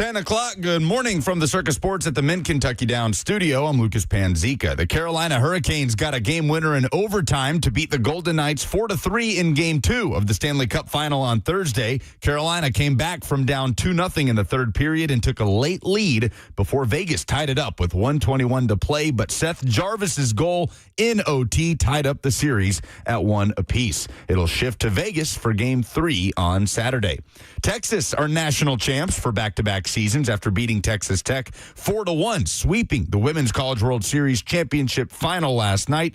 10 o'clock. Good morning from the Circus Sports at the Mint Kentucky Downs studio. I'm Lucas Panzica. The Carolina Hurricanes got a game winner in overtime to beat the Golden Knights 4-3 in Game 2 of the Stanley Cup Final on Thursday. Carolina came back from down 2-0 in the third period and took a late lead before Vegas tied it up with 1:21 to play. But Seth Jarvis's goal in OT tied up the series at 1 apiece. It'll shift to Vegas for Game 3 on Saturday. Texas are national champs for back-to-back seasons after beating Texas Tech 4-1, sweeping the Women's College World Series championship final last night.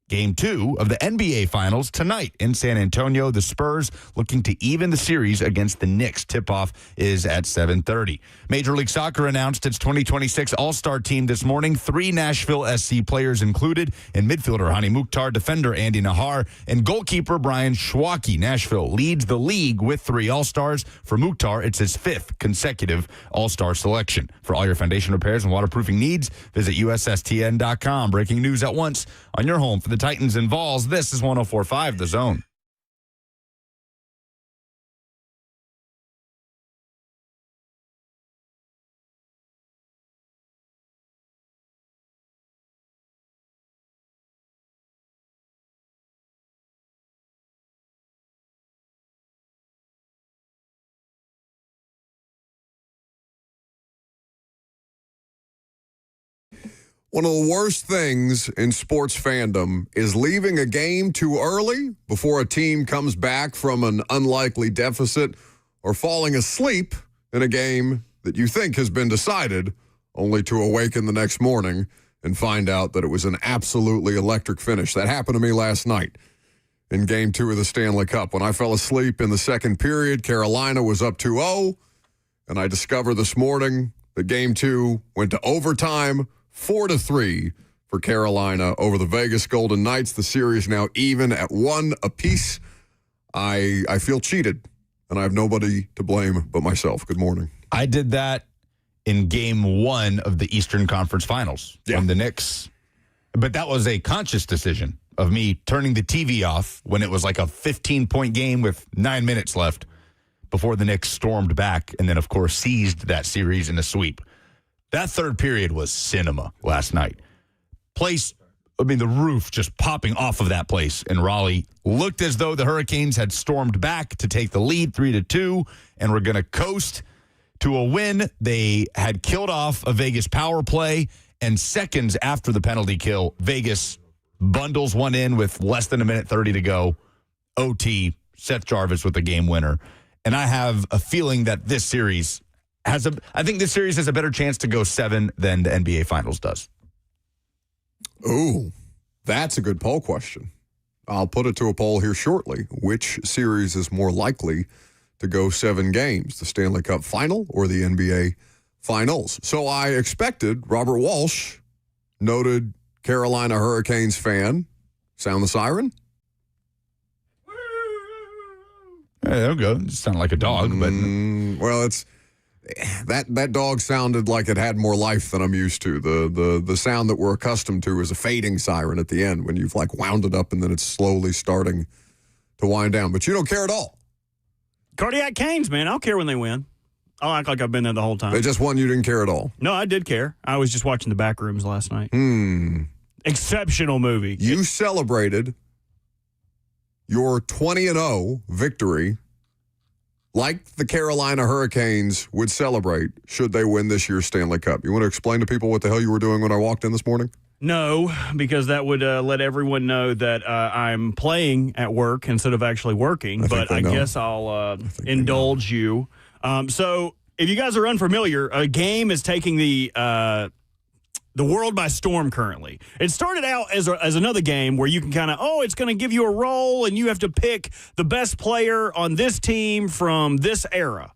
Game 2 of the NBA Finals tonight in San Antonio. The Spurs looking to even the series against the Knicks. Tip-off is at 7:30. Major League Soccer announced its 2026 All-Star team this morning. 3 Nashville SC players included, in midfielder Hani Mukhtar, defender Andy Nahar, and goalkeeper Brian Schwacke. Nashville leads the league with 3 All-Stars. For Mukhtar, it's his 5th consecutive All-Star selection. For all your foundation repairs and waterproofing needs, visit USSTN.com. Breaking news at once on your home for the Titans and Vols. This is 104.5 The Zone. One of the worst things in sports fandom is leaving a game too early before a team comes back from an unlikely deficit, or falling asleep in a game that you think has been decided, only to awaken the next morning and find out that it was an absolutely electric finish. That happened to me last night in Game 2 of the Stanley Cup. When I fell asleep in the second period, Carolina was up 2-0, and I discovered this morning that Game 2 went to overtime, 4-3 for Carolina over the Vegas Golden Knights. The series now even at 1 apiece. I feel cheated, and I have nobody to blame but myself. Good morning. I did that in Game 1 of the Eastern Conference Finals from the Knicks. But that was a conscious decision of me turning the TV off when it was like a 15-point game with 9 minutes left before the Knicks stormed back and then, of course, seized that series in a sweep. That third period was cinema last night. The roof just popping off of that place in Raleigh. Looked as though the Hurricanes had stormed back to take the lead 3-2 and were going to coast to a win. They had killed off a Vegas power play, and seconds after the penalty kill, Vegas bundles one in with less than a minute 30 to go. OT, Seth Jarvis with the game winner. And I have a feeling that this series I think this series has a better chance to go 7 than the NBA Finals does. Ooh, that's a good poll question. I'll put it to a poll here shortly. Which series is more likely to go 7 games, the Stanley Cup Final or the NBA Finals? So I expected Robert Walsh, noted Carolina Hurricanes fan, sound the siren? Hey, there we go. It sounded like a dog, but well, it's that dog sounded like it had more life than I'm used to. The sound that we're accustomed to is a fading siren at the end when you've like wound it up and then it's slowly starting to wind down. But you don't care at all. Cardiac Canes, man. I don't care when they win. I'll act like I've been there the whole time. They just won. You didn't care at all. No, I did care. I was just watching the back rooms last night. Exceptional movie. You celebrated your 20-0 victory like the Carolina Hurricanes would celebrate should they win this year's Stanley Cup. You want to explain to people what the hell you were doing when I walked in this morning? No, because that would let everyone know that I'm playing at work instead of actually working. But I guess I'll indulge you. So if you guys are unfamiliar, a game is taking the world by storm currently. It started out as another game where you can kind of, it's going to give you a role and you have to pick the best player on this team from this era.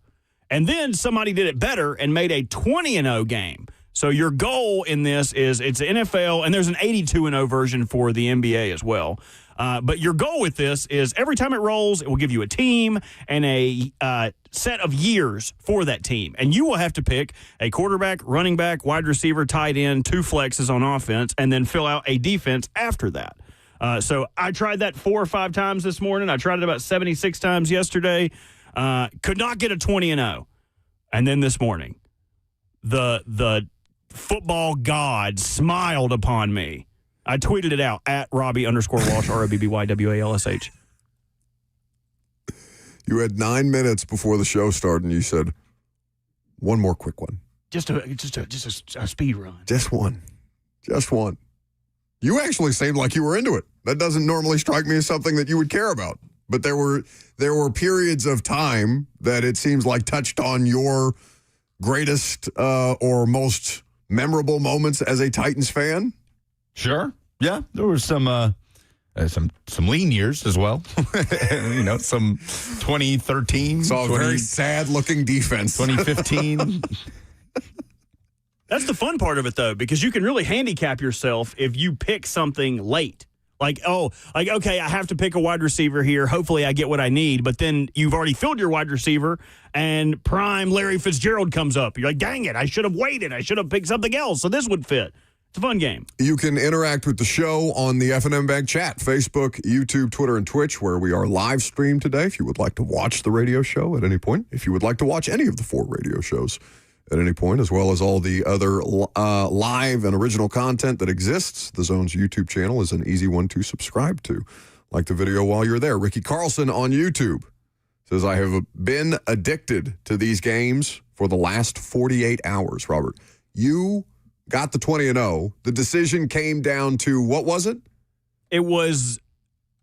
And then somebody did it better and made a 20-0 game. So your goal in this is it's NFL, and there's an 82-0 version for the NBA as well. But your goal with this is every time it rolls, it will give you a team and a set of years for that team. And you will have to pick a quarterback, running back, wide receiver, tight end, 2 flexes on offense, and then fill out a defense after that. So I tried that 4 or 5 times this morning. I tried it about 76 times yesterday. Could not get a 20-0. And then this morning, the football god smiled upon me. I tweeted it out at Robbie_Walsh, ROBBYWALSH. You had 9 minutes before the show started, and you said, one more quick one. Just a speed run. Just one. You actually seemed like you were into it. That doesn't normally strike me as something that you would care about. But there were periods of time that it seems like touched on your greatest or most memorable moments as a Titans fan. Sure. Yeah, there were some lean years as well. Some 2013. Saw a very sad-looking defense. 2015. That's the fun part of it, though, because you can really handicap yourself if you pick something late. Okay, I have to pick a wide receiver here. Hopefully I get what I need. But then you've already filled your wide receiver, and prime Larry Fitzgerald comes up. You're like, dang it, I should have waited. I should have picked something else, so this would fit. It's a fun game. You can interact with the show on the F&M Bank chat, Facebook, YouTube, Twitter, and Twitch, where we are live streamed today. If you would like to watch the radio show at any point, if you would like to watch any of the 4 radio shows at any point, as well as all the other live and original content that exists, the Zone's YouTube channel is an easy one to subscribe to. Like the video while you're there. Ricky Carlson on YouTube says, I have been addicted to these games for the last 48 hours, Robert. You got the 20-0. The decision came down to, what was it? It was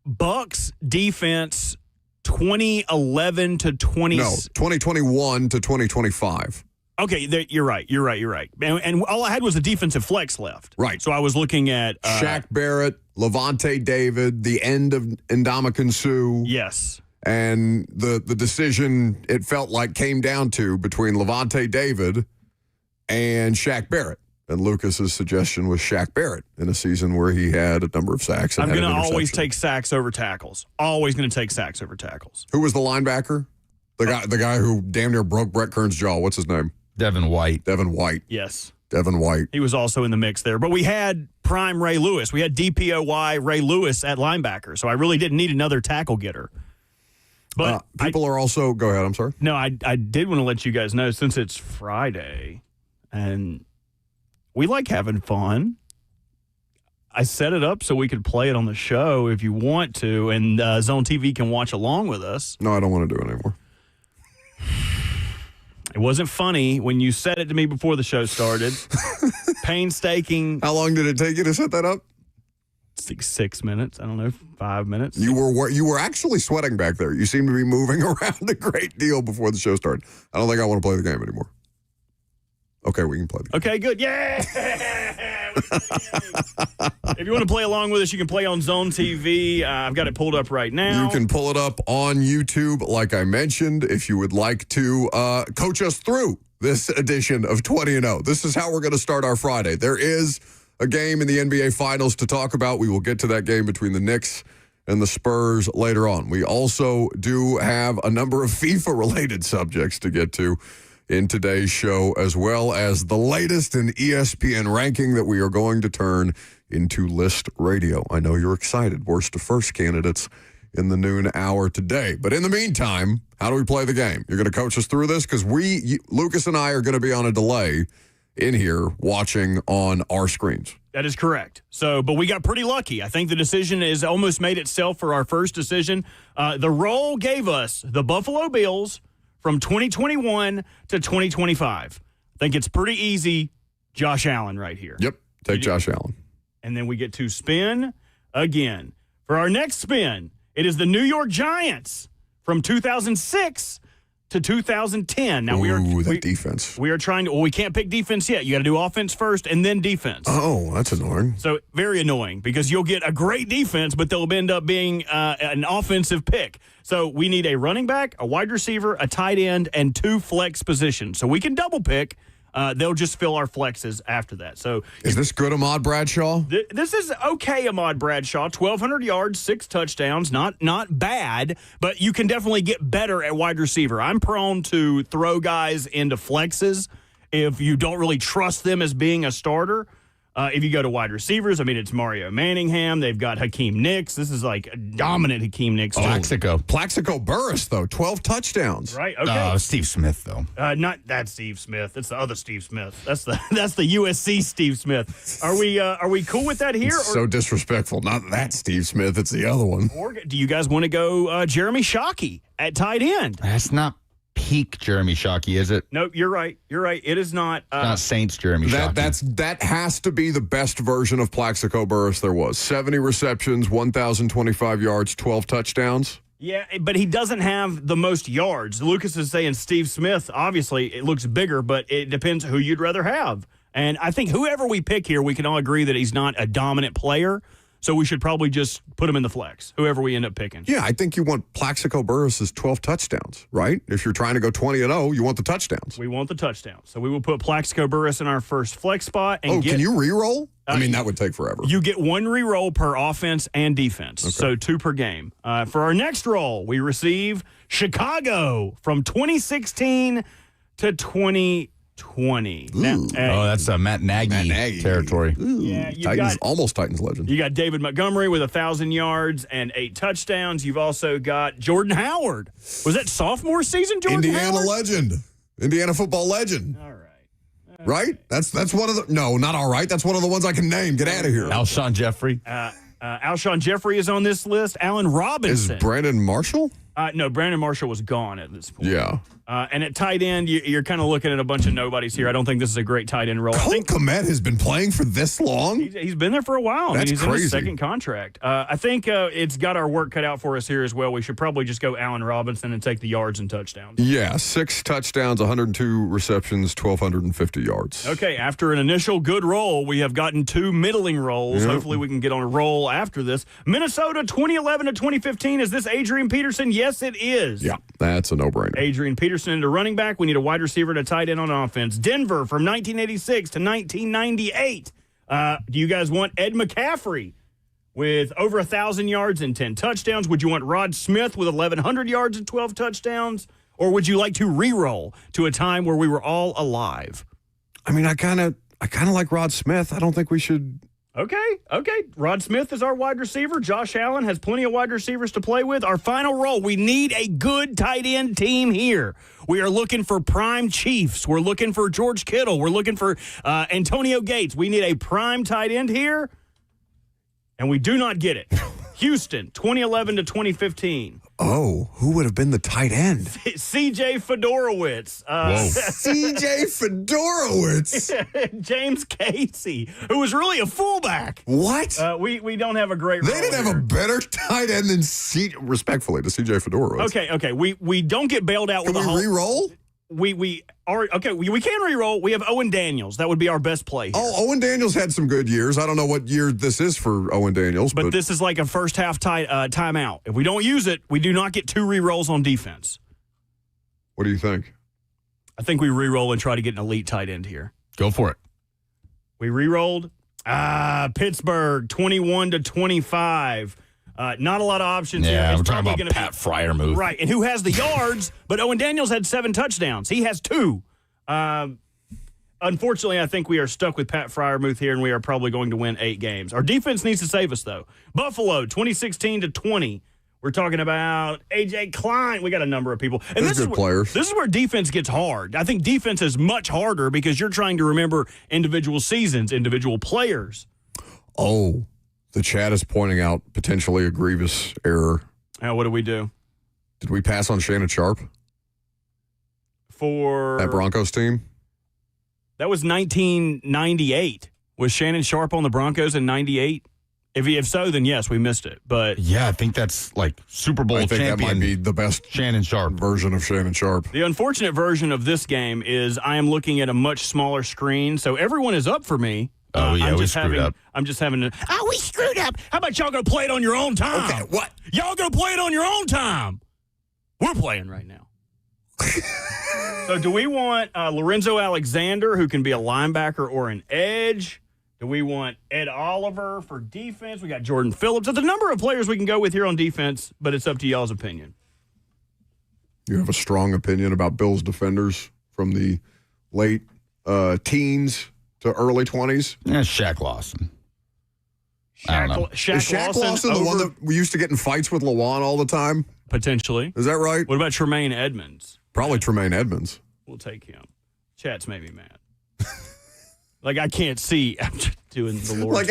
Bucs defense 2011 to 20. No, 2021 to 2025. Okay, you're right. And all I had was a defensive flex left. Right. So I was looking at Shaq Barrett, Levante David, the end of Ndamukong Suh. Yes. And the decision, it felt like, came down to between Levante David and Shaq Barrett. And Lucas's suggestion was Shaq Barrett in a season where he had a number of sacks. I'm going to always take sacks over tackles. Always going to take sacks over tackles. Who was the linebacker? The guy who damn near broke Brett Kern's jaw. What's his name? Devin White. Yes. Devin White. He was also in the mix there. But we had prime Ray Lewis. We had DPOY Ray Lewis at linebacker. So I really didn't need another tackle getter. But people are also, go ahead, I'm sorry. No, I did want to let you guys know, since it's Friday and we like having fun, I set it up so we could play it on the show if you want to, and Zone TV can watch along with us. No, I don't want to do it anymore. It wasn't funny when you said it to me before the show started. Painstaking. How long did it take you to set that up? 6 minutes. I don't know, 5 minutes. You were actually sweating back there. You seemed to be moving around a great deal before the show started. I don't think I want to play the game anymore. Okay, we can play the game. Okay, good. Yeah! If you want to play along with us, you can play on Zone TV. I've got it pulled up right now. You can pull it up on YouTube, like I mentioned, if you would like to coach us through this edition of 20-0. This is how we're going to start our Friday. There is a game in the NBA Finals to talk about. We will get to that game between the Knicks and the Spurs later on. We also do have a number of FIFA-related subjects to get to in today's show, as well as the latest in ESPN ranking that we are going to turn into List Radio. I know you're excited. Worst to first candidates in the noon hour today. But in the meantime, how do we play the game? You're going to coach us through this? Because Lucas and I are going to be on a delay in here watching on our screens. That is correct. But we got pretty lucky. I think the decision has almost made itself for our first decision. The roll gave us the Buffalo Bills from 2021 to 2025. I think it's pretty easy. Josh Allen right here. Yep, take Josh Allen. And then we get to spin again. For our next spin, it is the New York Giants from 2006 to 2010. Now defense. We are trying to, we can't pick defense yet. You got to do offense first and then defense. Oh, that's annoying. So very annoying because you'll get a great defense, but they'll end up being an offensive pick. So we need a running back, a wide receiver, a tight end, and 2 flex positions. So we can double pick. They'll just fill our flexes after that. So is this good, Ahmad Bradshaw? This is okay, Ahmad Bradshaw. 1,200 yards, 6 touchdowns. Not bad, but you can definitely get better at wide receiver. I'm prone to throw guys into flexes if you don't really trust them as being a starter. If you go to wide receivers, I mean, it's Mario Manningham. They've got Hakeem Nicks. This is like a dominant Hakeem Nicks. Plaxico Burress, though, 12 touchdowns. Right, okay. Steve Smith, though. Not that Steve Smith. It's the other Steve Smith. That's the USC Steve Smith. Are we cool with that here? So disrespectful. Not that Steve Smith. It's the other one. Or do you guys want to go Jeremy Shockey at tight end? That's not peak Jeremy Shockey, is it? Nope, you're right. It is not. Not Saints Jeremy Shockey. That has to be the best version of Plaxico Burress there was. 70 receptions, 1,025 yards, 12 touchdowns. Yeah, but he doesn't have the most yards. Lucas is saying Steve Smith, obviously, it looks bigger, but it depends who you'd rather have. And I think whoever we pick here, we can all agree that he's not a dominant player. So we should probably just put him in the flex, whoever we end up picking. Yeah, I think you want Plaxico Burress' 12 touchdowns, right? If you're trying to go 20-0, you want the touchdowns. We want the touchdowns. So we will put Plaxico Burress in our first flex spot. And can you re-roll? I mean, that would take forever. You get one re-roll per offense and defense, so 2 per game. For our next roll, we receive Chicago from 2016 to 2020. That's a Matt Nagy territory. Yeah, almost Titans legend. You got David Montgomery with 1,000 yards and 8 touchdowns. You've also got Jordan Howard. Was that sophomore season, Jordan Indiana Howard? legend. Indiana football legend. All right. Right? That's one of the... No, not all right. That's one of the ones I can name. Get out of here. Alshon Jeffrey. Alshon Jeffrey is on this list. Allen Robinson. Is Brandon Marshall? No, Brandon Marshall was gone at this point. Yeah. And at tight end, you're kind of looking at a bunch of nobodies here. I don't think this is a great tight end role. Cole Kmet has been playing for this long? He's been there for a while. That's he's crazy. in his second contract. I think it's got our work cut out for us here as well. We should probably just go Allen Robinson and take the yards and touchdowns. Yeah, 6 touchdowns, 102 receptions, 1,250 yards. Okay, after an initial good roll, we have gotten 2 middling rolls. Yep. Hopefully we can get on a roll after this. Minnesota 2011 to 2015. Is this Adrian Peterson? Yes, it is. Yeah, that's a no-brainer. Adrian Peterson into running back. We need a wide receiver and a tight end on offense. Denver from 1986 to 1998. Do you guys want Ed McCaffrey with over 1,000 yards and 10 touchdowns? Would you want Rod Smith with 1,100 yards and 12 touchdowns? Or would you like to re-roll to a time where we were all alive? I mean, I kind of like Rod Smith. I don't think we should... Okay. Rod Smith is our wide receiver. Josh Allen has plenty of wide receivers to play with. Our final roll, we need a good tight end team here. We are looking for prime Chiefs. We're looking for George Kittle. We're looking for Antonio Gates. We need a prime tight end here, and we do not get it. Houston, 2011 to 2015. Oh, who would have been the tight end? C.J. Fedorowicz. C.J. Fedorowicz. James Casey, who was really a fullback. What? We don't have a great They didn't have a better tight end than respectfully to C.J. Fedorowicz. Okay. We don't get bailed out with a whole... Can we re-roll? We can re-roll. We have Owen Daniels. That would be our best play here. Oh, Owen Daniels had some good years. I don't know what year this is for Owen Daniels. But this is like a first half timeout. If we don't use it, we do not get 2 re-rolls on defense. What do you think? I think we re-roll and try to get an elite tight end here. Go for it. We re-rolled. Pittsburgh, 21 to 25. Not a lot of options here. Yeah, we're talking about Pat Freiermuth. Right, and who has the yards, but Owen Daniels had 7 touchdowns. He has 2. Unfortunately, I think we are stuck with Pat Freiermuth here, and we are probably going to win 8 games. Our defense needs to save us, though. Buffalo, 2016 to 20. We're talking about A.J. Klein. We got a number of people. And this is players. This is where defense gets hard. I think defense is much harder because you're trying to remember individual seasons, individual players. Oh, the chat is pointing out potentially a grievous error. What do we do? Did we pass on Shannon Sharp? For that Broncos team? That was 1998. Was Shannon Sharp on the Broncos in 98? If so, then yes, we missed it. But yeah, I think that's like Super Bowl champion. I think that might be the best Shannon Sharp version of Shannon Sharp. The unfortunate version of this game is I am looking at a much smaller screen, so everyone is up for me. Oh, yeah, we screwed up. I'm just having to... Oh, we screwed up. How about y'all go play it on your own time? Okay, what? Y'all go play it on your own time. We're playing right now. So do we want Lorenzo Alexander, who can be a linebacker or an edge? Do we want Ed Oliver for defense? We got Jordan Phillips. There's a number of players we can go with here on defense, but it's up to y'all's opinion. You have a strong opinion about Bills defenders from the late teens to early 20s? Yeah, Shaq Lawson. I don't know. Is Shaq Lawson the one that we used to get in fights with LaJuan all the time? Potentially. Is that right? What about Tremaine Edmonds? Probably Tremaine Edmonds. We'll take him. Chat's made me mad. Like, I can't see. I'm just doing the Lord's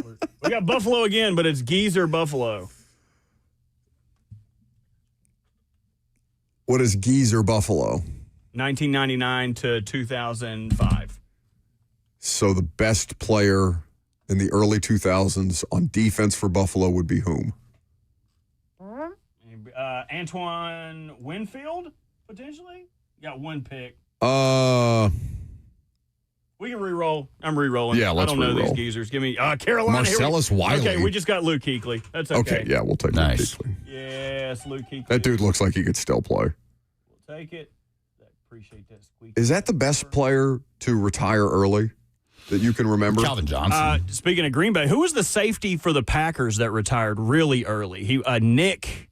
work. We got Buffalo again, but it's Geezer Buffalo. What is Geezer Buffalo? 1999 to 2005. So the best player in the early 2000s on defense for Buffalo would be whom? Antoine Winfield, potentially? Got one pick. We can re-roll. I'm re-rolling. Yeah, let's I don't know re-roll. these geezers. Give me Carolina. Marcellus Wiley. Okay, we just got Luke Kuechly. That's okay. Okay, yeah, we'll take Nice. Luke Kuechly. Yes, Luke Kuechly. That dude looks like he could still play. We'll take it. I appreciate that squeak. Is that the best player to retire early that you can remember? Calvin Johnson. Speaking of Green Bay, who was the safety for the Packers that retired really early? Nick.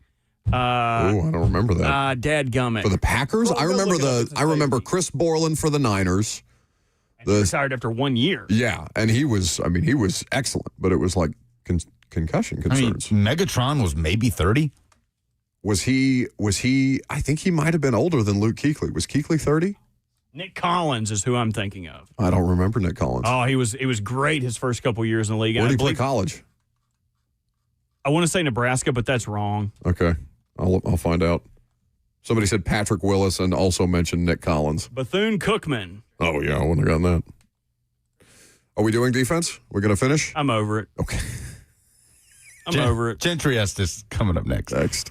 I don't remember that. Dadgummit. For the Packers, Well, I remember Chris Borland for the Niners. He retired after 1 year. Yeah, and he was excellent, but it was like concussion concerns. Megatron was maybe 30. Was he? I think he might have been older than Luke Kuechly. Was Kuechly 30? Nick Collins is who I'm thinking of. I don't remember Nick Collins. Oh, he was great his first couple years in the league. Where did he play college? I want to say Nebraska, but that's wrong. Okay, I'll find out. Somebody said Patrick Willis and also mentioned Nick Collins. Bethune-Cookman. Oh, yeah, I wouldn't have gotten that. Are we doing defense? We're going to finish? I'm over it. Okay. I'm over it. Gentry Estes coming up next. Next.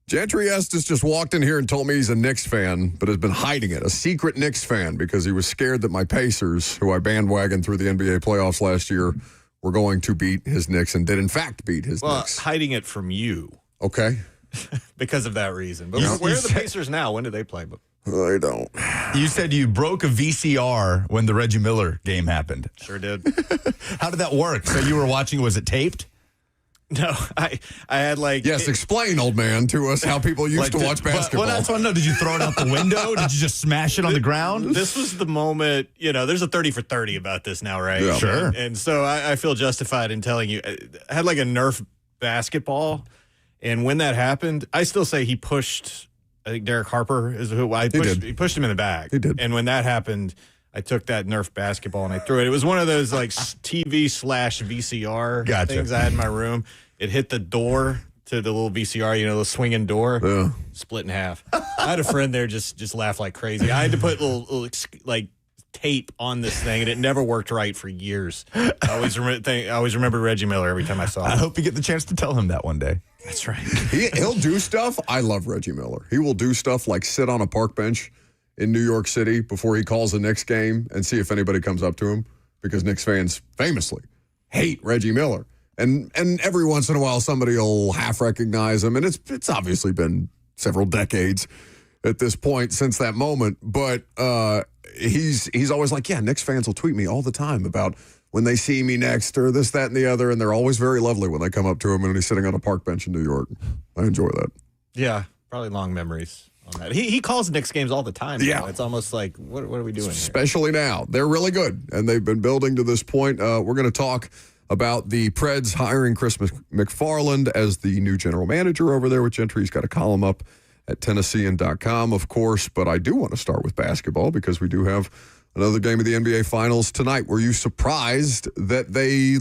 Gentry Estes just walked in here and told me he's a Knicks fan, but has been hiding it, a secret Knicks fan, because he was scared that my Pacers, who I bandwagoned through the NBA playoffs last year, were going to beat his Knicks and did, in fact, beat his Knicks. Hiding it from you. Okay. Because of that reason. But where are the Pacers now? When do they play? They don't. You said you broke a VCR when the Reggie Miller game happened. Sure did. How did that work? So you were watching, was it taped? No, I had like... Yes, explain, old man, to us how people used to watch basketball. Well, that's what I know. Did you throw it out the window? Did you just smash it on the ground? This was the moment, there's a 30 for 30 about this now, right? Yeah. Sure. And so I feel justified in telling you. I had like a Nerf basketball, and when that happened, I still say he pushed, I think Derek Harper is who I pushed. He pushed him in the back. He did. And when that happened, I took that Nerf basketball and I threw it. It was one of those like TV/VCR things I had in my room. It hit the door to the little VCR, the swinging door, split in half. I had a friend there just laugh like crazy. I had to put little like tape on this thing, and it never worked right for years. I always remember Reggie Miller every time I saw him. I hope you get the chance to tell him that one day. That's right. He'll do stuff. I love Reggie Miller. He will do stuff like sit on a park bench in New York City before he calls a Knicks game and see if anybody comes up to him, because Knicks fans famously hate Reggie Miller. And every once in a while, somebody will half recognize him. And it's obviously been several decades at this point since that moment. But he's always like, yeah, Knicks fans will tweet me all the time about when they see me next or this, that, and the other. And they're always very lovely when they come up to him and he's sitting on a park bench in New York. I enjoy that. Yeah, probably long memories on that. He calls Knicks games all the time. Yeah. It's almost like, what are we doing here? Especially now. They're really good. And they've been building to this point. We're going to talk about the Preds hiring Chris McFarland as the new general manager over there with Gentry. He's got a column up at Tennessean.com, of course. But I do want to start with basketball because we do have another game of the NBA Finals tonight. Were you surprised that they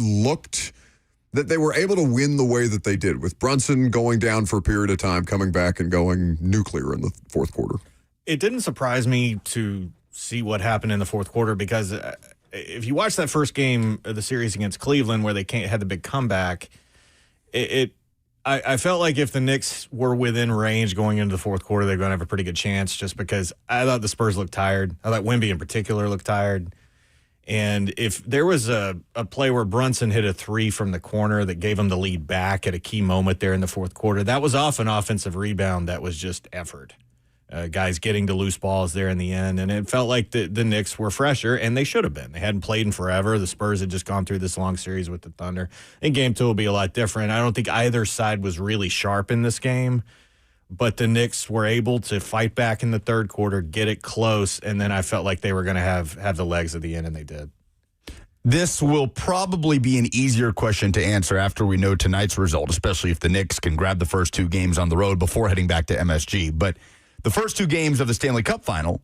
were able to win the way that they did, with Brunson going down for a period of time, coming back and going nuclear in the fourth quarter? It didn't surprise me to see what happened in the fourth quarter, because if you watch that first game of the series against Cleveland where they had the big comeback, I felt like if the Knicks were within range going into the fourth quarter, they're going to have a pretty good chance, just because I thought the Spurs looked tired. I thought Wemby in particular looked tired. And if there was a play where Brunson hit a three from the corner that gave him the lead back at a key moment there in the fourth quarter, that was off an offensive rebound that was just effort. Guys getting to loose balls there in the end, and it felt like the Knicks were fresher, and they should have been. They hadn't played in forever. The Spurs had just gone through this long series with the Thunder. And game two will be a lot different. I don't think either side was really sharp in this game, but the Knicks were able to fight back in the third quarter, get it close, and then I felt like they were going to have the legs at the end, and they did. This will probably be an easier question to answer after we know tonight's result, especially if the Knicks can grab the first two games on the road before heading back to MSG. But the first two games of the Stanley Cup final,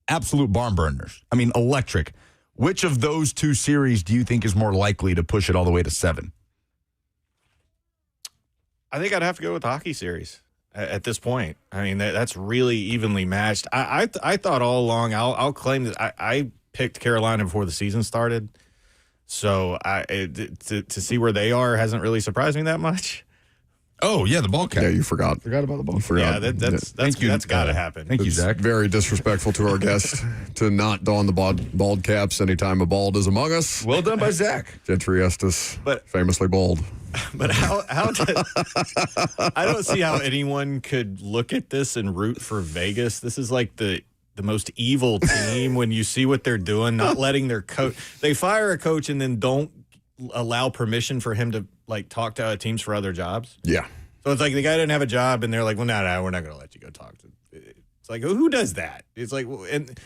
absolute barn burners. I mean, electric. Which of those two series do you think is more likely to push it all the way to 7? I think I'd have to go with the hockey series at this point. I mean, that's really evenly matched. I thought all along, I'll claim that I picked Carolina before the season started. So to see where they are hasn't really surprised me that much. Oh, yeah, the ball cap. Yeah, you forgot. Forgot about the ball cap. Yeah, that's got to happen. Thank you, Zach. Very disrespectful to our guest to not don the bald caps anytime a bald is among us. Well done by Zach. Gentry Estes, but famously bald. But I don't see how anyone could look at this and root for Vegas. This is like the most evil team when you see what they're doing, not letting their coach. They fire a coach and then don't allow permission for him to talk to teams for other jobs. Yeah. So it's like the guy didn't have a job and they're like, well, no, we're not going to let you go talk to. It's like, who does that? It's like, and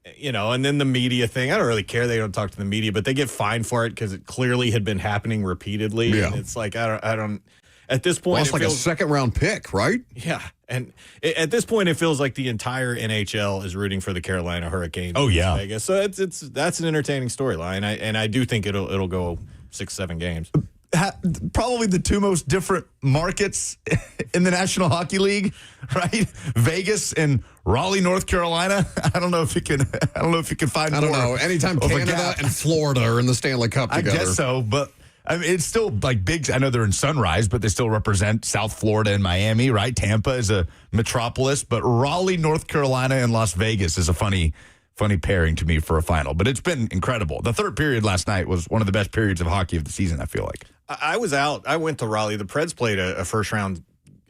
then the media thing. I don't really care. They don't talk to the media, but they get fined for it because it clearly had been happening repeatedly. Yeah. And it's like, I don't. At this point, it's like a second-round pick, right? Yeah, and at this point, it feels like the entire NHL is rooting for the Carolina Hurricanes. Oh yeah, Vegas. So that's an entertaining storyline, and I do think it'll go 6-7 games. Probably the two most different markets in the National Hockey League, right? Vegas and Raleigh, North Carolina. I don't know if you can find. I don't know. Anytime Canada and Florida are in the Stanley Cup together. I guess so, but I mean, it's still like big. I know they're in Sunrise, but they still represent South Florida and Miami, right? Tampa is a metropolis, but Raleigh, North Carolina, and Las Vegas is a funny pairing to me for a final. But it's been incredible. The third period last night was one of the best periods of hockey of the season, I feel like. I was out. I went to Raleigh. The Preds played a first-round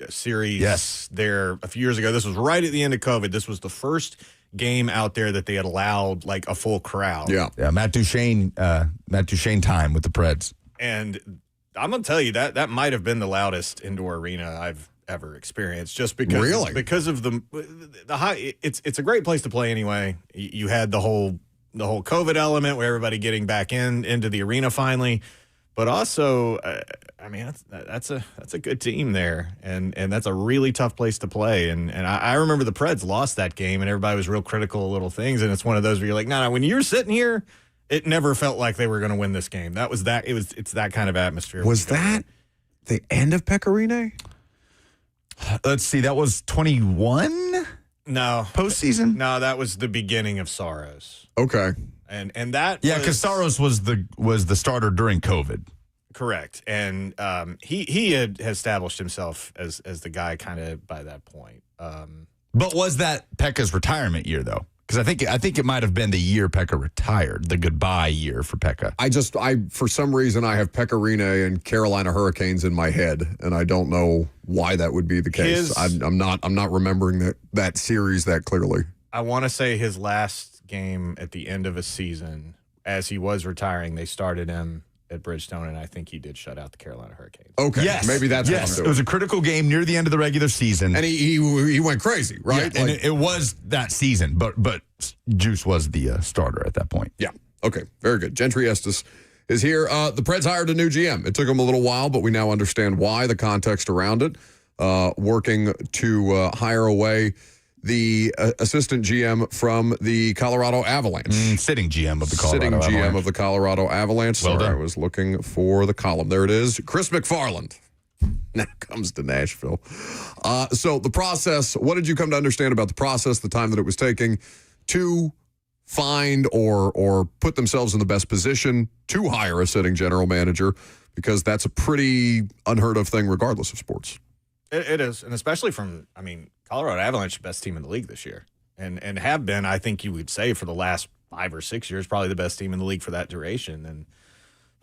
series there a few years ago. This was right at the end of COVID. This was the first game out there that they had allowed like a full crowd. Yeah. Matt Duchene time with the Preds. And I'm going to tell you that might have been the loudest indoor arena I've ever experienced, just because of the high. It's a great place to play anyway. You had the whole COVID element where everybody getting back into the arena finally, but also I mean that's a good team there, and that's a really tough place to play. And I remember the Preds lost that game, and everybody was real critical of little things. And it's one of those where you're like, no, when you're sitting here, it never felt like they were going to win this game. It's that kind of atmosphere. Was that the end of Pecorine? Let's see. That was 21. No postseason. No, that was the beginning of Saros. Okay, and that because Saros was the starter during COVID. Correct, and he had established himself as the guy kind of by that point. But was that Pekka's retirement year though? Because I think it might have been the year Pekka retired, the goodbye year for Pekka. I for some reason I have Pecorine and Carolina Hurricanes in my head, and I don't know why that would be the case. I'm not remembering that series that clearly. I want to say his last game at the end of a season, as he was retiring, they started him at Bridgestone, and I think he did shut out the Carolina Hurricanes. Okay, yes, maybe that's it was a critical game near the end of the regular season, and he went crazy, right? Yeah, and it was that season, but Juice was the starter at that point. Yeah. Okay. Very good. Gentry Estes is here. The Preds hired a new GM. It took them a little while, but we now understand why, the context around it. Working to hire away the assistant GM from the Colorado Avalanche. Sitting GM of the Colorado Avalanche. Sitting GM of the Colorado Avalanche. Well done. I was looking for the column. There it is. Chris McFarland. Now comes to Nashville. So the process, what did you come to understand about the process, the time that it was taking to find or put themselves in the best position to hire a sitting general manager? Because that's a pretty unheard of thing regardless of sports. It is, and especially Colorado Avalanche, the best team in the league this year, and have been, I think you would say, for the last 5 or 6 years, probably the best team in the league for that duration. And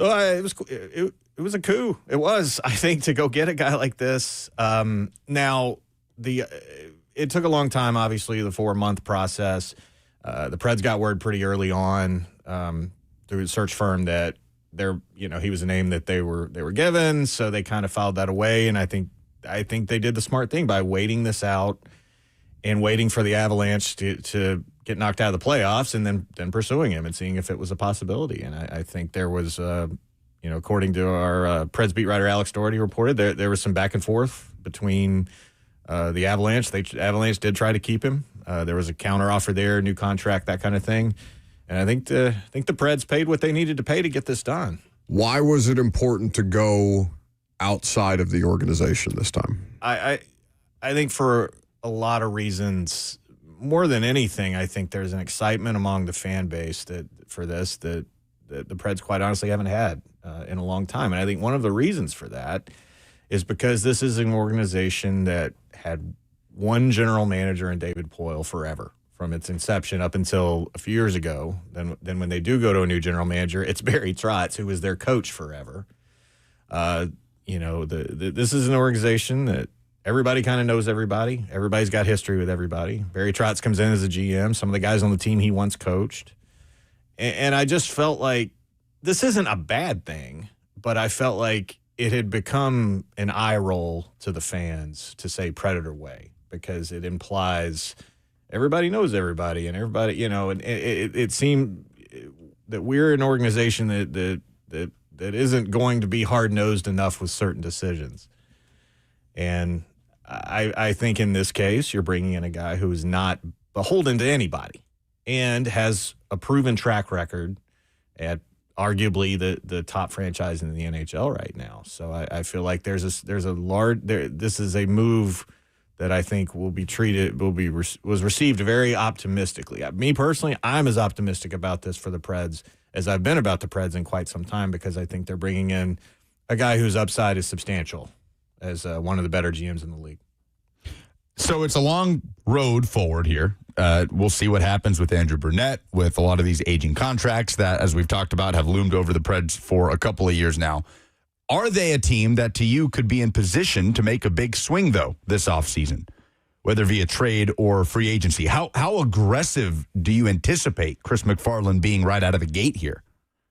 it was a coup. It was, I think, to go get a guy like this. Now, it took a long time, obviously, the 4-month process. The Preds got word pretty early on through a search firm that he was a name that they were given, so they kind of filed that away. And I think they did the smart thing by waiting this out and waiting for the Avalanche to get knocked out of the playoffs, and then pursuing him and seeing if it was a possibility. And I think there was, according to our Preds beat writer Alex Doherty reported, there was some back and forth between the Avalanche. The Avalanche did try to keep him. There was a counter offer there, new contract, that kind of thing. And I think the Preds paid what they needed to pay to get this done. Why was it important to go outside of the organization this time? I think for a lot of reasons. More than anything, I think there's an excitement among the fan base that the Preds quite honestly haven't had in a long time. And I think one of the reasons for that is because this is an organization that had one general manager in David Poile forever, from its inception up until a few years ago. Then when they do go to a new general manager, it's Barry Trotz, who was their coach forever. This is an organization that everybody kind of knows everybody. Everybody's got history with everybody. Barry Trotz comes in as a GM. Some of the guys on the team he once coached. And I just felt like this isn't a bad thing, but I felt like it had become an eye roll to the fans to say Predator Way, because it implies everybody knows everybody, and everybody, and it seemed that we're an organization that isn't going to be hard-nosed enough with certain decisions. And I think in this case, you're bringing in a guy who is not beholden to anybody and has a proven track record at arguably the top franchise in the NHL right now. So I feel like this is a move that I think was received very optimistically. Me personally, I'm as optimistic about this for the Preds as I've been about the Preds in quite some time, because I think they're bringing in a guy whose upside is substantial as one of the better GMs in the league. So it's a long road forward here. We'll see what happens with Andrew Burnett, with a lot of these aging contracts that, as we've talked about, have loomed over the Preds for a couple of years now. Are they a team that, to you, could be in position to make a big swing, though, this offseason, whether via trade or free agency? How aggressive do you anticipate Chris McFarland being right out of the gate here?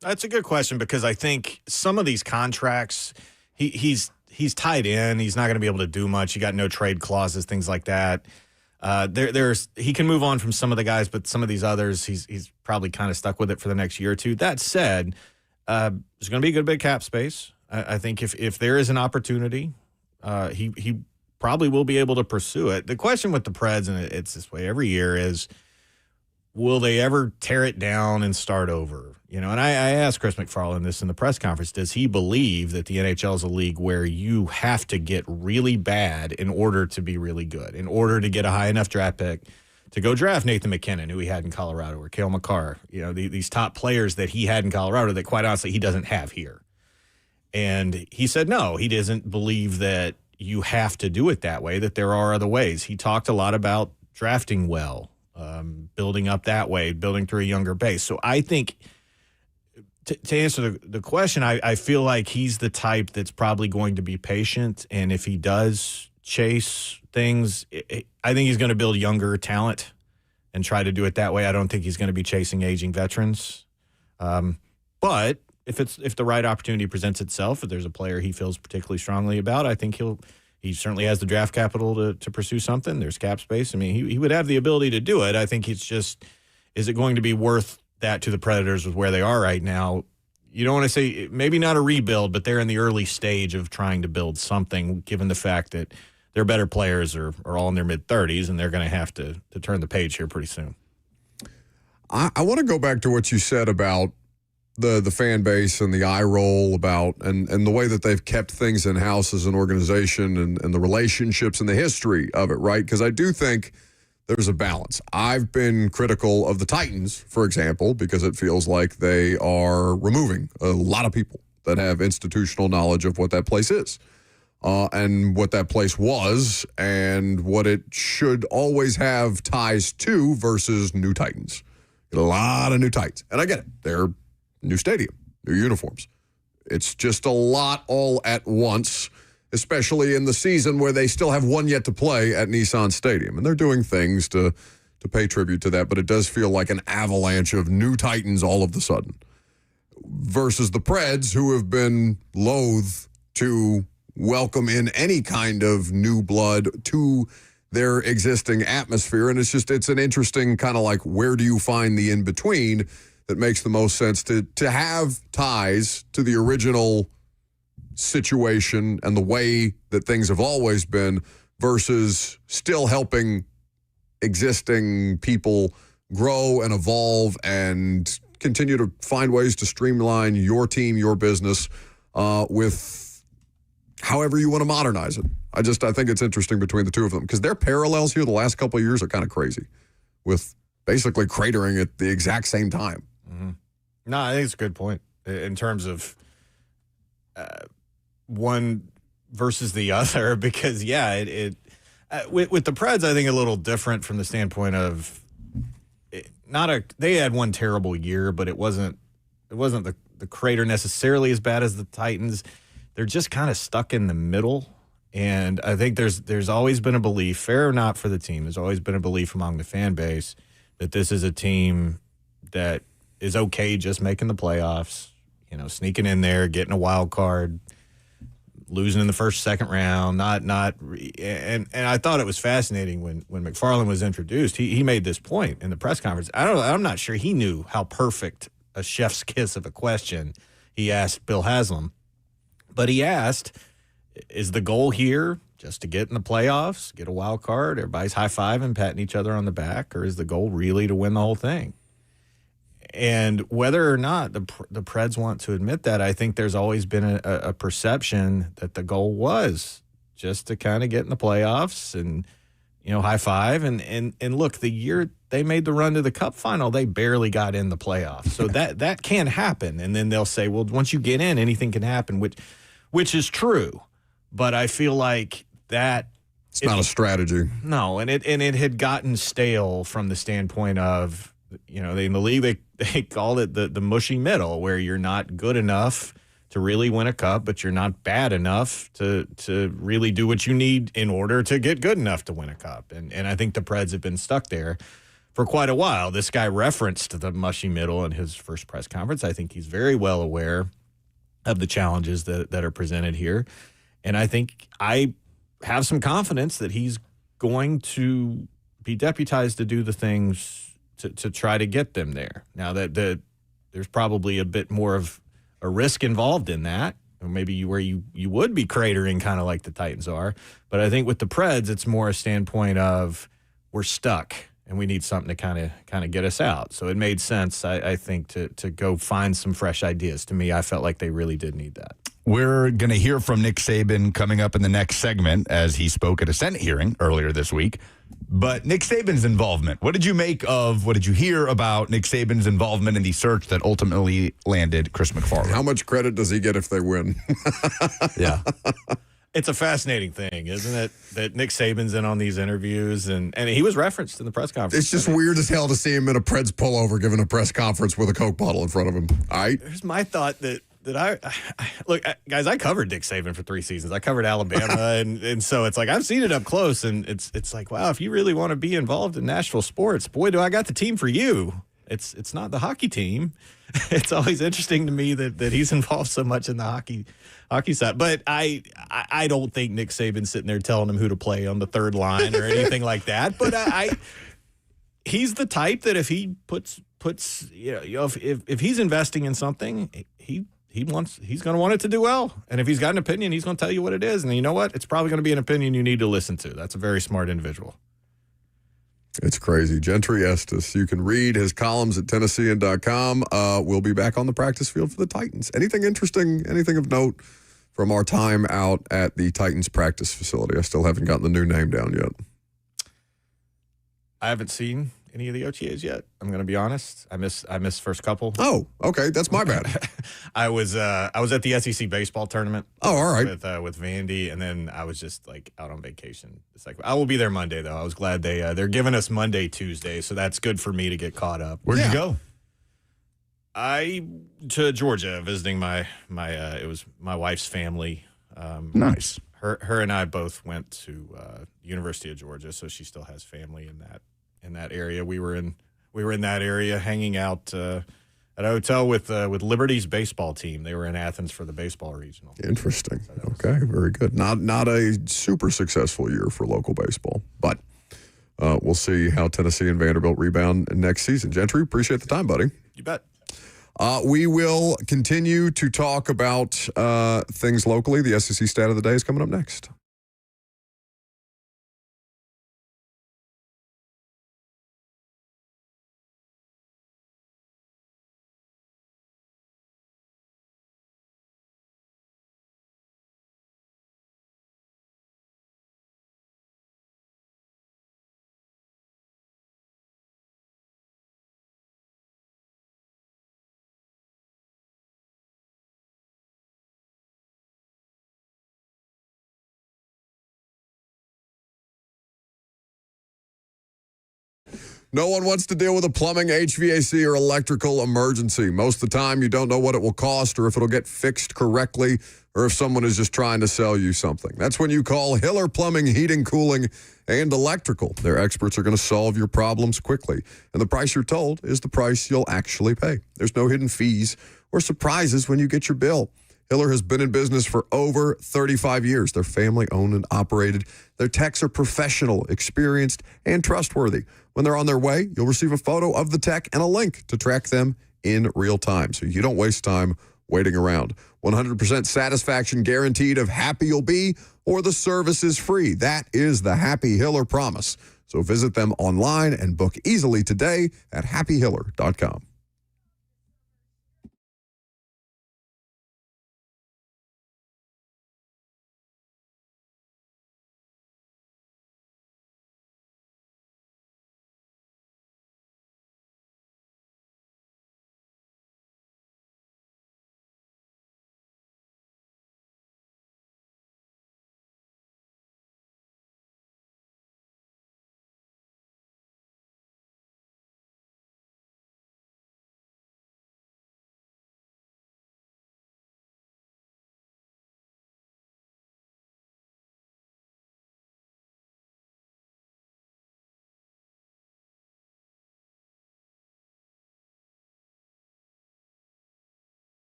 That's a good question, because I think some of these contracts, he's tied in. He's not going to be able to do much. You got no trade clauses, things like that. He can move on from some of the guys, but some of these others, he's probably kind of stuck with it for the next year or two. That said, there's going to be a good bit of cap space. I think if there is an opportunity, he probably will be able to pursue it. The question with the Preds, and it's this way every year, is will they ever tear it down and start over? And I asked Chris McFarland this in the press conference. Does he believe that the NHL is a league where you have to get really bad in order to be really good, in order to get a high enough draft pick to go draft Nathan McKinnon, who he had in Colorado, or Cale Makar, these top players that he had in Colorado that, quite honestly, he doesn't have here? And he said no, he doesn't believe that you have to do it that way, that there are other ways. He talked a lot about drafting well, building up that way, building through a younger base. So I think, to answer the question, I feel like he's the type that's probably going to be patient. And if he does chase things, I think he's going to build younger talent and try to do it that way. I don't think he's going to be chasing aging veterans. But if the right opportunity presents itself, if there's a player he feels particularly strongly about, I think he certainly has the draft capital to pursue something. There's cap space. I mean, he would have the ability to do it. I think it's just, is it going to be worth that to the Predators with where they are right now? You don't want to say maybe not a rebuild, but they're in the early stage of trying to build something, given the fact that their better players are all in their mid-30s, and they're going to have to turn the page here pretty soon. I want to go back to what you said about the fan base and the eye roll about and the way that they've kept things in-house as an organization and the relationships and the history of it, right? Because I do think there's a balance. I've been critical of the Titans, for example, because it feels like they are removing a lot of people that have institutional knowledge of what that place is and what that place was and what it should always have ties to versus new Titans. Get a lot of new Titans. And I get it. They're new stadium, new uniforms. It's just a lot all at once, especially in the season where they still have one yet to play at Nissan Stadium. And they're doing things to pay tribute to that, but it does feel like an avalanche of new Titans all of a sudden. Versus the Preds, who have been loath to welcome in any kind of new blood to their existing atmosphere. And it's an interesting kind of like, where do you find the in-between that makes the most sense to have ties to the original situation and the way that things have always been versus still helping existing people grow and evolve and continue to find ways to streamline your team, your business with however you want to modernize it. I think it's interesting between the two of them because their parallels here the last couple of years are kind of crazy with basically cratering at the exact same time. Mm-hmm. No, I think it's a good point in terms of one versus the other because, with the Preds, I think a little different from the standpoint of they had one terrible year, but it wasn't the crater necessarily as bad as the Titans. They're just kind of stuck in the middle. And I think there's always been a belief, fair or not for the team, there's always been a belief among the fan base that this is a team that is okay just making the playoffs, sneaking in there, getting a wild card, losing in the first, second round, and I thought it was fascinating when McFarland was introduced. He made this point in the press conference. I'm not sure he knew how perfect a chef's kiss of a question he asked Bill Haslam, but he asked, is the goal here just to get in the playoffs, get a wild card, everybody's high-fiving, patting each other on the back, or is the goal really to win the whole thing? And whether or not the Preds want to admit that, I think there's always been a perception that the goal was just to kind of get in the playoffs and, high five. And look, the year they made the run to the Cup final, they barely got in the playoffs. So that can happen. And then they'll say, well, once you get in, anything can happen, which is true. But I feel like that it's not a strategy. No, and it had gotten stale from the standpoint of, in the league they call it the mushy middle, where you're not good enough to really win a cup, but you're not bad enough to really do what you need in order to get good enough to win a cup. And I think the Preds have been stuck there for quite a while. This guy referenced the mushy middle in his first press conference. I think he's very well aware of the challenges that are presented here. And I think I have some confidence that he's going to be deputized to do the things to try to get them there. Now that there's probably a bit more of a risk involved in that, or maybe where you would be cratering kind of like the Titans are. But I think with the Preds, it's more a standpoint of we're stuck and we need something to kind of get us out. So it made sense, I think, to go find some fresh ideas. To me, I felt like they really did need that. We're going to hear from Nick Saban coming up in the next segment as he spoke at a Senate hearing earlier this week. But Nick Saban's involvement, what did you hear about Nick Saban's involvement in the search that ultimately landed Chris McFarland? How much credit does he get if they win? Yeah. It's a fascinating thing, isn't it, that Nick Saban's in on these interviews, and he was referenced in the press conference. It's just weird as hell to see him in a Preds pullover giving a press conference with a Coke bottle in front of him. All right? Here's my thought that I look, guys, I covered Nick Saban for 3 seasons. I covered Alabama, and so it's like I've seen it up close, and it's like, wow, if you really want to be involved in Nashville sports, boy, do I got the team for you. It's not the hockey team. It's always interesting to me that he's involved so much in the hockey side. But I don't think Nick Saban's sitting there telling him who to play on the third line or anything like that. But he's the type that if he puts if he's investing in something, he's going to want it to do well. And if he's got an opinion, he's going to tell you what it is. And you know what? It's probably going to be an opinion you need to listen to. That's a very smart individual. It's crazy. Gentry Estes. You can read his columns at Tennessean.com. We'll be back on the practice field for the Titans. Anything interesting, anything of note from our time out at the Titans practice facility? I still haven't gotten the new name down yet. I haven't seen any of the OTAs yet. I'm going to be honest. I missed first couple. Oh, okay. That's my bad. I was at the SEC baseball tournament. Oh, all right. With Vandy, and then I was just like out on vacation. It's like I will be there Monday though. I was glad they're giving us Monday, Tuesday, so that's good for me to get caught up. Where'd you go? To Georgia, visiting my it was my wife's family. Nice. Her and I both went to University of Georgia, so she still has family in that area. We were in that area hanging out at a hotel with Liberty's baseball team. They were in Athens for the baseball regional. Interesting. Okay, very good. Not a super successful year for local baseball, but we'll see how Tennessee and Vanderbilt rebound next season. Gentry, appreciate the time, buddy. You bet. We will continue to talk about things locally. The SEC Stat of the Day is coming up next. No one wants to deal with a plumbing, HVAC, or electrical emergency. Most of the time, you don't know what it will cost or if it'll get fixed correctly or if someone is just trying to sell you something. That's when you call Hiller Plumbing, Heating, Cooling, and Electrical. Their experts are going to solve your problems quickly. And the price you're told is the price you'll actually pay. There's no hidden fees or surprises when you get your bill. Hiller has been in business for over 35 years. They're family-owned and operated. Their techs are professional, experienced, and trustworthy. When they're on their way, you'll receive a photo of the tech and a link to track them in real time, so you don't waste time waiting around. 100% satisfaction guaranteed of happy you'll be, or the service is free. That is the Happy Hiller promise. So visit them online and book easily today at happyhiller.com.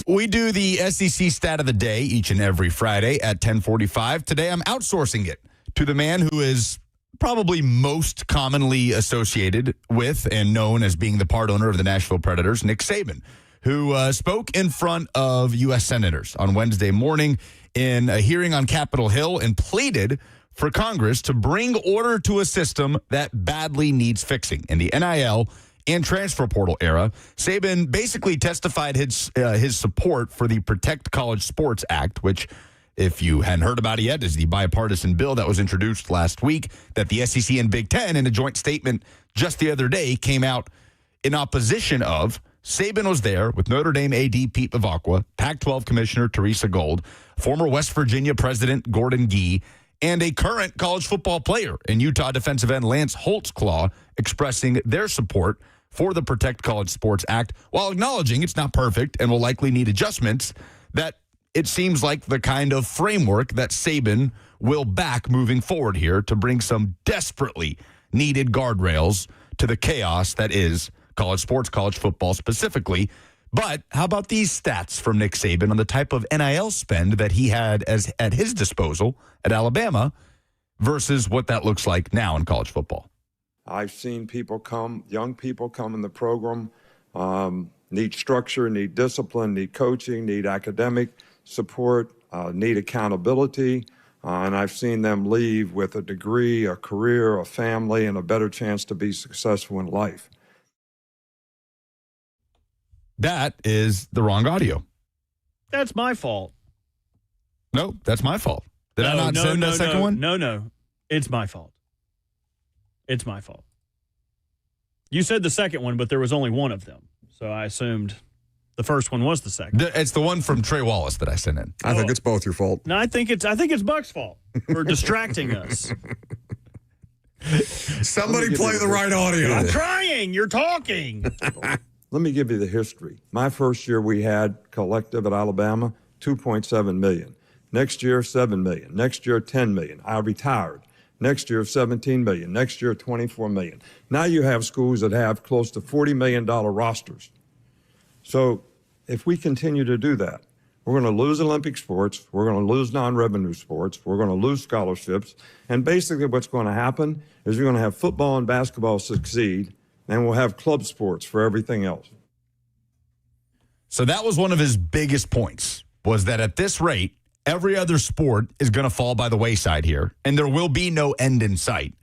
We do the SEC stat of the day each and every Friday at 10:45. Today, I'm outsourcing it to the man who is probably most commonly associated with and known as being the part owner of the Nashville Predators, Nick Saban, who spoke in front of U.S. senators on Wednesday morning in a hearing on Capitol Hill and pleaded for Congress to bring order to a system that badly needs fixing in the NIL and transfer portal era. Saban basically testified his support for the Protect College Sports Act, which, if you hadn't heard about it yet, is the bipartisan bill that was introduced last week that the SEC and Big Ten, in a joint statement just the other day, came out in opposition of. Saban was there with Notre Dame AD Pete Bavacqua, Pac-12 Commissioner Teresa Gold, former West Virginia President Gordon Gee, and a current college football player in Utah defensive end Lance Holtzclaw expressing their support for the Protect College Sports Act, while acknowledging it's not perfect and will likely need adjustments, that it seems like the kind of framework that Saban will back moving forward here to bring some desperately needed guardrails to the chaos that is college sports, college football specifically. But how about these stats from Nick Saban on the type of NIL spend that he had at his disposal at Alabama versus what that looks like now in college football? I've seen young people come in the program, need structure, need discipline, need coaching, need academic support, need accountability, and I've seen them leave with a degree, a career, a family, and a better chance to be successful in life. That is the wrong audio. That's my fault. No, that's my fault. Did I not send that second one? No. It's my fault. It's my fault. You said the second one, but there was only one of them. So I assumed the first one was the second. It's the one from Trey Wallace that I sent in. I think it's both your fault. No, I think it's Buck's fault for distracting us. Somebody play the right audio. I'm trying. You're talking. Let me give you the history. My first year we had collective at Alabama, $2.7 million. Next year, $7 million. Next year, $10 million. I retired. Next year, $17 million. Next year, $24 million. Now you have schools that have close to $40 million rosters. So if we continue to do that, we're going to lose Olympic sports. We're going to lose non-revenue sports. We're going to lose scholarships. And basically what's going to happen is you're going to have football and basketball succeed, and we'll have club sports for everything else. So that was one of his biggest points, was that at this rate, every other sport is going to fall by the wayside here, and there will be no end in sight.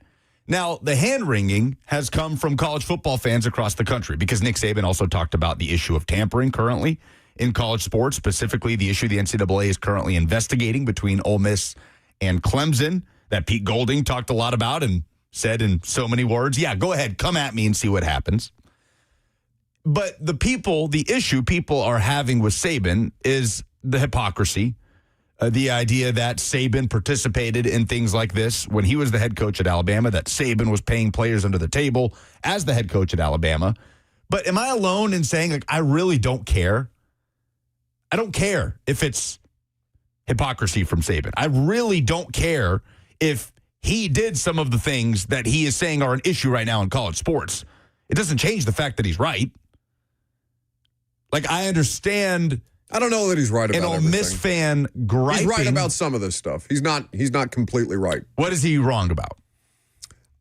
Now, the hand-wringing has come from college football fans across the country because Nick Saban also talked about the issue of tampering currently in college sports, specifically the issue the NCAA is currently investigating between Ole Miss and Clemson that Pete Golding talked a lot about and said in so many words, yeah, go ahead, come at me and see what happens. But the issue people are having with Saban is the hypocrisy, the idea that Saban participated in things like this when he was the head coach at Alabama, that Saban was paying players under the table as the head coach at Alabama. But am I alone in saying, like, I really don't care? I don't care if it's hypocrisy from Saban. I really don't care if he did some of the things that he is saying are an issue right now in college sports. It doesn't change the fact that he's right. Like, I understand. I don't know that he's right about an Ole everything. Miss fan griping. He's right about some of this stuff. He's not completely right. What is he wrong about?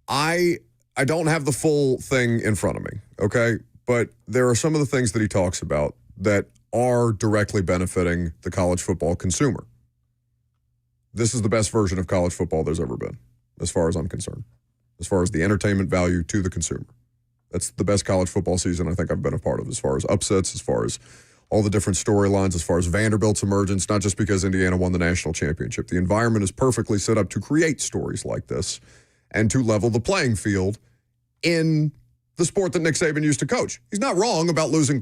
I don't have the full thing in front of me, okay? But there are some of the things that he talks about that are directly benefiting the college football consumer. This is the best version of college football there's ever been, as far as I'm concerned, as far as the entertainment value to the consumer. That's the best college football season I think I've been a part of, as far as upsets, as far as all the different storylines, as far as Vanderbilt's emergence, not just because Indiana won the national championship. The environment is perfectly set up to create stories like this and to level the playing field in the sport that Nick Saban used to coach. He's not wrong about losing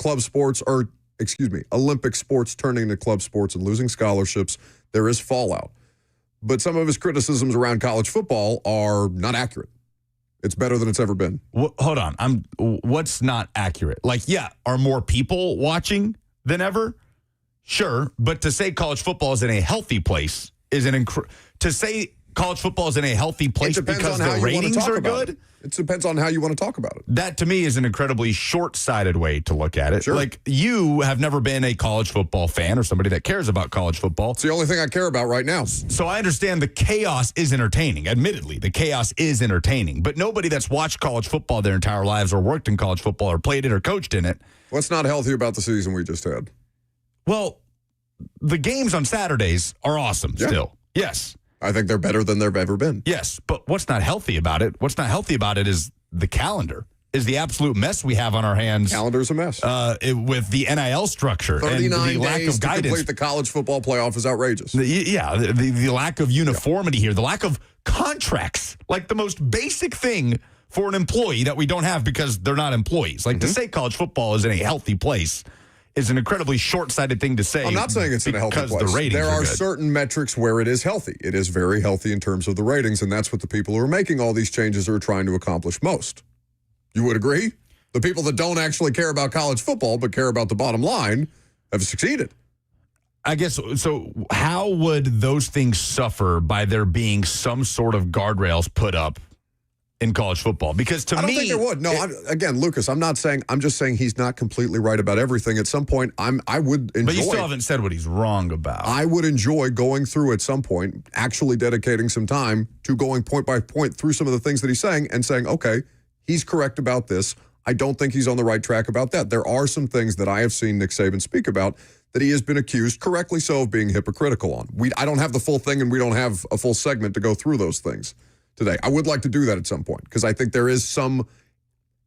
Olympic sports turning into club sports and losing scholarships. There is fallout. But some of his criticisms around college football are not accurate. It's better than it's ever been. Hold on. What's not accurate? Like, yeah, are more people watching than ever? Sure. But to say college football is in a healthy place is to say college football is in a healthy place because the ratings are good? It depends on how you want to talk about it. That, to me, is an incredibly short-sighted way to look at it. Sure. Like, you have never been a college football fan or somebody that cares about college football. It's the only thing I care about right now. So I understand the chaos is entertaining. Admittedly, the chaos is entertaining. But nobody that's watched college football their entire lives or worked in college football or played it or coached in it. What's not healthy about the season we just had? Well, the games on Saturdays are awesome still. Yes. I think they're better than they've ever been. Yes, but what's not healthy about it? What's not healthy about it is the calendar, is the absolute mess we have on our hands. Calendar's a mess. With the NIL structure 39 and the lack days of to guidance. complete the college football playoff is outrageous. The lack of uniformity here, the lack of contracts, like the most basic thing for an employee that we don't have because they're not employees. Like, to say college football is in a healthy place is an incredibly short-sighted thing to say. I'm not saying it's in a healthy place. The ratings there are good. certain metrics where it is healthy. It is very healthy in terms of the ratings, and that's what the people who are making all these changes are trying to accomplish most. You would agree? The people that don't actually care about college football but care about the bottom line have succeeded. I guess, so how would those things suffer by there being some sort of guardrails put up in college football? Because to me, I don't think there would. No, again, Lucas, I'm just saying he's not completely right about everything. At some point, I would enjoy. But you still haven't said what he's wrong about. I would enjoy going through at some point, actually dedicating some time to going point by point through some of the things that he's saying and saying, okay, he's correct about this. I don't think he's on the right track about that. There are some things that I have seen Nick Saban speak about that he has been accused, correctly so, of being hypocritical on. I don't have the full thing, and we don't have a full segment to go through those things today. I would like to do that at some point because I think there is some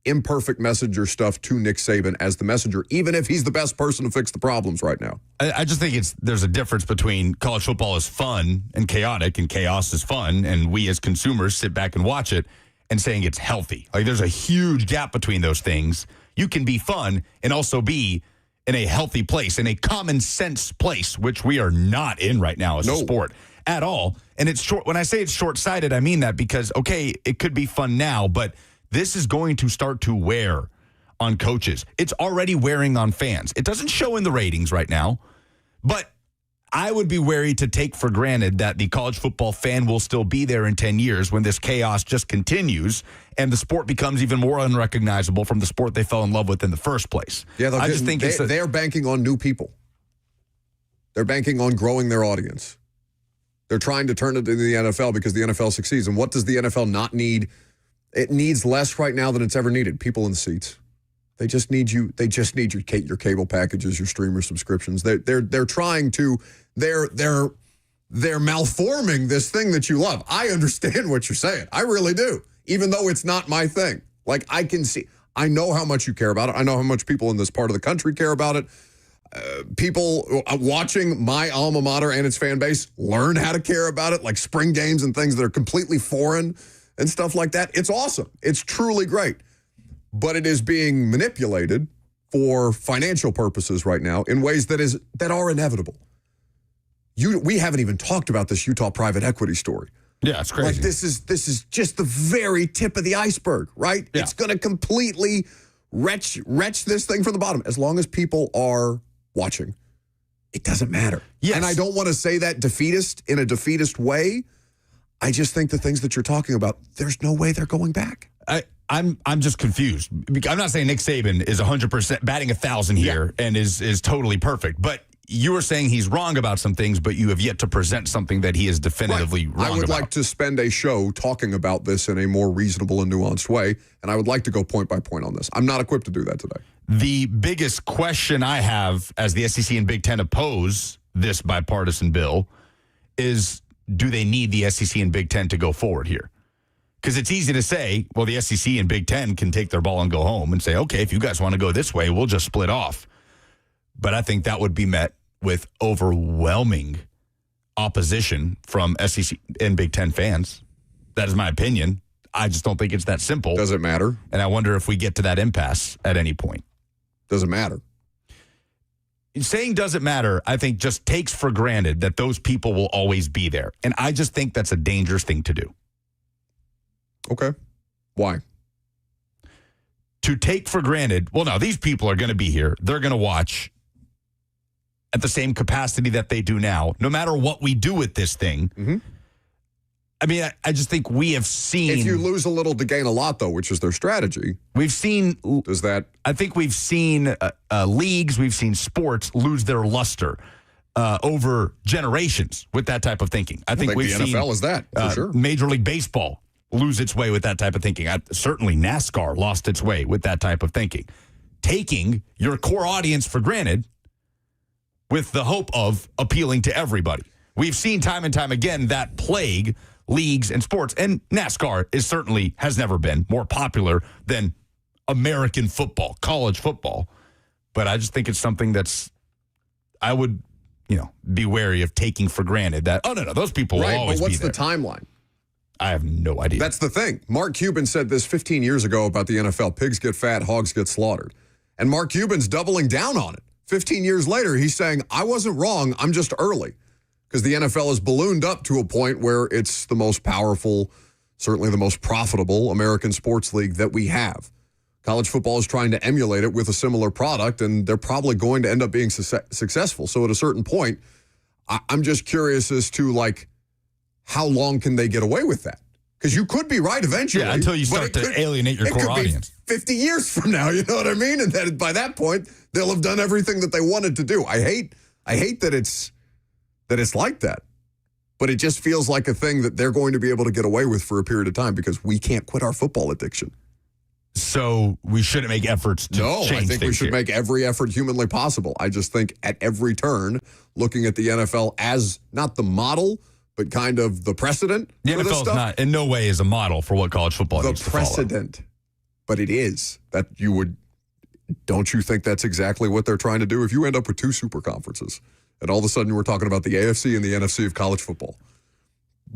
imperfect messenger stuff to Nick Saban as the messenger, even if he's the best person to fix the problems right now. I just think there's a difference between college football is fun and chaotic, and chaos is fun, and we as consumers sit back and watch it, and saying it's healthy. Like, there's a huge gap between those things. You can be fun and also be in a healthy place, in a common sense place, which we are not in right now as a sport at all. And it's short. When I say it's short-sighted, I mean that because, okay, it could be fun now, but this is going to start to wear on coaches. It's already wearing on fans. It doesn't show in the ratings right now, but I would be wary to take for granted that the college football fan will still be there in 10 years when this chaos just continues and the sport becomes even more unrecognizable from the sport they fell in love with in the first place. Yeah, I just think they're banking on new people. They're banking on growing their audience. They're trying to turn it into the NFL because the NFL succeeds. And what does the NFL not need? It needs less right now than it's ever needed. People in the seats. They just need you. They just need your cable packages, your streamer subscriptions. They're trying to. They're malforming this thing that you love. I understand what you're saying. I really do. Even though it's not my thing. Like, I can see. I know how much you care about it. I know how much people in this part of the country care about it. People watching my alma mater and its fan base learn how to care about it, like spring games and things that are completely foreign and stuff like that. It's awesome. It's truly great. But it is being manipulated for financial purposes right now in ways that are inevitable. We haven't even talked about this Utah private equity story. Yeah, it's crazy. Like, this is just the very tip of the iceberg, right? Yeah. It's going to completely wretch this thing from the bottom. As long as people are watching, it doesn't matter. Yes. And I don't want to say that in a defeatist way. I just think the things that you're talking about, there's no way they're going back. I'm just confused. I'm not saying Nick Saban is 100% batting 1,000 here and is totally perfect, but you were saying he's wrong about some things, but you have yet to present something that he is definitively wrong about. I would like to spend a show talking about this in a more reasonable and nuanced way, and I would like to go point by point on this. I'm not equipped to do that today. The biggest question I have as the SEC and Big Ten oppose this bipartisan bill is, do they need the SEC and Big Ten to go forward here? Because it's easy to say, well, the SEC and Big Ten can take their ball and go home and say, okay, if you guys want to go this way, we'll just split off. But I think that would be met with overwhelming opposition from SEC and Big Ten fans. That is my opinion. I just don't think it's that simple. Does it matter? And I wonder if we get to that impasse at any point. Does it matter? Saying doesn't matter, I think, just takes for granted that those people will always be there. And I just think that's a dangerous thing to do. Okay. Why? To take for granted, well, no, these people are going to be here. They're going to watch at the same capacity that they do now, no matter what we do with this thing. Mm-hmm. I mean, I just think we have seen. If you lose a little to gain a lot, though, which is their strategy, we've seen. Does that? I think we've seen leagues, we've seen sports lose their luster over generations with that type of thinking. I think we've the seen NFL is that for sure. Major League Baseball lose its way with that type of thinking. Certainly, NASCAR lost its way with that type of thinking. Taking your core audience for granted with the hope of appealing to everybody. We've seen time and time again that plague leagues and sports, and NASCAR has never been more popular than American football, college football. But I just think it's something I would, be wary of taking for granted that, oh, no, those people will always be there. But what's the timeline? I have no idea. That's the thing. Mark Cuban said this 15 years ago about the NFL. Pigs get fat, hogs get slaughtered. And Mark Cuban's doubling down on it. 15 years later, he's saying, I wasn't wrong, I'm just early. Because the NFL has ballooned up to a point where it's the most powerful, certainly the most profitable American sports league that we have. College football is trying to emulate it with a similar product, and they're probably going to end up being successful. So at a certain point, I'm just curious as to, how long can they get away with that? Because you could be right eventually. Yeah, until you start to alienate your core audience. 50 years from now, you know what I mean? And then by that point, they'll have done everything that they wanted to do. I hate that it's like that. But it just feels like a thing that they're going to be able to get away with for a period of time because we can't quit our football addiction. So we shouldn't make efforts to change things. I think we should make every effort humanly possible. I just think at every turn, looking at the NFL as not the model, but kind of the precedent. The NFL is not, in no way, is a model for what college football needs to follow. The precedent, but it is that you would. Don't you think that's exactly what they're trying to do? If you end up with two super conferences, and all of a sudden we're talking about the AFC and the NFC of college football,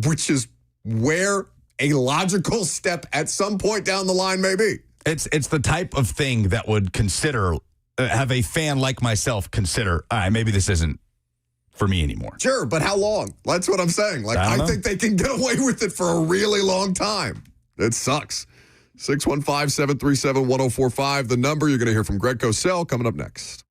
which is where a logical step at some point down the line may be. It's the type of thing that would have a fan like myself consider, all right, maybe this isn't for me anymore. Sure, but how long? That's what I'm saying. I think they can get away with it for a really long time. It sucks. 615-737-1045, the number. You're going to hear from Greg Cosell coming up next.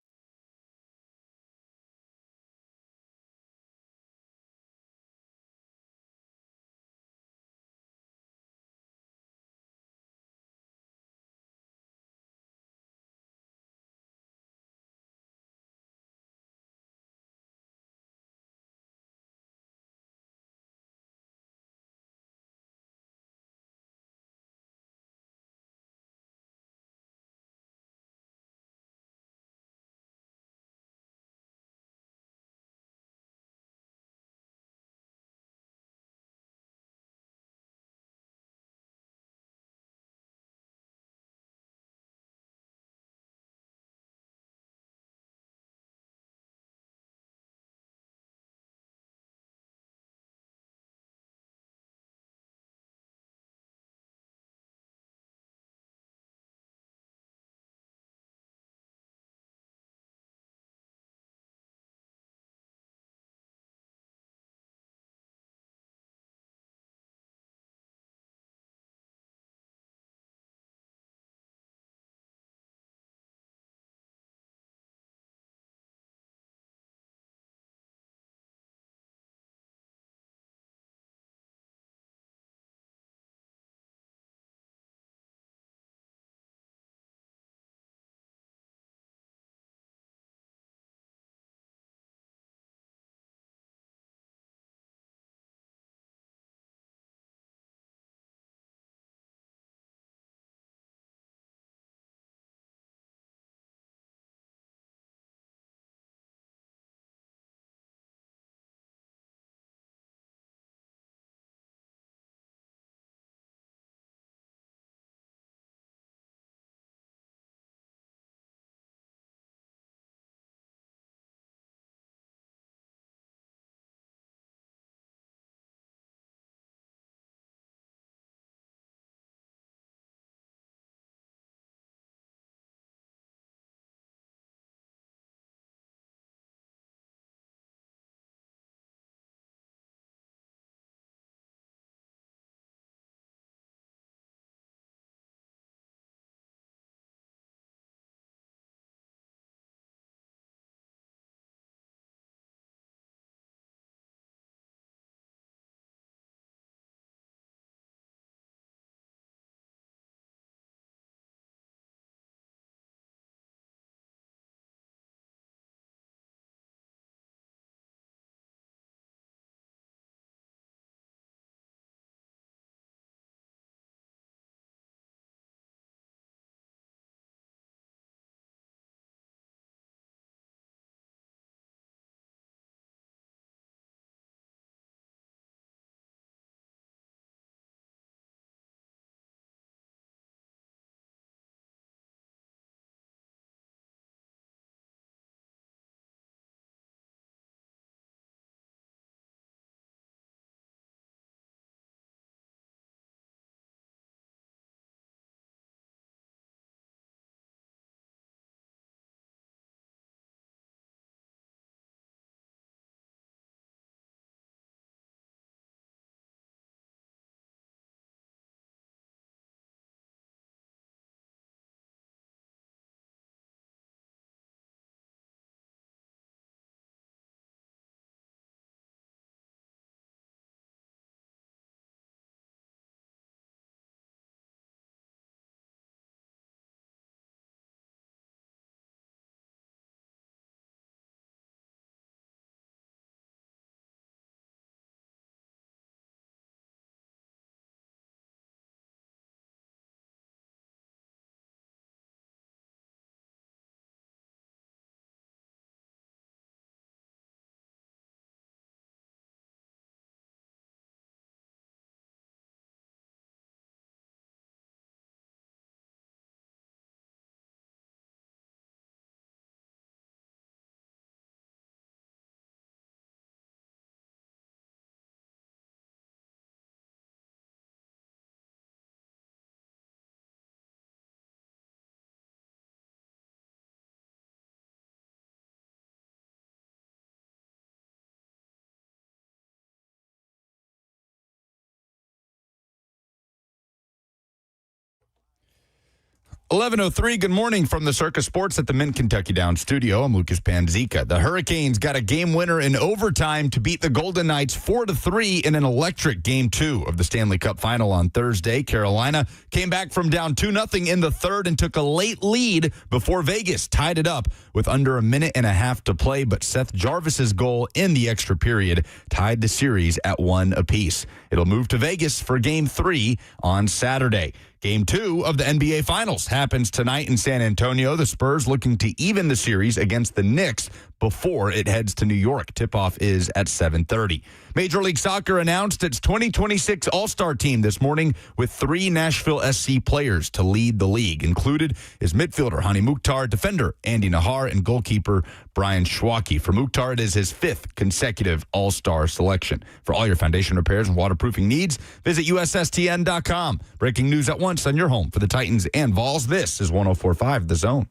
11:03, good morning from the Circus Sports at the Mint Kentucky Down studio. I'm Lucas Panzica. The Hurricanes got a game winner in overtime to beat the Golden Knights 4-3 in an electric Game 2 of the Stanley Cup Final on Thursday. Carolina came back from down 2-0 in the third and took a late lead before Vegas tied it up with under a minute and a half to play, but Seth Jarvis's goal in the extra period tied the series at 1 apiece. It'll move to Vegas for Game 3 on Saturday. Game 2 of the NBA Finals happens tonight in San Antonio. The Spurs looking to even the series against the Knicks before it heads to New York. Tip-off is at 7:30. Major League Soccer announced its 2026 All-Star team this morning with 3 Nashville SC players to lead the league. Included is midfielder Hani Mukhtar, defender Andy Nahar, and goalkeeper Brian Schwacke. For Mukhtar, it is his 5th consecutive All-Star selection. For all your foundation repairs and waterproofing needs, visit USSTN.com. Breaking news at once on your home for the Titans and Vols. This is 104.5 The Zone.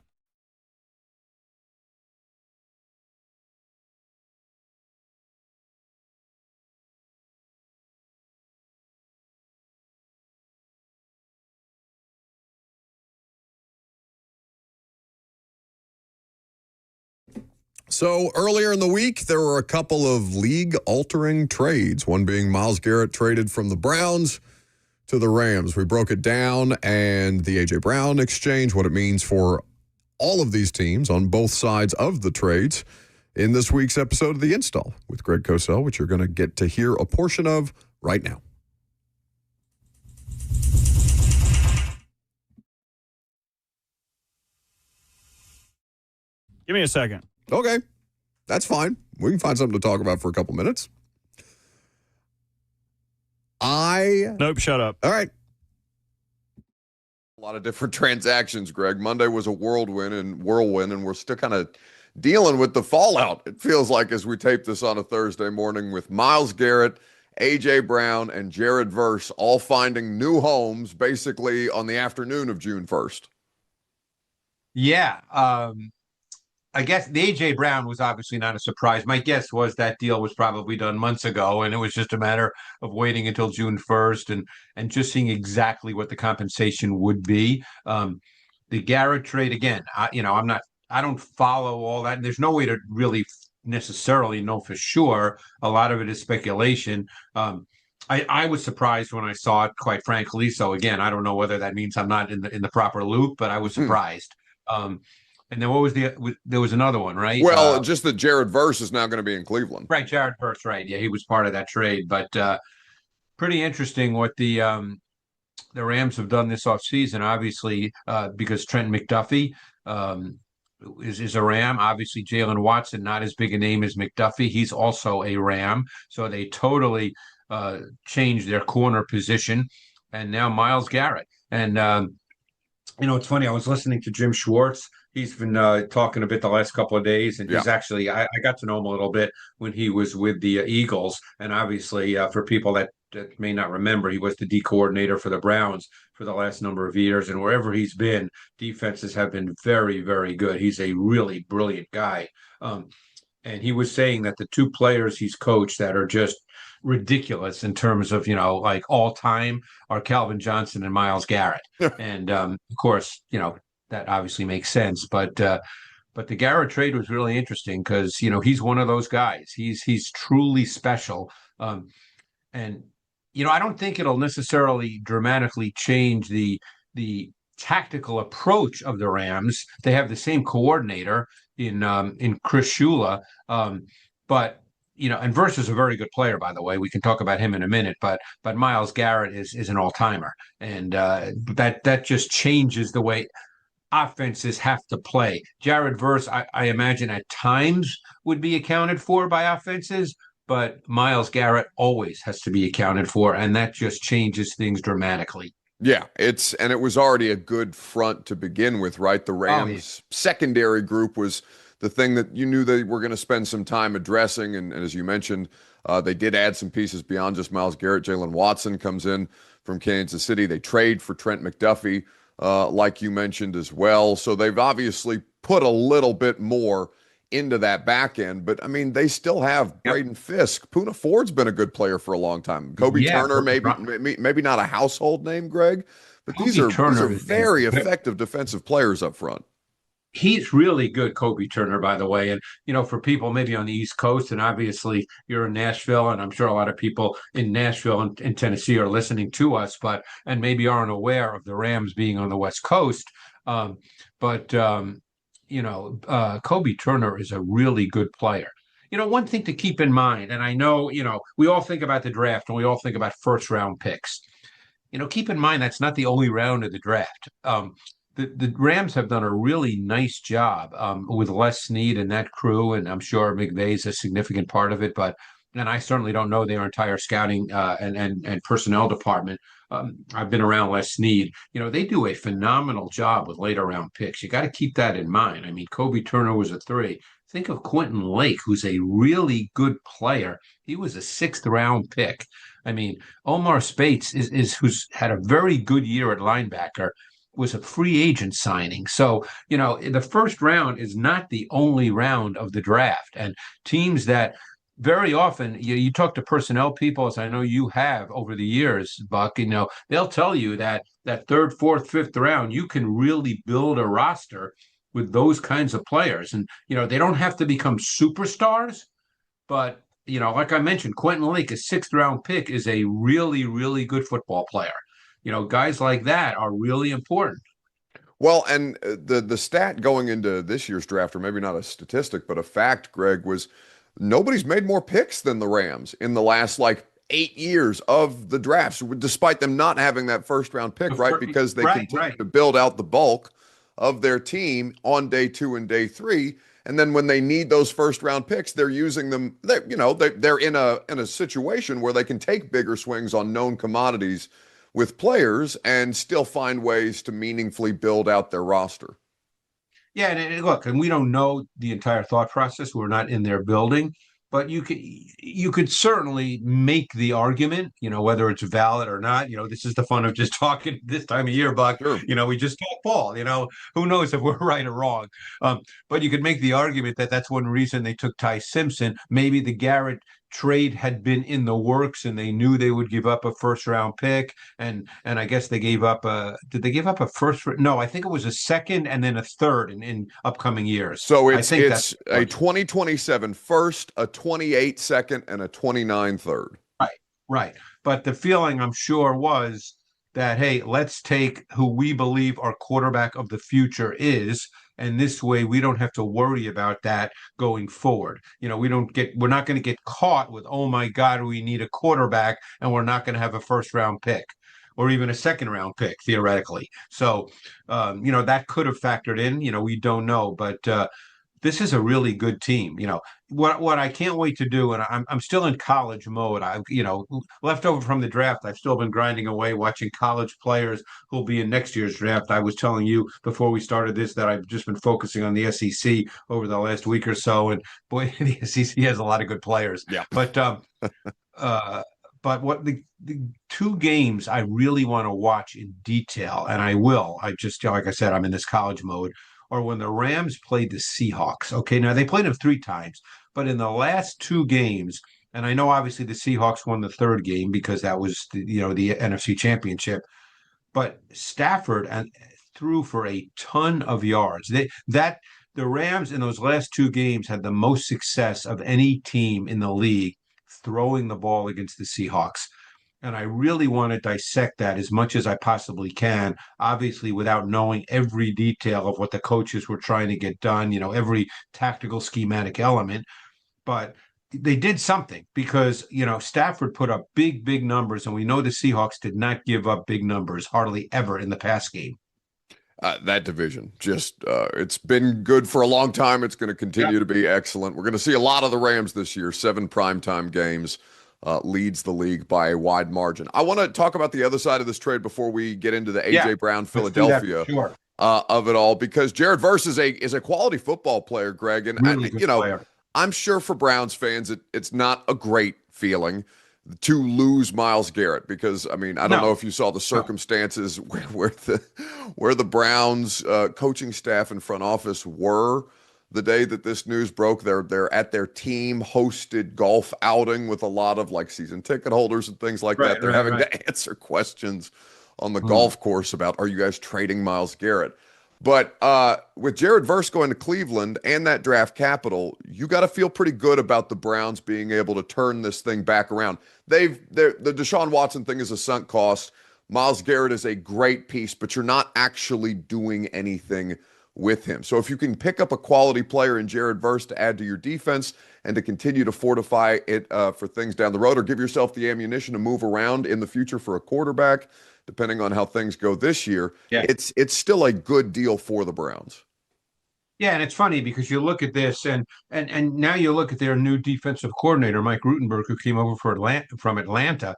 So earlier in the week, there were a couple of league-altering trades, one being Myles Garrett traded from the Browns to the Rams. We broke it down, and the A.J. Brown exchange, what it means for all of these teams on both sides of the trades in this week's episode of The Install with Greg Cosell, which you're going to get to hear a portion of right now. Give me a second. Okay, that's fine. We can find something to talk about for a couple minutes. Nope, shut up. All right. A lot of different transactions, Greg. Monday was a whirlwind, and we're still kind of dealing with the fallout, it feels like, as we tape this on a Thursday morning with Myles Garrett, A.J. Brown, and Jared Verse all finding new homes basically on the afternoon of June 1st. Yeah. I guess the A.J. Brown was obviously not a surprise. My guess was that deal was probably done months ago, and it was just a matter of waiting until June 1st and just seeing exactly what the compensation would be. The Garrett trade, again, I don't follow all that, and there's no way to really necessarily know for sure. A lot of it is speculation. I was surprised when I saw it, quite frankly. So again, I don't know whether that means I'm not in the proper loop, but I was surprised. And then there was another one, right? Well, just that Jared Verse is now going to be in Cleveland. Right, Jared Verse, right. Yeah, he was part of that trade. But pretty interesting what the Rams have done this offseason, obviously, because Trent McDuffie is a Ram. Obviously, Jalen Watson, not as big a name as McDuffie. He's also a Ram. So they totally changed their corner position. And now Myles Garrett. And, it's funny. I was listening to Jim Schwartz. He's been talking a bit the last couple of days, and he's actually, I got to know him a little bit when he was with the Eagles. And obviously, for people that may not remember, he was the D coordinator for the Browns for the last number of years. And wherever he's been, defenses have been very, very good. He's a really brilliant guy. And he was saying that the 2 players he's coached that are just ridiculous in terms of, like all time are Calvin Johnson and Myles Garrett. And of course, that obviously makes sense. But the Garrett trade was really interesting because, he's one of those guys. He's truly special. And, I don't think it'll necessarily dramatically change the tactical approach of the Rams. They have the same coordinator in Chris Shula. But and Verse is a very good player, by the way. We can talk about him in a minute, but Myles Garrett is an all-timer. And that just changes the way offenses have to play. Jared Verse, I imagine at times would be accounted for by offenses, but Myles Garrett always has to be accounted for, and that just changes things dramatically. Yeah, it was already a good front to begin with, right? The Rams secondary group was the thing that you knew they were going to spend some time addressing, and as you mentioned, they did add some pieces beyond just Myles Garrett. Jalen Watson comes in from Kansas City. They trade for Trent McDuffie, like you mentioned as well. So they've obviously put a little bit more into that back end, but I mean, they still have Braden Fisk. Poona Ford's been a good player for a long time. Kobe Turner, maybe not a household name, Greg, But these Kobe are Turner very effective defensive players up front. he's really good, Kobe Turner, by the way. And, for people maybe on the East Coast, and obviously you're in Nashville, and I'm sure a lot of people in Nashville and in Tennessee are listening to us, and maybe aren't aware of the Rams being on the West Coast. Um, but, Kobe Turner is a really good player. One thing to keep in mind, and I know, we all think about the draft and we all think about first round picks. Keep in mind that's not the only round of the draft. The Rams have done a really nice job with Les Snead and that crew, and I'm sure McVay's a significant part of it. And I certainly don't know their entire scouting and personnel department. I've been around Les Snead. They do a phenomenal job with later round picks. You got to keep that in mind. I mean, Kobe Turner was a 3. Think of Quentin Lake, who's a really good player. He was a 6th round pick. I mean, Omar Spates is who's had a very good year at linebacker, was a free agent signing. So, the first round is not the only round of the draft. And teams that very often, you talk to personnel people, as I know you have over the years, Buck, they'll tell you that 3rd, 4th, 5th round, you can really build a roster with those kinds of players. And, they don't have to become superstars, but like I mentioned, Quentin Lake, a 6th round pick, is a really, really good football player. Guys like that are really important. Well, and the stat going into this year's draft, or maybe not a statistic, but a fact, Greg, was nobody's made more picks than the Rams in the last 8 years of the drafts, despite them not having that first round pick, right? Because they continue to build out the bulk of their team on day 2 and day 3. And then when they need those first round picks, they're using them. They're in a situation where they can take bigger swings on known commodities with players and still find ways to meaningfully build out their roster. Yeah, and look, and we don't know the entire thought process. We're not in their building, but you could certainly make the argument, whether it's valid or not. This is the fun of just talking this time of year, Buck. Sure. We just talk ball. Who knows if we're right or wrong. But you could make the argument that that's one reason they took Ty Simpson. Maybe the Garrett trade had been in the works and they knew they would give up a first round pick, and I guess they gave up did they give up a first? No, I think it was a 2nd and then a 3rd in upcoming years. So it's a 2027 first, a 28 second, and a 29 third. Right. But the feeling, I'm sure, was that, hey, let's take who we believe our quarterback of the future is, and this way we don't have to worry about that going forward. We're not going to get caught with, oh my God, we need a quarterback and we're not going to have a first round pick or even a 2nd round pick theoretically. So, that could have factored in, we don't know, but this is a really good team. What I can't wait to do, and I'm still in college mode. Left over from the draft, I've still been grinding away watching college players who'll be in next year's draft. I was telling you before we started this that I've just been focusing on the SEC over the last week or so, and boy, the SEC has a lot of good players. Yeah. But what the 2 games I really want to watch in detail, and I will. I just, like I said, I'm in this college mode. Or when the Rams played the Seahawks. Okay, now they played them 3 times, but in the last 2 games, and I know obviously the Seahawks won the 3rd game because that was the NFC Championship, but Stafford threw for a ton of yards. The Rams in those last 2 games had the most success of any team in the league throwing the ball against the Seahawks. And I really want to dissect that as much as I possibly can, obviously without knowing every detail of what the coaches were trying to get done, every tactical schematic element. But they did something because, Stafford put up big, big numbers. And we know the Seahawks did not give up big numbers hardly ever in the pass game. That division it's been good for a long time. It's going to continue to be excellent. We're going to see a lot of the Rams this year, 7 primetime games. Leads the league by a wide margin. I want to talk about the other side of this trade before we get into the A.J. Brown Philadelphia of it all, because Jared Verse is a quality football player, Greg, and really good player. I'm sure for Browns fans it's not a great feeling to lose Myles Garrett, because I don't know if you saw the circumstances where the Browns coaching staff and front office were the day that this news broke. They're at their team hosted golf outing with a lot of season ticket holders and things like that. They're having to answer questions on the golf course about, are you guys trading Myles Garrett? But with Jared Verse going to Cleveland and that draft capital, you got to feel pretty good about the Browns being able to turn this thing back around. The Deshaun Watson thing is a sunk cost. Myles Garrett is a great piece, but you're not actually doing anything with him. So if you can pick up a quality player in Jared Verse to add to your defense and to continue to fortify it for things down the road, or give yourself the ammunition to move around in the future for a quarterback, depending on how things go this year, it's still a good deal for the Browns. Yeah, and it's funny because you look at this, and now you look at their new defensive coordinator, Mike Rutenberg, who came over from Atlanta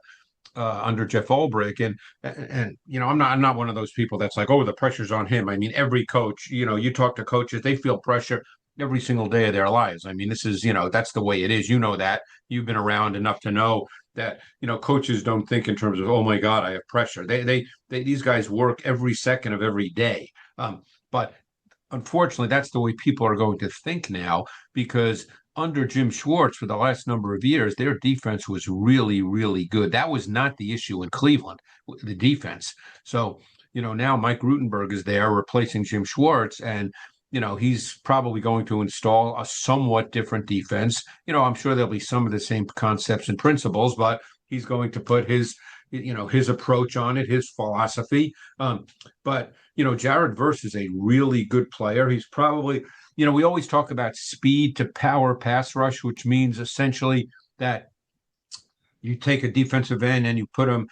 under Jeff Ulbrich, and I'm not one of those people that's like, oh, the pressure's on him. I mean, every coach, you talk to coaches, they feel pressure every single day of their lives. I mean, this is, that's the way it is. You know that. You've been around enough to know that, coaches don't think in terms of, oh my God, I have pressure. These guys work every second of every day. But unfortunately, that's the way people are going to think now, because under Jim Schwartz for the last number of years, their defense was really, really good. That was not the issue in Cleveland, the defense. So, now Mike Rutenberg is there replacing Jim Schwartz, and he's probably going to install a somewhat different defense. I'm sure there'll be some of the same concepts and principles, but he's going to put his approach on it, his philosophy. But Jared Verse is a really good player. He's probably, we always talk about speed to power pass rush, which means essentially that you take a defensive end and you put him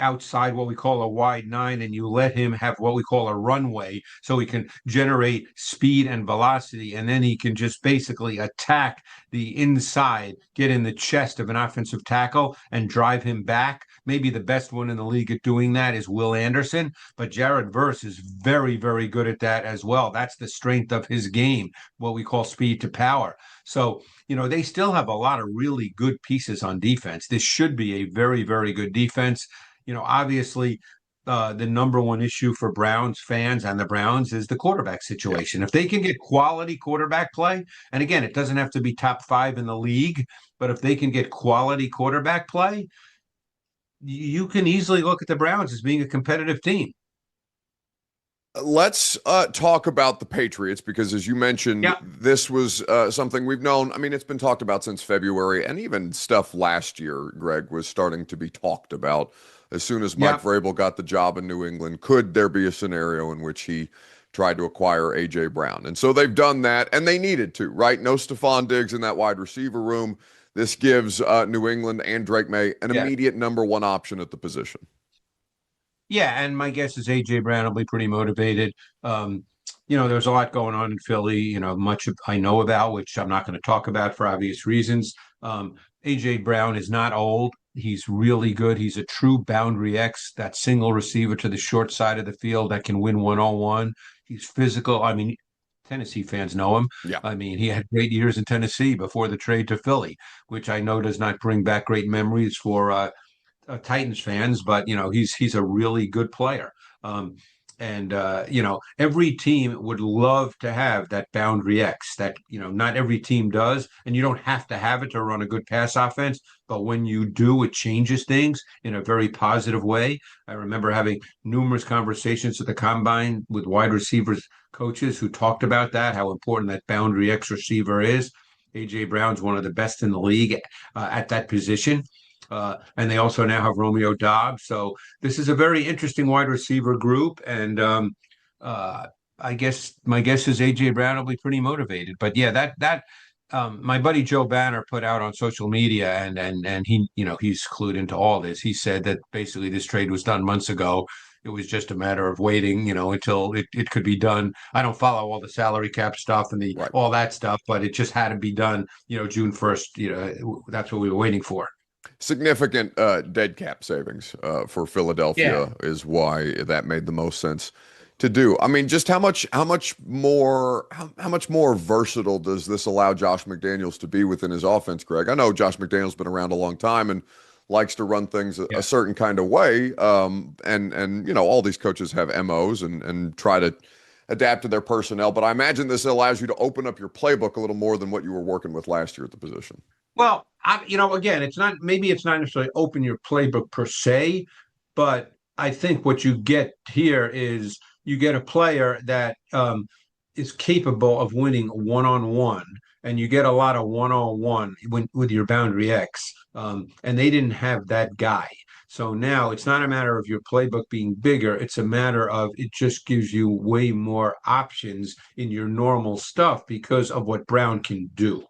outside what we call a wide nine, and you let him have what we call a runway, so he can generate speed and velocity, and then he can just basically attack the inside, get in the chest of an offensive tackle and drive him back. Maybe the best one in the league at doing that is Will Anderson, but Jared Verse is very, very good at that as well. That's the strength of his game, what we call speed to power. So, they still have a lot of really good pieces on defense. This should be a very, very good defense. Obviously, the number one issue for Browns fans and the Browns is the quarterback situation. If they can get quality quarterback play, and again, it doesn't have to be top 5 in the league, but if they can get quality quarterback play, you can easily look at the Browns as being a competitive team. Let's talk about the Patriots, because as you mentioned, this was something we've known. I mean, it's been talked about since February, and even stuff last year, Greg, was starting to be talked about. As soon as Mike Vrabel got the job in New England, could there be a scenario in which he tried to acquire A.J. Brown? And so they've done that, and they needed to, right? No Stephon Diggs in that wide receiver room. This gives New England and Drake May an immediate number one option at the position. Yeah, and my guess is A.J. Brown will be pretty motivated. There's a lot going on in Philly, much of I know about, which I'm not going to talk about for obvious reasons. A.J. Brown is not old. He's really good. He's a true boundary X, that single receiver to the short side of the field that can win one-on-one. He's physical. I mean, Tennessee fans know him. Yeah. I mean, he had great years in Tennessee before the trade to Philly, which I know does not bring back great memories for Titans fans, but he's a really good player. Every team would love to have that boundary X that, not every team does. And you don't have to have it to run a good pass offense. But when you do, it changes things in a very positive way. I remember having numerous conversations at the combine with wide receivers coaches who talked about that, how important that boundary X receiver is. A.J. Brown's one of the best in the league at that position. And they also now have Romeo Doubs. So this is a very interesting wide receiver group. And I guess my guess is A.J. Brown will be pretty motivated. But yeah, my buddy Joe Banner put out on social media, and he, he's clued into all this. He said that basically this trade was done months ago. It was just a matter of waiting, until it could be done. I don't follow all the salary cap stuff and all that stuff, but it just had to be done, June 1st. That's what we were waiting for. Significant dead cap savings for Philadelphia is why that made the most sense to do. I mean, just how much more versatile does this allow Josh McDaniels to be within his offense, Greg? I know Josh McDaniels been around a long time and likes to run things a certain kind of way. And all these coaches have MOs and try to adapt to their personnel. But I imagine this allows you to open up your playbook a little more than what you were working with last year at the position. Well, again, it's not necessarily open your playbook per se, but I think what you get here is you get a player that is capable of winning one-on-one, and you get a lot of one-on-one with your boundary X. And they didn't have that guy. So now it's not a matter of your playbook being bigger. It's a matter of it just gives you way more options in your normal stuff because of what Brown can do.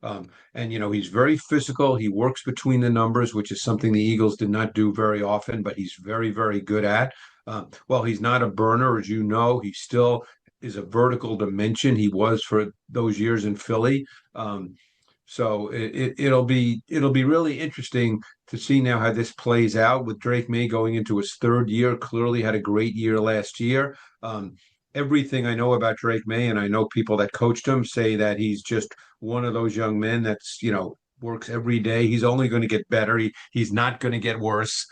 And, he's very physical. He works between the numbers, which is something the Eagles did not do very often, but he's very, very good at. Well, he's not a burner, as you know. He still is a vertical dimension. He was for those years in Philly. So it'll be really interesting to see now how this plays out with Drake May going into his third year. Clearly had a great year last year. Everything I know about Drake May, and I know people that coached him, say that he's just one of those young men that's, works every day. He's only going to get better. He's not going to get worse.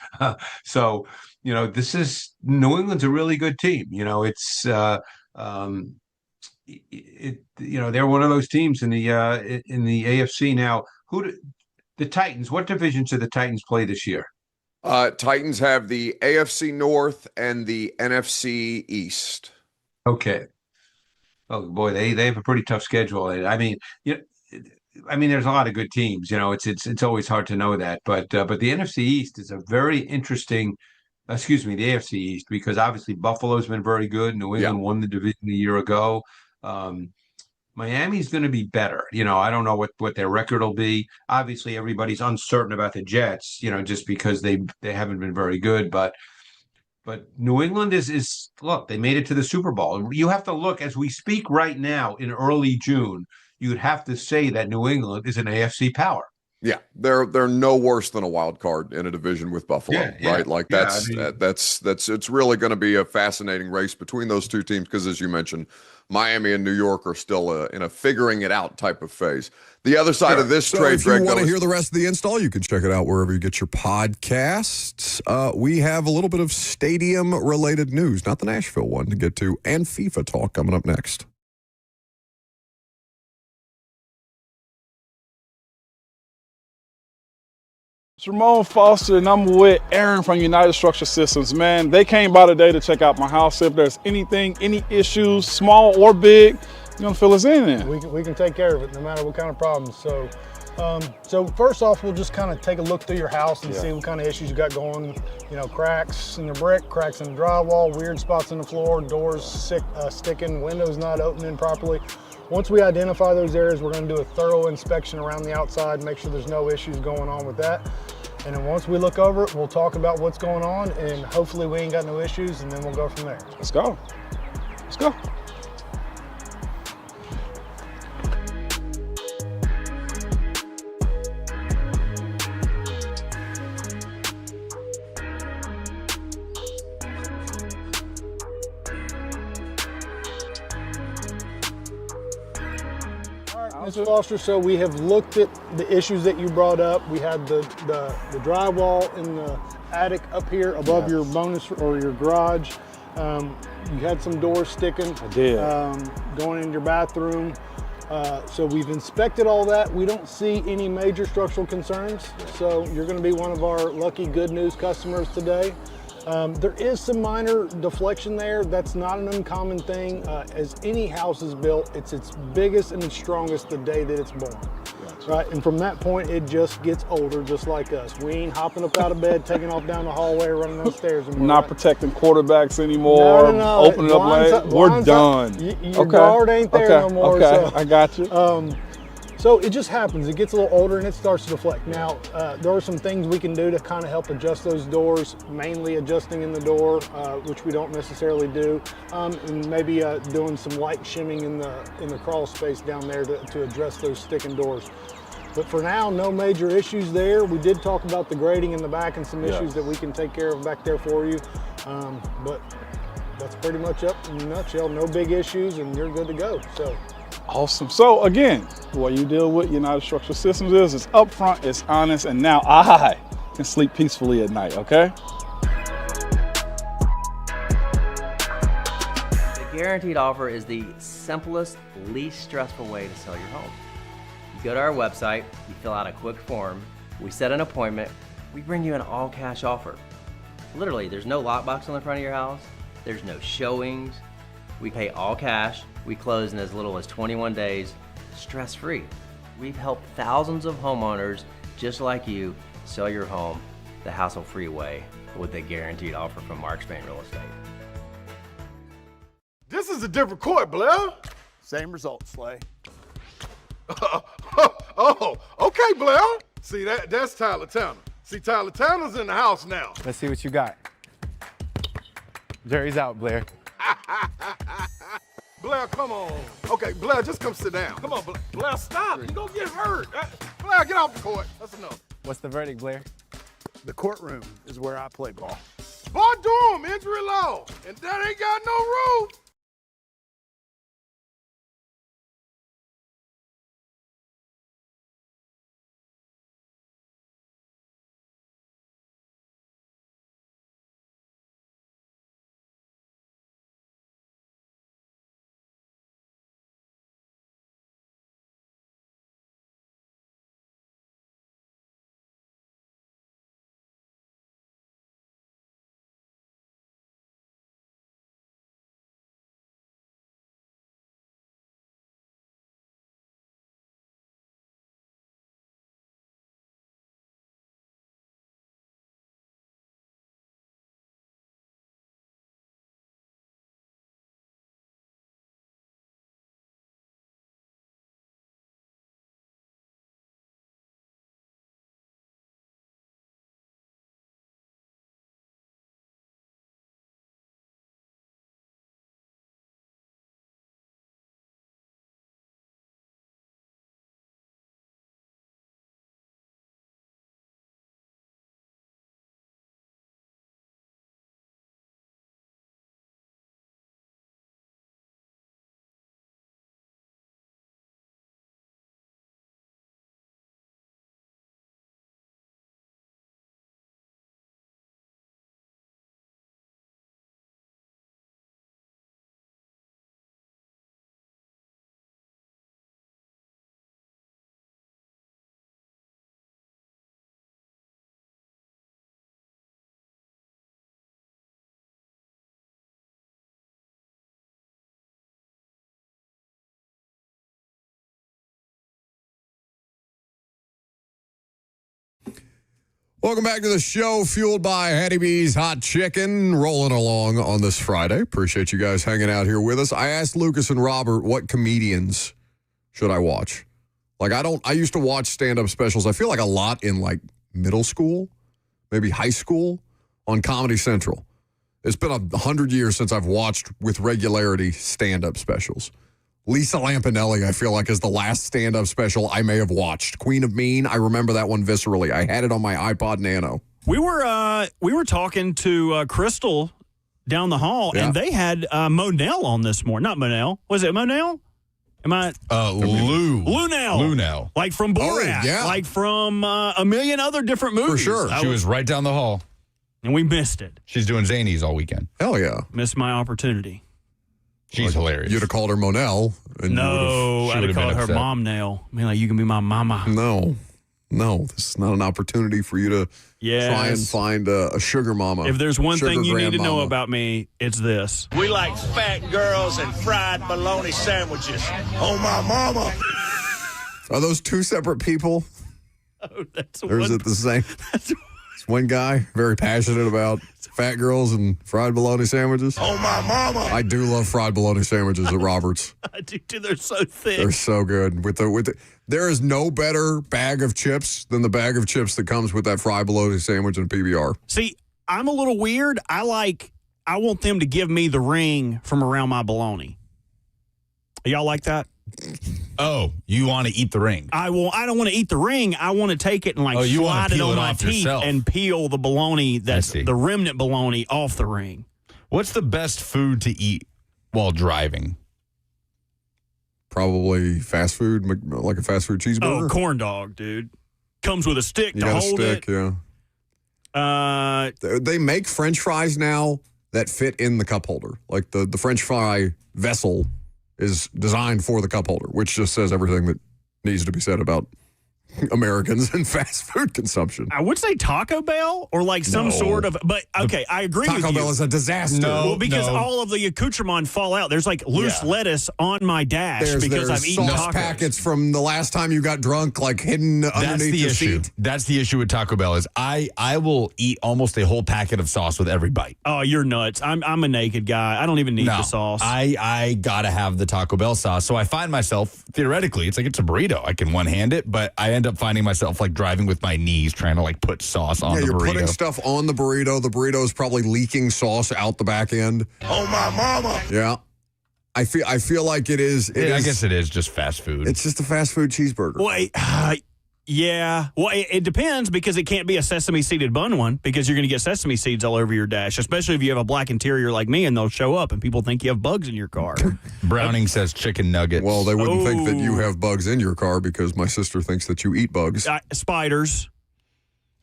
So, this is New England's a really good team. It's they're one of those teams in the AFC now. The Titans? What divisions do the Titans play this year? Titans have the AFC North and the NFC East. Okay. Oh boy, they have a pretty tough schedule. I mean, there's a lot of good teams. It's always hard to know that, but the NFC East is a very interesting. Excuse me, the AFC East, because obviously Buffalo's been very good. New England won the division a year ago. Miami's going to be better. I don't know what their record will be. Obviously, everybody's uncertain about the Jets. Just because they haven't been very good, but New England is look, they made it to the Super Bowl. You have to look as we speak right now in early June. You'd have to say that New England is an AFC power. Yeah, they're no worse than a wild card in a division with Buffalo, right? Like that's it's really going to be a fascinating race between those two teams because, as you mentioned, Miami and New York are still in a figuring it out type of phase. The other side of this trade, if you want to hear the rest of the install, you can check it out wherever you get your podcasts. We have a little bit of stadium-related news, not the Nashville one, to get to, and FIFA talk coming up next. It's Ramon Foster, and I'm with Aaron from United Structure Systems. Man, they came by today to check out my house. If there's any issues, small or big, you're gonna fill us in there. We can take care of it no matter what kind of problems. So first off, we'll just kind of take a look through your house and see what kind of issues you got going. Cracks in the brick, cracks in the drywall, weird spots in the floor, doors sticking, windows not opening properly. Once we identify those areas, we're going to do a thorough inspection around the outside, make sure there's no issues going on with that. And then once we look over it, we'll talk about what's going on, and hopefully we ain't got no issues, and then we'll go from there. Let's go. Let's go. Mr. Foster, so we have looked at the issues that you brought up. We had the drywall in the attic up here above your bonus or your garage. You had some doors sticking. I did. Going in your bathroom. So we've inspected all that. We don't see any major structural concerns. So you're going to be one of our lucky good news customers today. There is some minor deflection there. That's not an uncommon thing. As any house is built, it's its biggest and its strongest the day that it's born. Right, and from that point, it just gets older, just like us. We ain't hopping up out of bed, taking off down the hallway, running down the stairs anymore. Not protecting quarterbacks anymore. No. Opening up late. We're done. Your guard ain't there no more. Okay, so. I got you. So it just happens. It gets a little older and it starts to deflect. Now, there are some things we can do to kind of help adjust those doors, mainly adjusting in the door, which we don't necessarily do, and maybe doing some light shimming in the crawl space down there to address those sticking doors. But for now, no major issues there. We did talk about the grading in the back and some issues that we can take care of back there for you. But that's pretty much up in a nutshell. No big issues and you're good to go. So. Awesome. So again, what you deal with United Structural Systems is it's upfront, it's honest, and now I can sleep peacefully at night, okay? The guaranteed offer is the simplest, least stressful way to sell your home. You go to our website, you fill out a quick form, we set an appointment, we bring you an all-cash offer. Literally, there's no lockbox on the front of your house. There's no showings. We pay all cash. We close in as little as 21 days, stress-free. We've helped thousands of homeowners just like you sell your home the hassle-free way with a guaranteed offer from Mark Spain Real Estate. This is a different court, Blair. Same result, Slay. Oh, okay, Blair. See, that's Tyler Tanner. See, Tyler Tanner's in the house now. Let's see what you got. Jerry's out, Blair. Blair, come on. Okay, Blair, just come sit down. Come on, Blair. Blair, stop. You're going to get hurt. Blair, get off the court. That's enough. What's the verdict, Blair? The courtroom is where I play ball. Boy, Durham, injury law. And that ain't got no rule. Welcome back to the show, fueled by Hattie B's Hot Chicken, rolling along on this Friday. Appreciate you guys hanging out here with us. I asked Lucas and Robert, what comedians should I watch? Like, I used to watch stand-up specials, I feel like a lot in, like, middle school, maybe high school, on Comedy Central. It's been 100 years since I've watched, with regularity, stand-up specials. Lisa Lampanelli, I feel like, is the last stand-up special I may have watched. Queen of Mean, I remember that one viscerally. I had it on my iPod Nano. We were talking to Crystal down the hall, and they had Monell on this morning. Not Monell. Was it Monell? Am I? Lunell. Like from Borat. Oh, yeah. Like from a million other different movies. For sure. She was right down the hall. And we missed it. She's doing Zanies all weekend. Hell yeah. Missed my opportunity. She's hilarious. You'd have called her Monell. And No, I'd have called her Mom Nail. I mean, like, you can be my mama. No, this is not an opportunity for you to try and find a sugar mama. If there's one thing you need to know grandmama. about me, it's this. We like fat girls and fried bologna sandwiches. Oh, my mama. Are those two separate people? Oh, that's Or is it the same? It's one guy very passionate about fat girls and fried bologna sandwiches. Oh, my mama. I do love fried bologna sandwiches at Robert's. I do too. They're so thick. They're so good. There is no better bag of chips than the bag of chips that comes with that fried bologna sandwich and PBR. See, I'm a little weird. I want them to give me the ring from around my bologna. Y'all like that? Oh, you want to eat the ring? I don't want to eat the ring. I want to take it and slide it on my teeth and peel the bologna, that's the remnant bologna, off the ring. What's the best food to eat while driving? Probably fast food, like a fast food cheeseburger. Oh, corn dog, dude. Comes with a stick You to got a hold stick, it. yeah. They make French fries now that fit in the cup holder. Like the French fry vessel is designed for the cup holder, which just says everything that needs to be said about Americans in fast food consumption. I would say Taco Bell or like some sort of, but okay, I agree with you. Taco Bell is a disaster. Well, because all of the accoutrements fall out. There's like loose lettuce on my dash because I've eaten sauce tacos. packets from the last time you got drunk, like hidden underneath the seat. That's the issue with Taco Bell is I will eat almost a whole packet of sauce with every bite. Oh, you're nuts. I'm a naked guy. I don't even need the sauce. I gotta have the Taco Bell sauce. So I find myself, theoretically, it's like it's a burrito. I can one-hand it, but I end up finding myself like driving with my knees trying to like put sauce on the burrito. You're putting stuff on the burrito. The burrito is probably leaking sauce out the back end. Oh, my mama. Yeah. I feel like it is. I guess it is just fast food. It's just a fast food cheeseburger. Well, yeah. Well, it depends because it can't be a sesame seeded bun one because you're going to get sesame seeds all over your dash, especially if you have a black interior like me and they'll show up and people think you have bugs in your car. Browning says chicken nuggets. Well, they wouldn't think that you have bugs in your car because my sister thinks that you eat bugs. Spiders.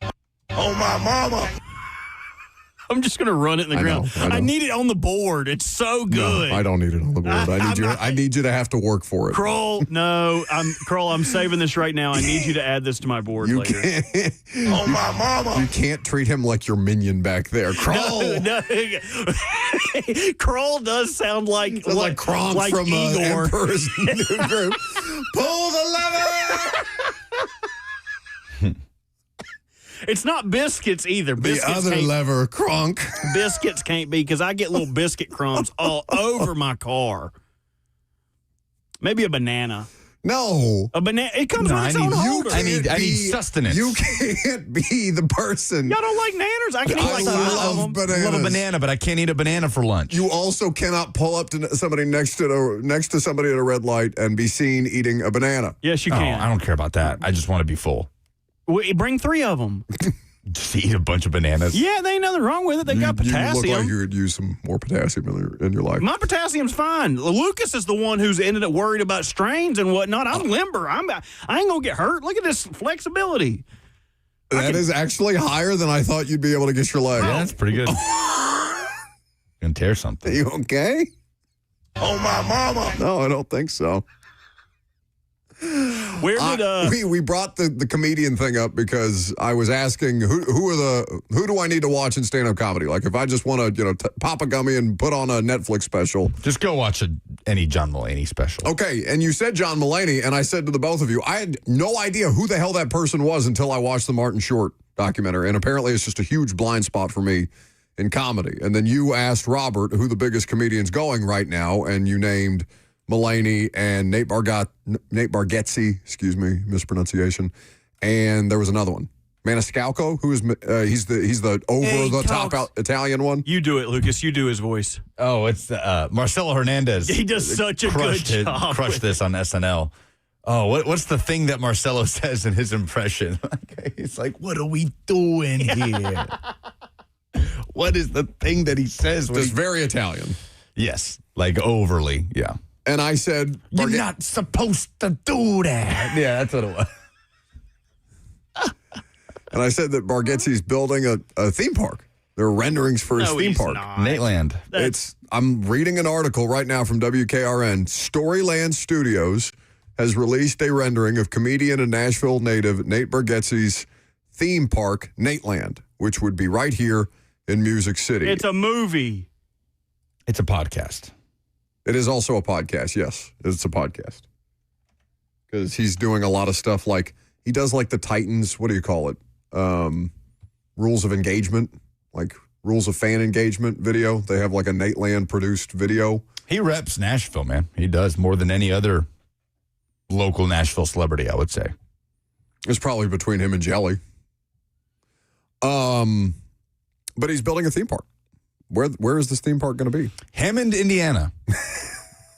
Oh, my mama. I'm just going to run it in the ground. I need it on the board. It's so good. No, I don't need it on the board. I need you to have to work for it. Kroll, no. I'm saving this right now. I need you to add this to my board later. Oh, my mama. You can't treat him like your minion back there. Kroll. No. Kroll does sound like Kronk like from Igor. Emperor's New Groove. Pull the lever. It's not biscuits either. Biscuits the other lever, Kronk. Biscuits can't be because I get little biscuit crumbs all over my car. Maybe a banana. No. A banana. It comes with its own holder. I need sustenance. You can't be the person. Y'all don't like nanners? I can eat like love them. bananas. I love a banana, but I can't eat a banana for lunch. You also cannot pull up to somebody next to somebody at a red light and be seen eating a banana. Yes, you can. I don't care about that. I just want to be full. Bring 3 of them. Just eat a bunch of bananas. Yeah, there ain't nothing wrong with it. They got potassium. You look like you could use some more potassium in your life. My potassium's fine. Lucas is the one who's ended up worried about strains and whatnot. I'm limber. I ain't going to get hurt. Look at this flexibility. That is actually higher than I thought you'd be able to get your leg. Yeah, that's pretty good. Gonna tear something. Are you okay? Oh, my mama. No, I don't think so. Where did we brought the comedian thing up because I was asking who do I need to watch in stand-up comedy? Like if I just want to pop a gummy and put on a Netflix special, just go watch any John Mulaney special. Okay, and you said John Mulaney, and I said to the both of you, I had no idea who the hell that person was until I watched the Martin Short documentary, and apparently it's just a huge blind spot for me in comedy. And then you asked Robert who the biggest comedian's going right now, and you named Mulaney and Nate Bargatze, excuse me, mispronunciation, and there was another one, Maniscalco, who is he's the over the top Italian one. You do it, Lucas. You do his voice. Oh, it's Marcelo Hernandez. He does such a good job. Crushed this on SNL. Oh, what's the thing that Marcelo says in his impression? It's like, what are we doing here? What is the thing that he says? It's very Italian. Yes, like overly, yeah. And I said, you're not supposed to do that. Yeah, that's what it was. And I said that Bargatze's building a theme park. There are renderings for his theme park. Nateland. I'm reading an article right now from WKRN. Storyland Studios has released a rendering of comedian and Nashville native Nate Bargatze's theme park, Nateland, which would be right here in Music City. It's a movie. It's a podcast. It is also a podcast, yes. It's a podcast. Because he's doing a lot of stuff like, he does like the Titans, what do you call it? Rules of engagement, like rules of fan engagement video. They have like a Nateland produced video. He reps Nashville, man. He does more than any other local Nashville celebrity, I would say. It's probably between him and Jelly. But he's building a theme park. Where is this theme park going to be? Hammond, Indiana.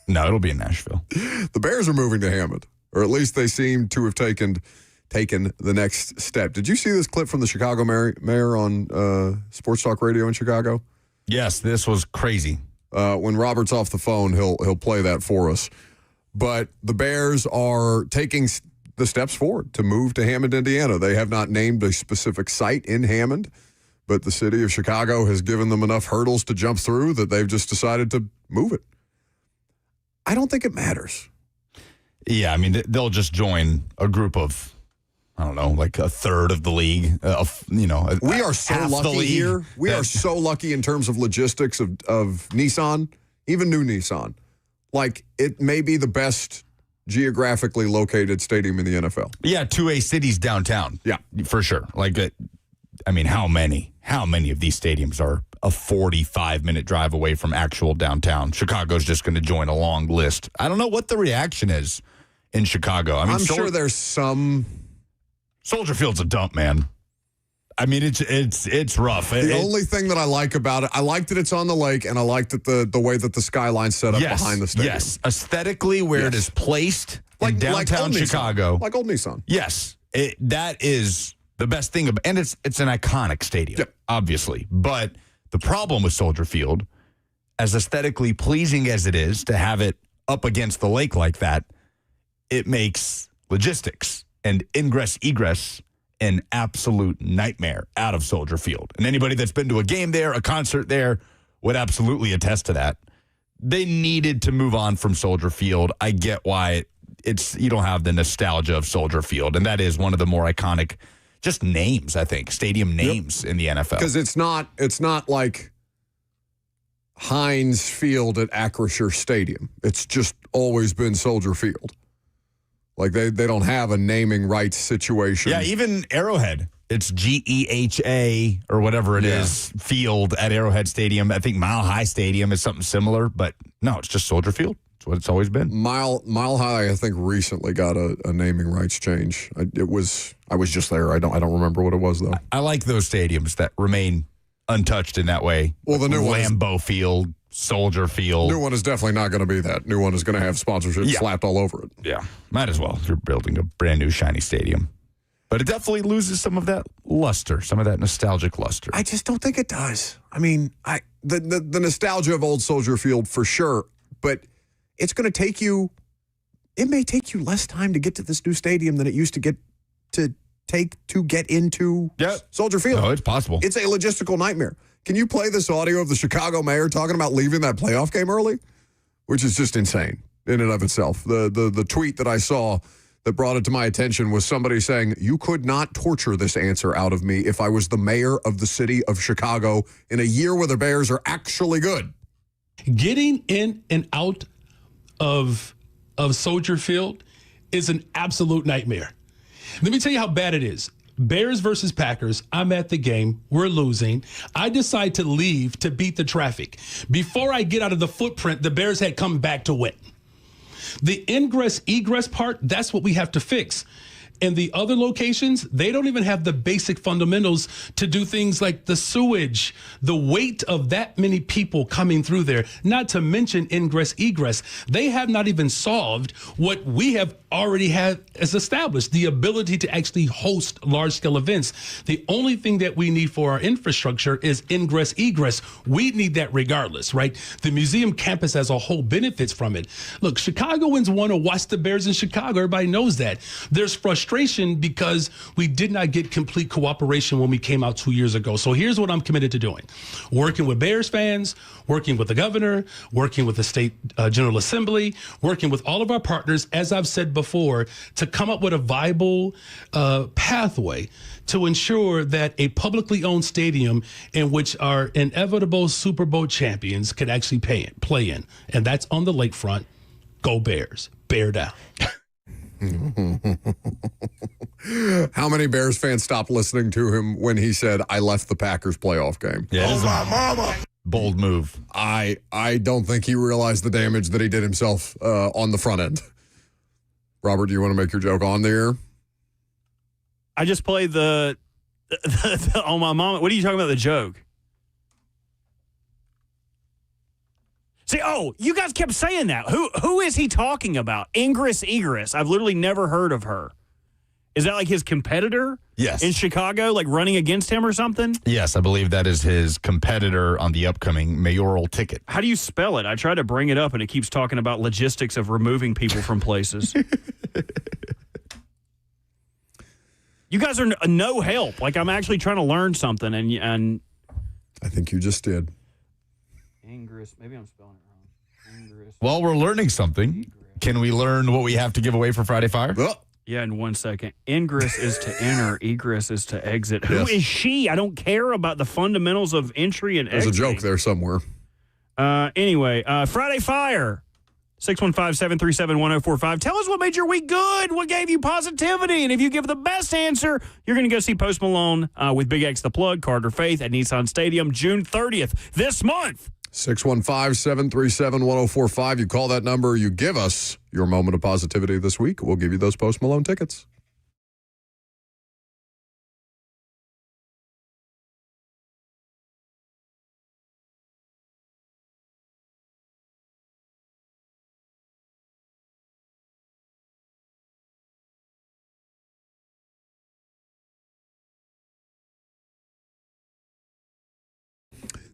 No, it'll be in Nashville. The Bears are moving to Hammond, or at least they seem to have taken the next step. Did you see this clip from the Chicago mayor on Sports Talk Radio in Chicago? Yes, this was crazy. When Robert's off the phone, he'll play that for us. But the Bears are taking the steps forward to move to Hammond, Indiana. They have not named a specific site in Hammond, but the city of Chicago has given them enough hurdles to jump through that they've just decided to move it. I don't think it matters. Yeah, I mean, they'll just join a group of I don't know, like a third of the league. We are so lucky here. We are so lucky in terms of logistics of Nissan, even new Nissan. Like, it may be the best geographically located stadium in the NFL. Yeah, 2A cities downtown. Yeah, for sure. Like, I mean, how many of these stadiums are a 45-minute drive away from actual downtown? Chicago's just going to join a long list. I don't know what the reaction is in Chicago. I mean, I'm sure there's some. Soldier Field's a dump, man. I mean, it's rough. The only thing that I like about it, I like that it's on the lake, and I like that the way that the skyline's set up behind the stadium. Yes, aesthetically, where it is placed, like downtown Chicago, like old Nissan. Yes, that is the best thing, and it's an iconic stadium, obviously. But the problem with Soldier Field, as aesthetically pleasing as it is to have it up against the lake like that, it makes logistics and egress an absolute nightmare out of Soldier Field. And anybody that's been to a game there, a concert there, would absolutely attest to that. They needed to move on from Soldier Field. I get why you don't have the nostalgia of Soldier Field, and that is one of the more iconic just names, I think, stadium names in the NFL. Because it's not like Heinz Field at Acrisure Stadium. It's just always been Soldier Field. Like, they don't have a naming rights situation. Yeah, even Arrowhead. It's GEHA or whatever it is, field at Arrowhead Stadium. I think Mile High Stadium is something similar, but no, it's just Soldier Field. It's what it's always been. Mile High, I think, recently got a naming rights change. I was just there. I don't remember what it was, though. I like those stadiums that remain untouched in that way. Well, the new Lambeau Field, Soldier Field. New one is definitely not going to be that. New one is going to have sponsorship slapped all over it. Yeah, might as well. You're building a brand new shiny stadium. But it definitely loses some of that luster, some of that nostalgic luster. I just don't think it does. I mean, the nostalgia of old Soldier Field for sure, but it's going to it may take you less time to get to this new stadium than it used to get into Soldier Field. No, it's possible. It's a logistical nightmare. Can you play this audio of the Chicago mayor talking about leaving that playoff game early? Which is just insane in and of itself. The tweet that I saw that brought it to my attention was somebody saying, "You could not torture this answer out of me if I was the mayor of the city of Chicago in a year where the Bears are actually good." Getting in and out of Soldier Field is an absolute nightmare. Let me tell you how bad it is. Bears versus Packers. I'm at the game. We're losing. I decide to leave to beat the traffic. Before I get out of the footprint, the Bears had come back to win. The ingress-egress part, that's what we have to fix. And the other locations, they don't even have the basic fundamentals to do things like the sewage, the weight of that many people coming through there, not to mention ingress, egress. They have not even solved what we have already had as established, the ability to actually host large-scale events. The only thing that we need for our infrastructure is ingress, egress. We need that regardless, right? The museum campus as a whole benefits from it. Look, Chicagoans want to watch the Bears in Chicago. Everybody knows that. There's frustration because we did not get complete cooperation when we came out 2 years ago. So here's what I'm committed to doing. Working with Bears fans, working with the governor, working with the state General Assembly, working with all of our partners, as I've said before, to come up with a viable pathway to ensure that a publicly owned stadium in which our inevitable Super Bowl champions can actually play in. And that's on the lakefront. Go Bears. Bear down. How many Bears fans stopped listening to him when he said, "I left the Packers playoff game"? Yeah, oh, my mama. Bold move. I don't think he realized the damage that he did himself on the front end. Robert, do you want to make your joke on the air? I just played the on my mama. What are you talking about, the joke? See, you guys kept saying that. Who is he talking about? Ingress Egress. I've literally never heard of her. Is that like his competitor? Yes. In Chicago, like running against him or something? Yes, I believe that is his competitor on the upcoming mayoral ticket. How do you spell it? I tried to bring it up, and it keeps talking about logistics of removing people from places. You guys are no help. Like, I'm actually trying to learn something, and I think you just did. Ingress. Maybe I'm spelling it wrong. Ingress. Well, we're learning something. Can we learn what we have to give away for Friday Fire? Oh. Yeah, in 1 second. Ingress is to enter, egress is to exit. Who Yes. is she? I don't care about the fundamentals of entry and There's exit. a joke there somewhere. Anyway, Friday Fire. 615-737-1045. Tell us what made your week good. What gave you positivity? And if you give the best answer, you're going to go see Post Malone with Big X The Plug, Carter Faith at Nissan Stadium, June 30th, this month. 615-737-1045. You call that number, you give us your moment of positivity this week. We'll give you those Post Malone tickets.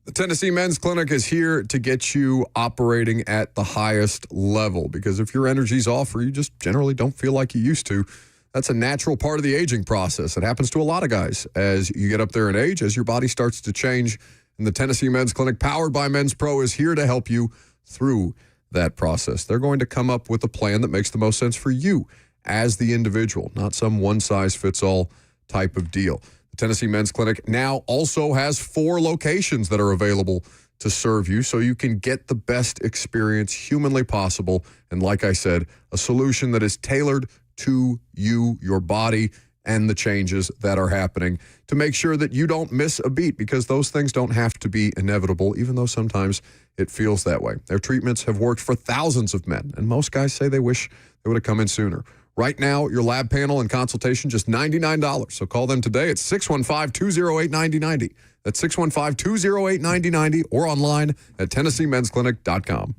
The Tennessee Men's Clinic is here to get you operating at the highest level, because if your energy's off or you just generally don't feel like you used to, that's a natural part of the aging process. It happens to a lot of guys as you get up there in age, as your body starts to change. And the Tennessee Men's Clinic, powered by Men's Pro, is here to help you through that process. They're going to come up with a plan that makes the most sense for you as the individual, not some one-size-fits-all type of deal. Tennessee Men's Clinic now also has 4 locations that are available to serve you, so you can get the best experience humanly possible. And like I said, a solution that is tailored to you, your body, and the changes that are happening to make sure that you don't miss a beat, because those things don't have to be inevitable, even though sometimes it feels that way. Their treatments have worked for thousands of men, and most guys say they wish they would have come in sooner. Right now, your lab panel and consultation, just $99. So call them today at 615-208-9090. That's 615-208-9090 or online at TennesseeMen'sClinic.com.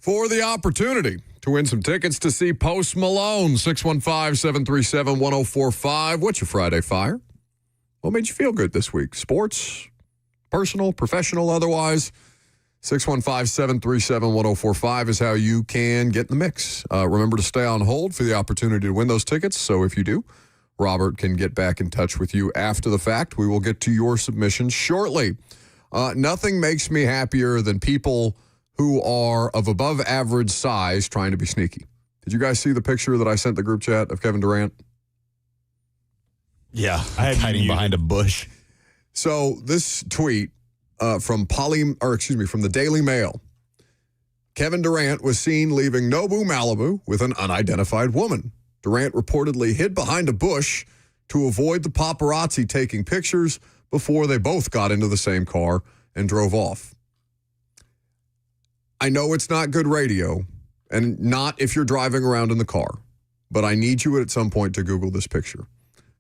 for the opportunity to win some tickets to see Post Malone. 615-737-1045. What's your Friday Fire? What made you feel good this week? Sports, personal, professional, otherwise? 615-737-1045 is how you can get in the mix. Remember to stay on hold for the opportunity to win those tickets. So if you do, Robert can get back in touch with you after the fact. We will get to your submissions shortly. Nothing makes me happier than people who are of above average size trying to be sneaky. Did you guys see the picture that I sent the group chat of Kevin Durant? Yeah, hiding behind a bush. So this tweet from the Daily Mail. Kevin Durant was seen leaving Nobu, Malibu with an unidentified woman. Durant reportedly hid behind a bush to avoid the paparazzi taking pictures before they both got into the same car and drove off. I know it's not good radio, and not if you're driving around in the car, but I need you at some point to Google this picture,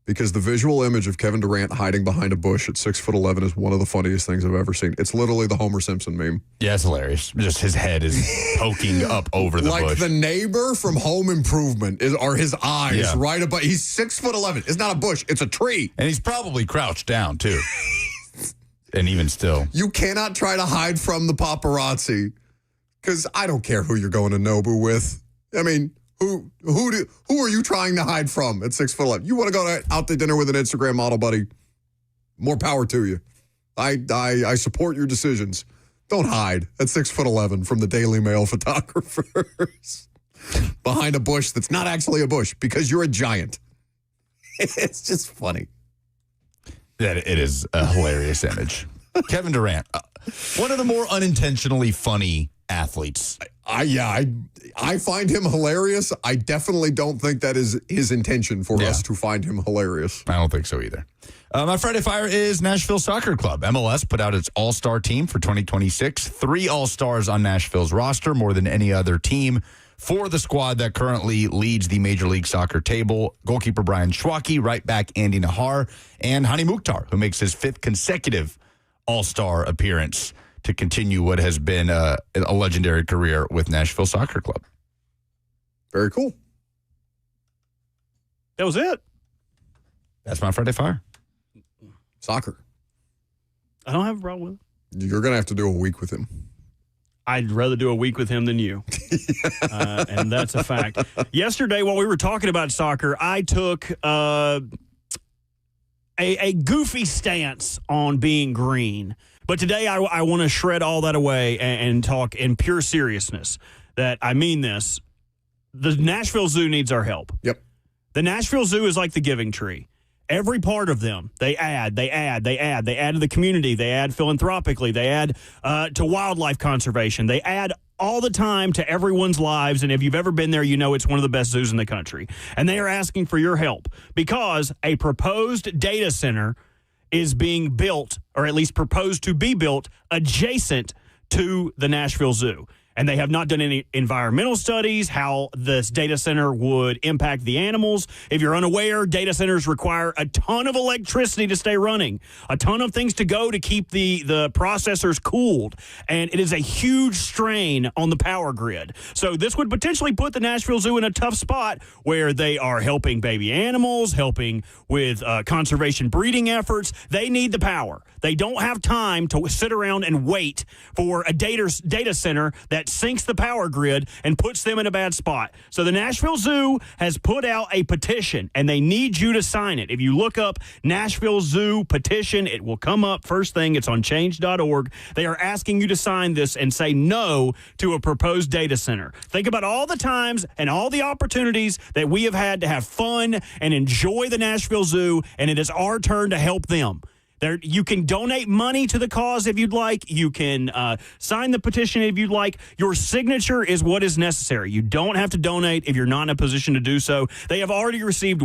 because the visual image of Kevin Durant hiding behind a bush at 6'11" is one of the funniest things I've ever seen. It's literally the Homer Simpson meme. Yeah, it's hilarious. Just his head is poking up over the bush. Like the neighbor from Home Improvement are his eyes right above. He's 6'11". It's not a bush. It's a tree. And he's probably crouched down, too. And even still. You cannot try to hide from the paparazzi, because I don't care who you're going to Nobu with. I mean, who are you trying to hide from at 6'11"? You want to go out to dinner with an Instagram model, buddy? More power to you. I support your decisions. Don't hide at 6'11" from the Daily Mail photographers behind a bush that's not actually a bush, because you're a giant. It's just funny. That it is a hilarious image. Kevin Durant, one of the more unintentionally funny athletes. I find him hilarious. I definitely don't think that is his intention for us to find him hilarious. I don't think so either. My Friday Fire is Nashville Soccer Club. MLS put out its all-star team for 2026. 3 all-stars on Nashville's roster, more than any other team for the squad that currently leads the Major League Soccer table. Goalkeeper Brian Schwacke, right back Andy Nahar, and Hani Mukhtar, who makes his 5th consecutive all-star appearance to continue what has been a legendary career with Nashville Soccer Club. Very cool. That was it. That's my Friday Fire. Soccer. I don't have a problem with it. You're going to have to do a week with him. I'd rather do a week with him than you. And that's a fact. Yesterday, while we were talking about soccer, I took a goofy stance on being green. But today, I want to shred all that away and talk in pure seriousness. That I mean this. The Nashville Zoo needs our help. Yep. The Nashville Zoo is like the Giving Tree. Every part of them, they add to the community. They add philanthropically. They add to wildlife conservation. They add all the time to everyone's lives. And if you've ever been there, you know it's one of the best zoos in the country. And they are asking for your help because a proposed data center is being built, or at least proposed to be built, adjacent to the Nashville Zoo. And they have not done any environmental studies, how this data center would impact the animals. If you're unaware, data centers require a ton of electricity to stay running, a ton of things to go to keep the processors cooled. And it is a huge strain on the power grid. So this would potentially put the Nashville Zoo in a tough spot where they are helping baby animals, helping with conservation breeding efforts. They need the power. They don't have time to sit around and wait for a data center that sinks the power grid and puts them in a bad spot. So the Nashville Zoo has put out a petition, and they need you to sign it. If you look up Nashville Zoo petition, it will come up first thing. It's on change.org. They are asking you to sign this and say no to a proposed data center. Think about all the times and all the opportunities that we have had to have fun and enjoy the Nashville Zoo, and it is our turn to help them. You can donate money to the cause if you'd like. You can sign the petition if you'd like. Your signature is what is necessary. You don't have to donate if you're not in a position to do so. They have already received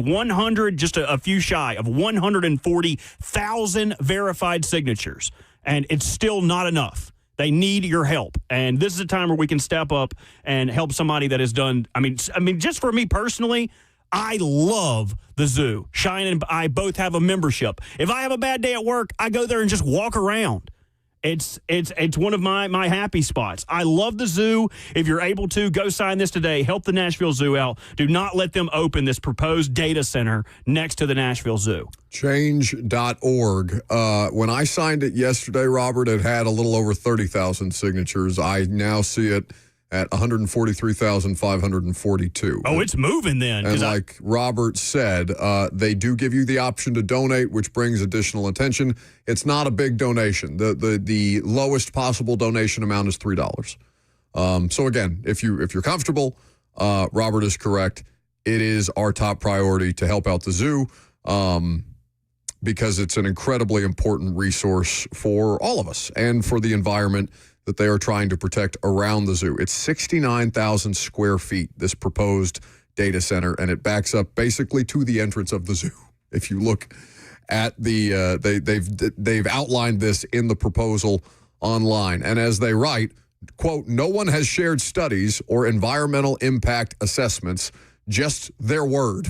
just a few shy of 140,000 verified signatures, and it's still not enough. They need your help, and this is a time where we can step up and help somebody that has done. I mean, just for me personally, I love the zoo. Shine and I both have a membership. If I have a bad day at work, I go there and just walk around. It's one of my happy spots. I love the zoo. If you're able to, go sign this today. Help the Nashville Zoo out. Do not let them open this proposed data center next to the Nashville Zoo. Change.org. When I signed it yesterday, Robert, it had a little over 30,000 signatures. I now see it at 143,542. Oh, it's moving then. And like Robert said, they do give you the option to donate, which brings additional attention. It's not a big donation. The lowest possible donation amount is $3. So again, if you're comfortable, Robert is correct. It is our top priority to help out the zoo because it's an incredibly important resource for all of us and for the environment that they are trying to protect around the zoo. It's 69,000 square feet, this proposed data center, and it backs up basically to the entrance of the zoo. If you look at the, they've outlined this in the proposal online. And as they write, quote, no one has shared studies or environmental impact assessments, just their word.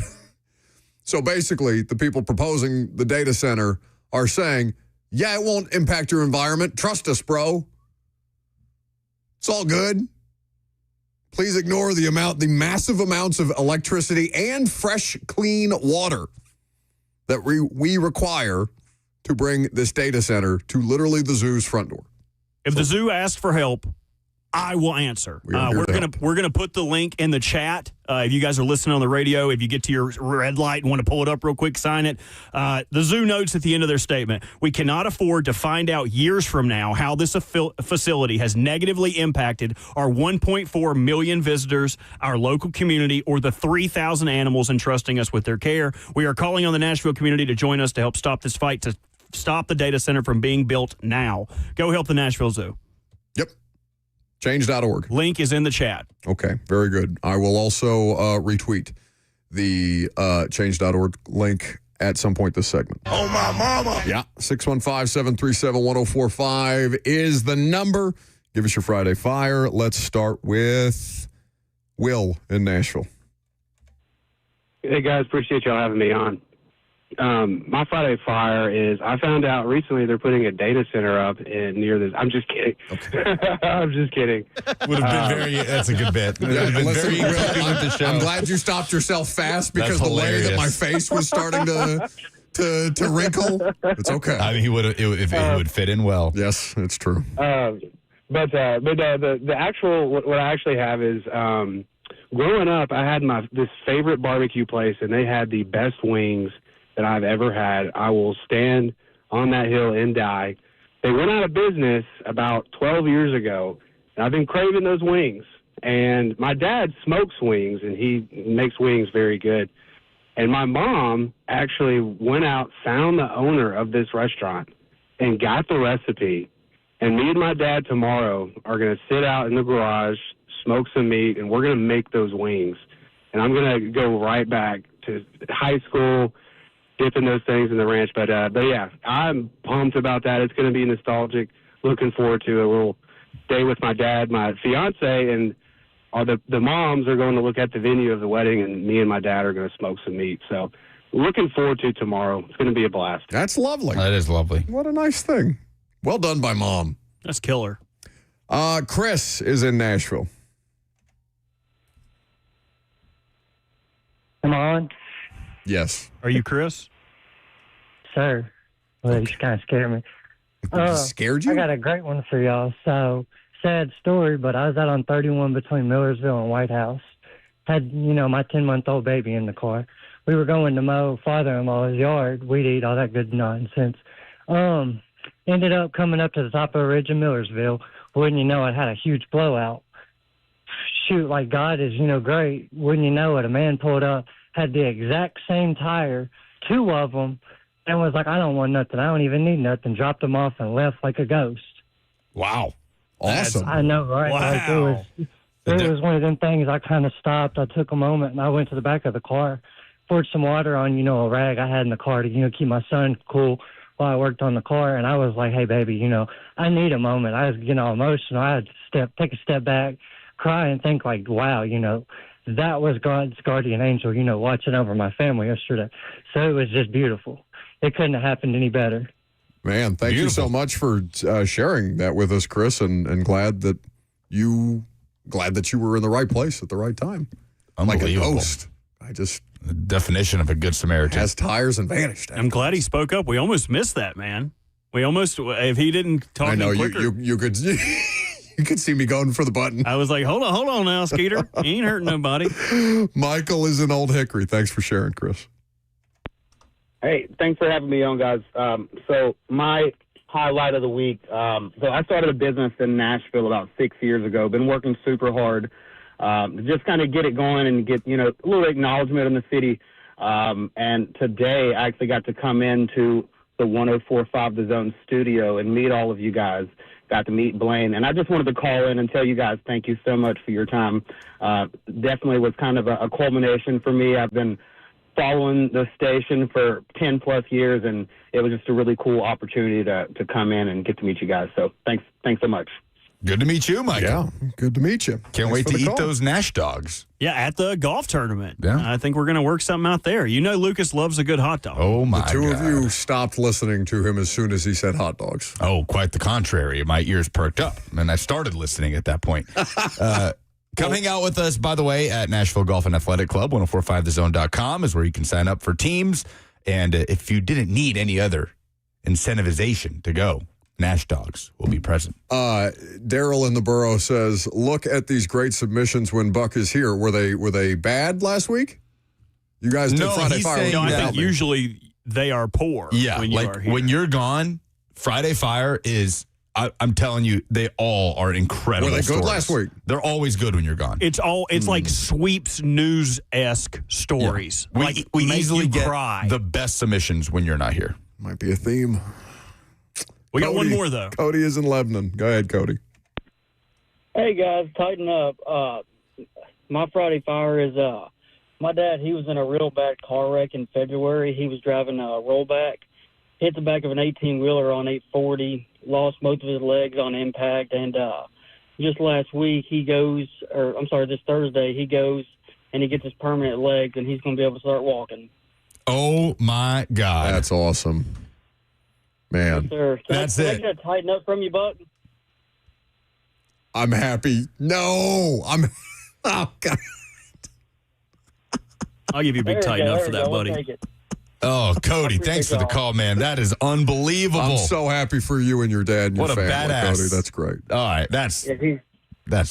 So basically, the people proposing the data center are saying, yeah, it won't impact your environment. Trust us, bro. It's all good. Please ignore the massive amounts of electricity and fresh, clean water that we require to bring this data center to literally the zoo's front door. If the zoo asks for help, I will answer. We're gonna put the link in the chat. If you guys are listening on the radio, if you get to your red light and want to pull it up real quick, sign it. The zoo notes at the end of their statement, we cannot afford to find out years from now how this facility has negatively impacted our 1.4 million visitors, our local community, or the 3,000 animals entrusting us with their care. We are calling on the Nashville community to join us to help stop this fight, to stop the data center from being built now. Go help the Nashville Zoo. Yep. Change.org. Link is in the chat. Okay, very good. I will also retweet the change.org link at some point this segment. Oh, my mama. Yeah, 615-737-1045 is the number. Give us your Friday Fire. Let's start with Will in Nashville. Hey, guys. Appreciate y'all having me on. My Friday Fire is I found out recently they're putting a data center up near this. I'm just kidding. Okay. I'm just kidding. Would have been that's a good bit. Listen, I'm glad you stopped yourself fast because the way that my face was starting to wrinkle. It's okay. I mean, it would fit in well. Yes, it's true. But the actual what I actually have is growing up, I had this favorite barbecue place, and they had the best wings that I've ever had. I will stand on that hill and die. They went out of business about 12 years ago, and I've been craving those wings. And my dad smokes wings, and he makes wings very good. And my mom actually went out, found the owner of this restaurant, and got the recipe. And me and my dad tomorrow are going to sit out in the garage, smoke some meat, and we're going to make those wings. And I'm going to go right back to high school, dipping those things in the ranch. But yeah, I'm pumped about that. It's going to be nostalgic. Looking forward to a little day with my dad, my fiance, and the moms are going to look at the venue of the wedding, and me and my dad are going to smoke some meat. So looking forward to tomorrow. It's going to be a blast. That's lovely. That is lovely. What a nice thing. Well done by Mom. That's killer. Chris is in Nashville. Am I on? Yes. Are you Chris? Sir. Well, you just kind of scared me. Scared you? I got a great one for y'all. So, sad story, but I was out on 31 between Millersville and White House. Had, my 10-month-old baby in the car. We were going to mow father-in-law's yard, weed eat, all that good nonsense. Ended up coming up to the top of a ridge in Millersville. Wouldn't you know it, had a huge blowout. Shoot, like God is, great. Wouldn't you know it, a man pulled up, had the exact same tire, 2 of them, and was like, I don't want nothing. I don't even need nothing. Dropped them off and left like a ghost. Wow. Awesome. I know, right? Wow. Like it was one of them things. I kind of stopped. I took a moment, and I went to the back of the car, poured some water on, a rag I had in the car to, keep my son cool while I worked on the car. And I was like, hey, baby, I need a moment. I was getting all emotional. I had to take a step back, cry, and think like, wow, that was God's guardian angel, watching over my family yesterday. So it was just beautiful. It couldn't have happened any better. Man, thank you so much for sharing that with us, Chris, and glad that you were in the right place at the right time. Like a ghost. The definition of a good Samaritan. Has tires and vanished. I'm glad he spoke up. We almost missed that, man. We almost, if he didn't talk I know, any quicker. you could you could see me going for the button. I was like, hold on now, Skeeter. He ain't hurting nobody. Michael is in Old Hickory. Thanks for sharing, Chris. Hey, thanks for having me on, guys. So my highlight of the week, so I started a business in Nashville about 6 years ago. Been working super hard to just kind of get it going and get, a little acknowledgement in the city. And today I actually got to come into the 104.5 The Zone studio and meet all of you guys. Got to meet Blaine. And I just wanted to call in and tell you guys thank you so much for your time. Definitely was kind of a culmination for me. I've been following the station for 10 plus years, and it was just a really cool opportunity to come in and get to meet you guys. So thanks so much. Good to meet you, Michael. Yeah, good to meet you. Can't wait to eat those Nash dogs. Yeah, at the golf tournament. Yeah. I think we're going to work something out there. Lucas loves a good hot dog. Oh, my God. The two of you stopped listening to him as soon as he said hot dogs. Oh, quite the contrary. My ears perked up, and I started listening at that point. Come hang out with us, by the way, at Nashville Golf and Athletic Club. 1045thezone.com is where you can sign up for teams. And if you didn't need any other incentivization to go, Nash Dogs will be present. Daryl in the borough says, look at these great submissions when Buck is here. Were they bad last week? You guys did Friday Fire. No, I think usually they are poor. Yeah, when you are here. When you're gone, Friday Fire is, I'm telling you, they all are incredible. Were they good stories. last week? They're always good when you're gone. It's like sweeps news-esque stories. Yeah. We make easily you get cry. the best submissions when you're not here. Might be a theme. We got one more, though. Cody is in Lebanon. Go ahead, Cody. Hey, guys, tighten up. My Friday Fire is my dad, he was in a real bad car wreck in February. He was driving a rollback, hit the back of an 18-wheeler on 840, lost both of his legs on impact, and just last week this Thursday, he goes and he gets his permanent legs, and he's going to be able to start walking. Oh, my God. That's awesome. Man, Yes, sir. That's Can I it. get a tighten up from you, Buck? I'm happy. No, oh, God. I'll give you a big tighten up for that, We'll buddy. take it. Oh, Cody, thanks for the call, man. That is unbelievable. I'm so happy for you and your dad and your What a family, badass. Cody. That's great. All right, that's the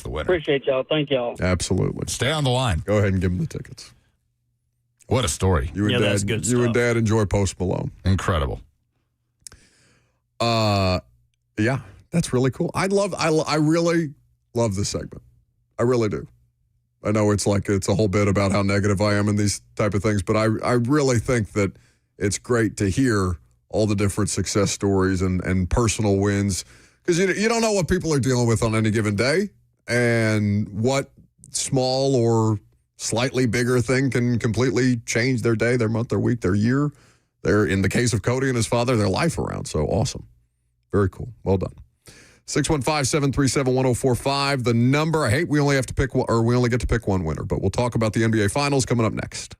winner. Appreciate y'all. Thank y'all. Absolutely. Stay on the line. Go ahead and give him the tickets. What a story. You and Dad, that's good you and stuff. Dad enjoy Post Malone. Incredible. Yeah, that's really cool. I really love this segment. I really do. I know it's a whole bit about how negative I am in these type of things, but I really think that it's great to hear all the different success stories and personal wins, because you don't know what people are dealing with on any given day and what small or slightly bigger thing can completely change their day, their month, their week, their year, in the case of Cody and his father, their life around. So awesome. Very cool. Well done. 615-737-1045. The number. I hate we only get to pick one winner, but we'll talk about the NBA Finals coming up next.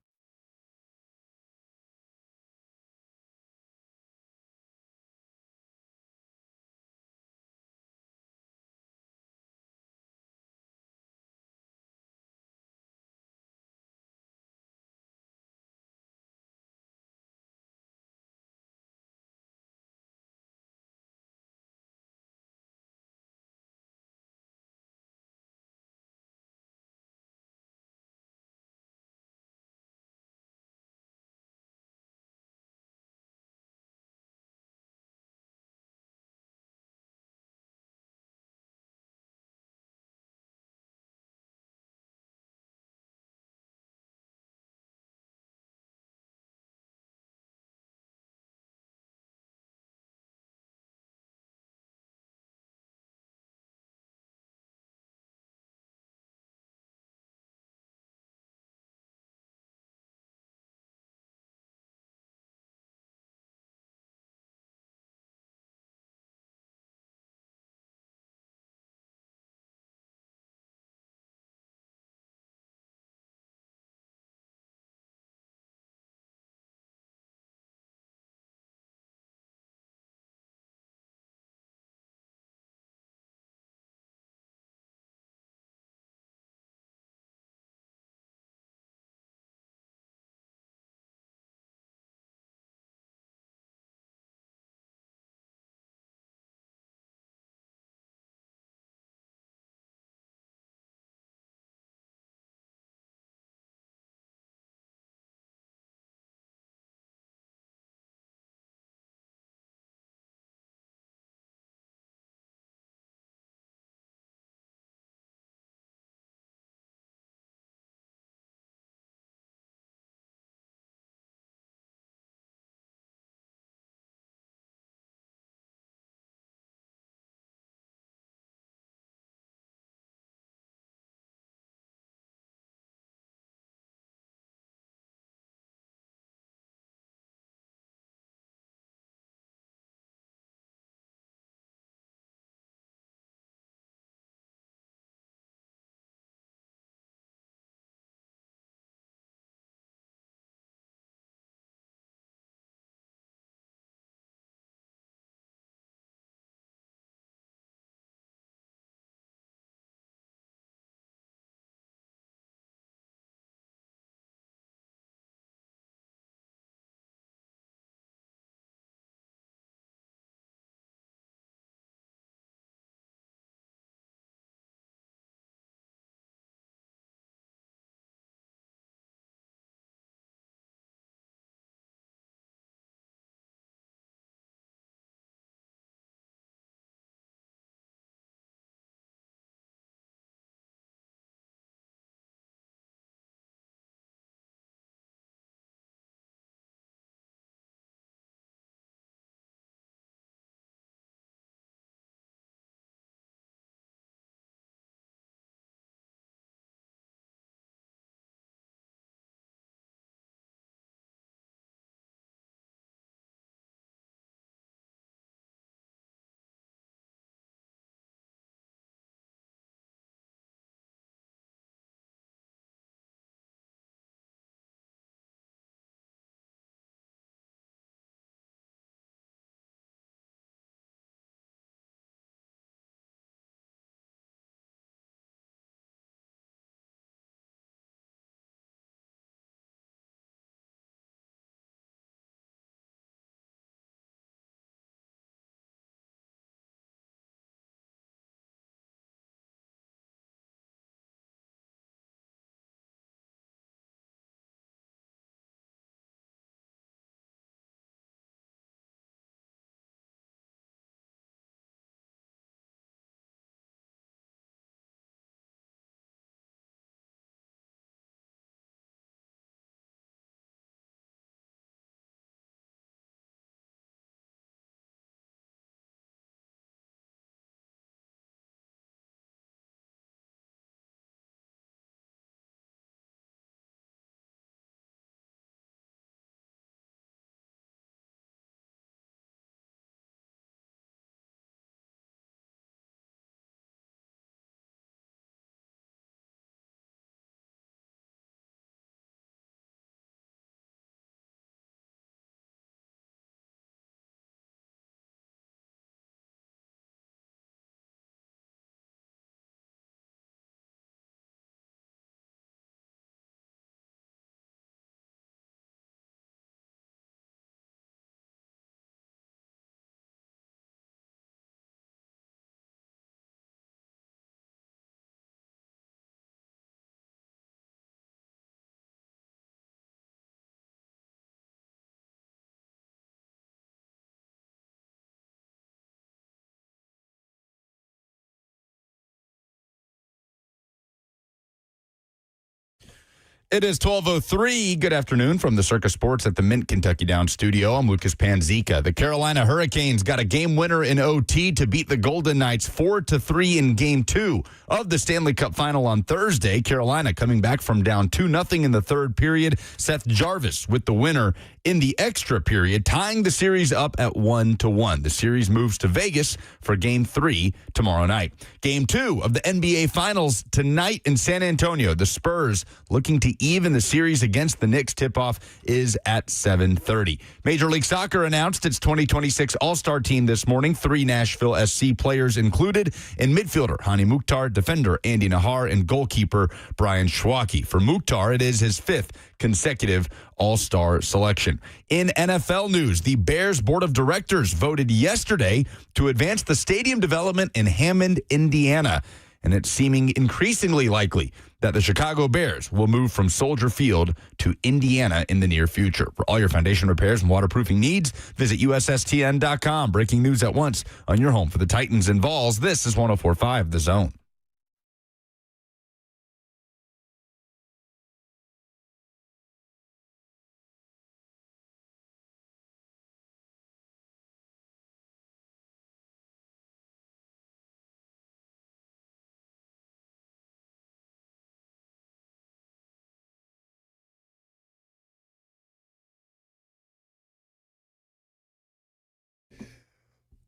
It is 12:03. Good afternoon from the Circus Sports at the Mint Kentucky Downs studio. I'm Lucas Panzica. The Carolina Hurricanes got a game winner in OT to beat the Golden Knights 4-3 in Game 2 of the Stanley Cup Final on Thursday. Carolina coming back from down 2-0 in the third period. Seth Jarvis with the winner in the extra period, tying the series up at 1-1. The series moves to Vegas for Game 3 tomorrow night. Game 2 of the NBA Finals tonight in San Antonio. The Spurs looking to even the series against the Knicks. Tip-off is at 7:30. Major League Soccer announced its 2026 All-Star team this morning. 3 Nashville SC players included in midfielder Hani Mukhtar, defender Andy Nahar, and goalkeeper Brian Schwacke. For Mukhtar, it is his 5th consecutive All-Star selection. In NFL news, the Bears Board of Directors voted yesterday to advance the stadium development in Hammond, Indiana. And it's seeming increasingly likely that the Chicago Bears will move from Soldier Field to Indiana in the near future. For all your foundation repairs and waterproofing needs, visit USSTN.com. Breaking news at once on your home for the Titans and Vols. This is 104.5 The Zone.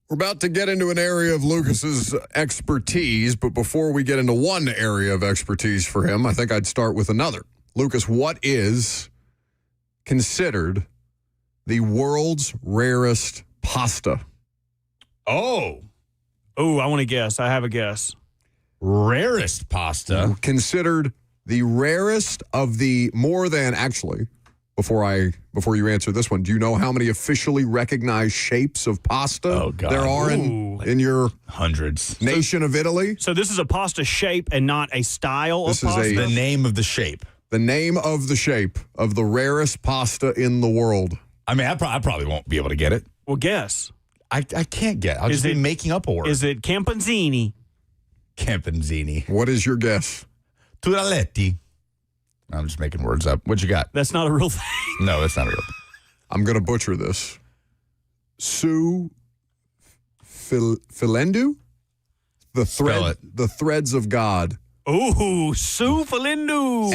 We're about to get into an area of Lucas's expertise, but before we get into one area of expertise for him, I think I'd start with another. Lucas, what is considered the world's rarest pasta? Oh, I want to guess. I have a guess. Rarest pasta? Considered the rarest of the more than, actually, before you answer this one, do you know how many officially recognized shapes of pasta there are in your hundreds nation of Italy? So this is a pasta shape and not a style This of is pasta? The name of the shape. The name of the shape of the rarest pasta in the world. I mean, I probably won't be able to get it. Well, guess. I can't get it. I'll just be making up a word. Is it Campanzini? Campanzini. What is your guess? Turaletti. I'm just making words up. What you got? That's not a real thing. No, that's not a real thing. I'm going to butcher this. Su Filendu? The threads of God. Ooh, Su Filendu.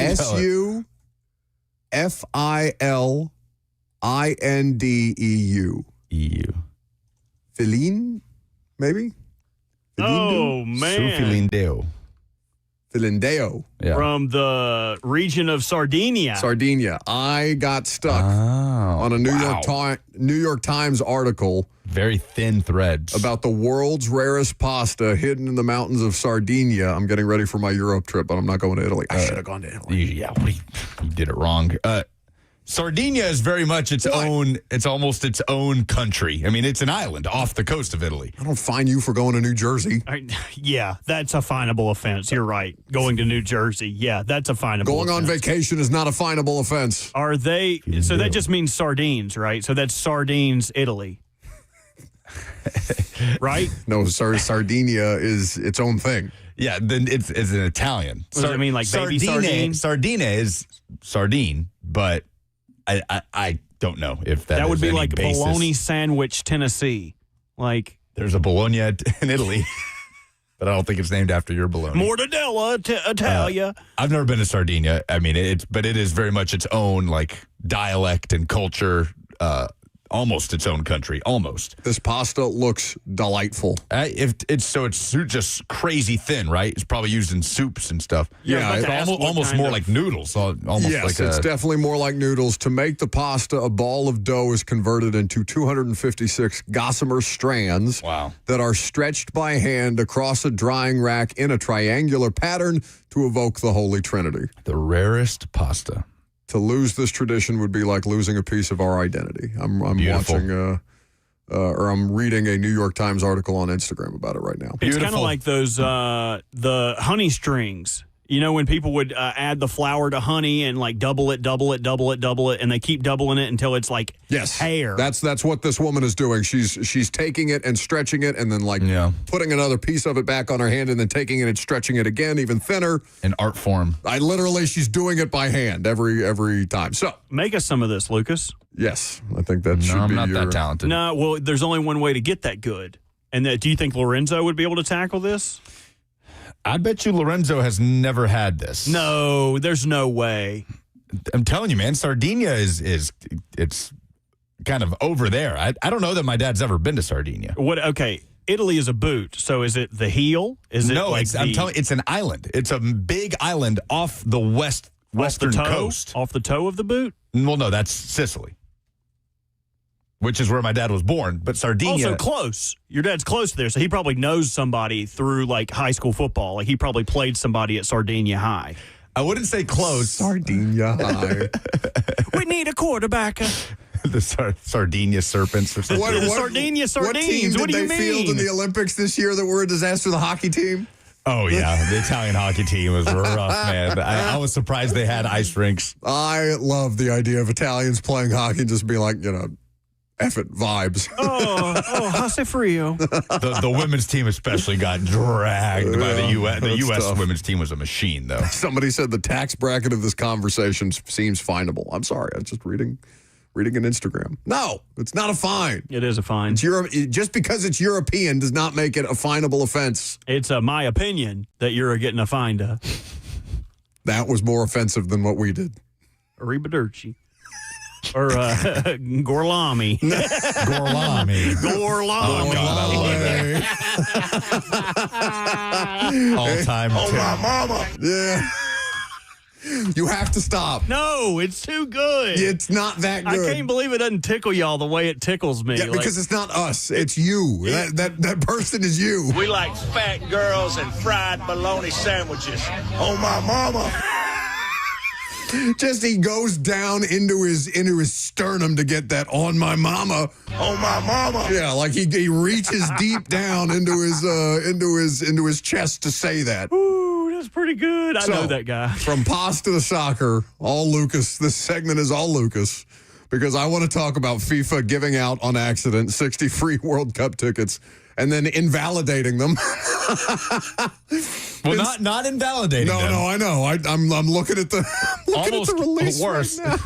SUFILINDEU. EU. Filine, maybe? Oh, man. Filindeo. Yeah. From the region of Sardinia. Sardinia. I got stuck on a New York Times article. Very thin threads. About the world's rarest pasta hidden in the mountains of Sardinia. I'm getting ready for my Europe trip, but I'm not going to Italy. I should have gone to Italy. Yeah, you did it wrong. Sardinia is very much its own. It's almost its own country. I mean, it's an island off the coast of Italy. I don't fine you for going to New Jersey. Yeah, that's a finable offense. You're right. Going to New Jersey. Yeah, that's a finable Going offense. on vacation is not a finable offense. Are they? So that just means sardines, right? So that's sardines, Italy. Right? No, Sardinia is its own thing. Yeah, then it's an Italian. What does it mean, like baby sardine? Sardina is sardine, but I don't know if that would be any like basis. bologna sandwich, Tennessee. Like there's a bologna in Italy, but I don't think it's named after your bologna. Mortadella, Italia. I've never been to Sardinia. I mean, it is very much its own like dialect and culture. Almost its own country, almost. This pasta looks delightful. It's just crazy thin, right? It's probably used in soups and stuff. Yeah, it's almost more like noodles. Yes, it's definitely more like noodles. To make the pasta, a ball of dough is converted into 256 gossamer strands that are stretched by hand across a drying rack in a triangular pattern to evoke the Holy Trinity. The rarest pasta. To lose this tradition would be like losing a piece of our identity. I'm watching, or I'm reading a New York Times article on Instagram about it right now. It's kind of like those the honey strings. You know, when people would add the flour to honey and like double it, and they keep doubling it until it's like hair. That's what this woman is doing. She's taking it and stretching it and then putting another piece of it back on her hand and then taking it and stretching it again, even thinner. An art form. She's doing it by hand every time. So make us some of this, Lucas. Yes, I think that should be. I'm not that talented. No, well, there's only one way to get that good. And do you think Lorenzo would be able to tackle this? I bet you Lorenzo has never had this. No, there's no way. I'm telling you, man, Sardinia is it's kind of over there. I don't know that my dad's ever been to Sardinia. What? Okay, Italy is a boot. So is it the heel? Is it I'm telling you, it's an island. It's a big island off the western coast. Off the toe of the boot? Well, no, that's Sicily, which is where my dad was born. But Sardinia. Also close. Your dad's close there, so he probably knows somebody through like high school football. Like he probably played somebody at Sardinia High. I wouldn't say close. Sardinia High. We need a quarterback. The Sardinia Serpents or something. Sardinia Sardines. What team did what do they you mean? field in the Olympics this year that were a disaster? The hockey team? Oh, yeah. The Italian hockey team was rough, man. I was surprised they had ice rinks. I love the idea of Italians playing hockey and just being like, F it, vibes. Hace frio. The women's team especially got dragged by the U.S. The U.S. tough. women's team was a machine, though. Somebody said the tax bracket of this conversation seems finable. I'm sorry. I was just reading an Instagram. No, it's not a fine. It is a fine. Just because it's European does not make it a finable offense. It's my opinion that you're getting a fine. That was more offensive than what we did. Arrivederci. Or Gorlami. Gorlami. Gorlami. Oh, God, I love it. All-time. Oh, my mama. Yeah. You have to stop. No, it's too good. It's not that good. I can't believe it doesn't tickle y'all the way it tickles me. Yeah, because it's not us. It's you. That person is you. We like fat girls and fried bologna sandwiches. Oh, my mama. Just he goes down into his sternum to get that on my mama. Oh, my mama. Yeah, like he reaches deep down into his chest to say that. Ooh, that's pretty good. I know that guy. From pasta to soccer, all Lucas. This segment is all Lucas because I want to talk about FIFA giving out on accident 60 free World Cup tickets and then invalidating them. Well, not invalidating them. No, I know. I'm looking at the almost release worse. Right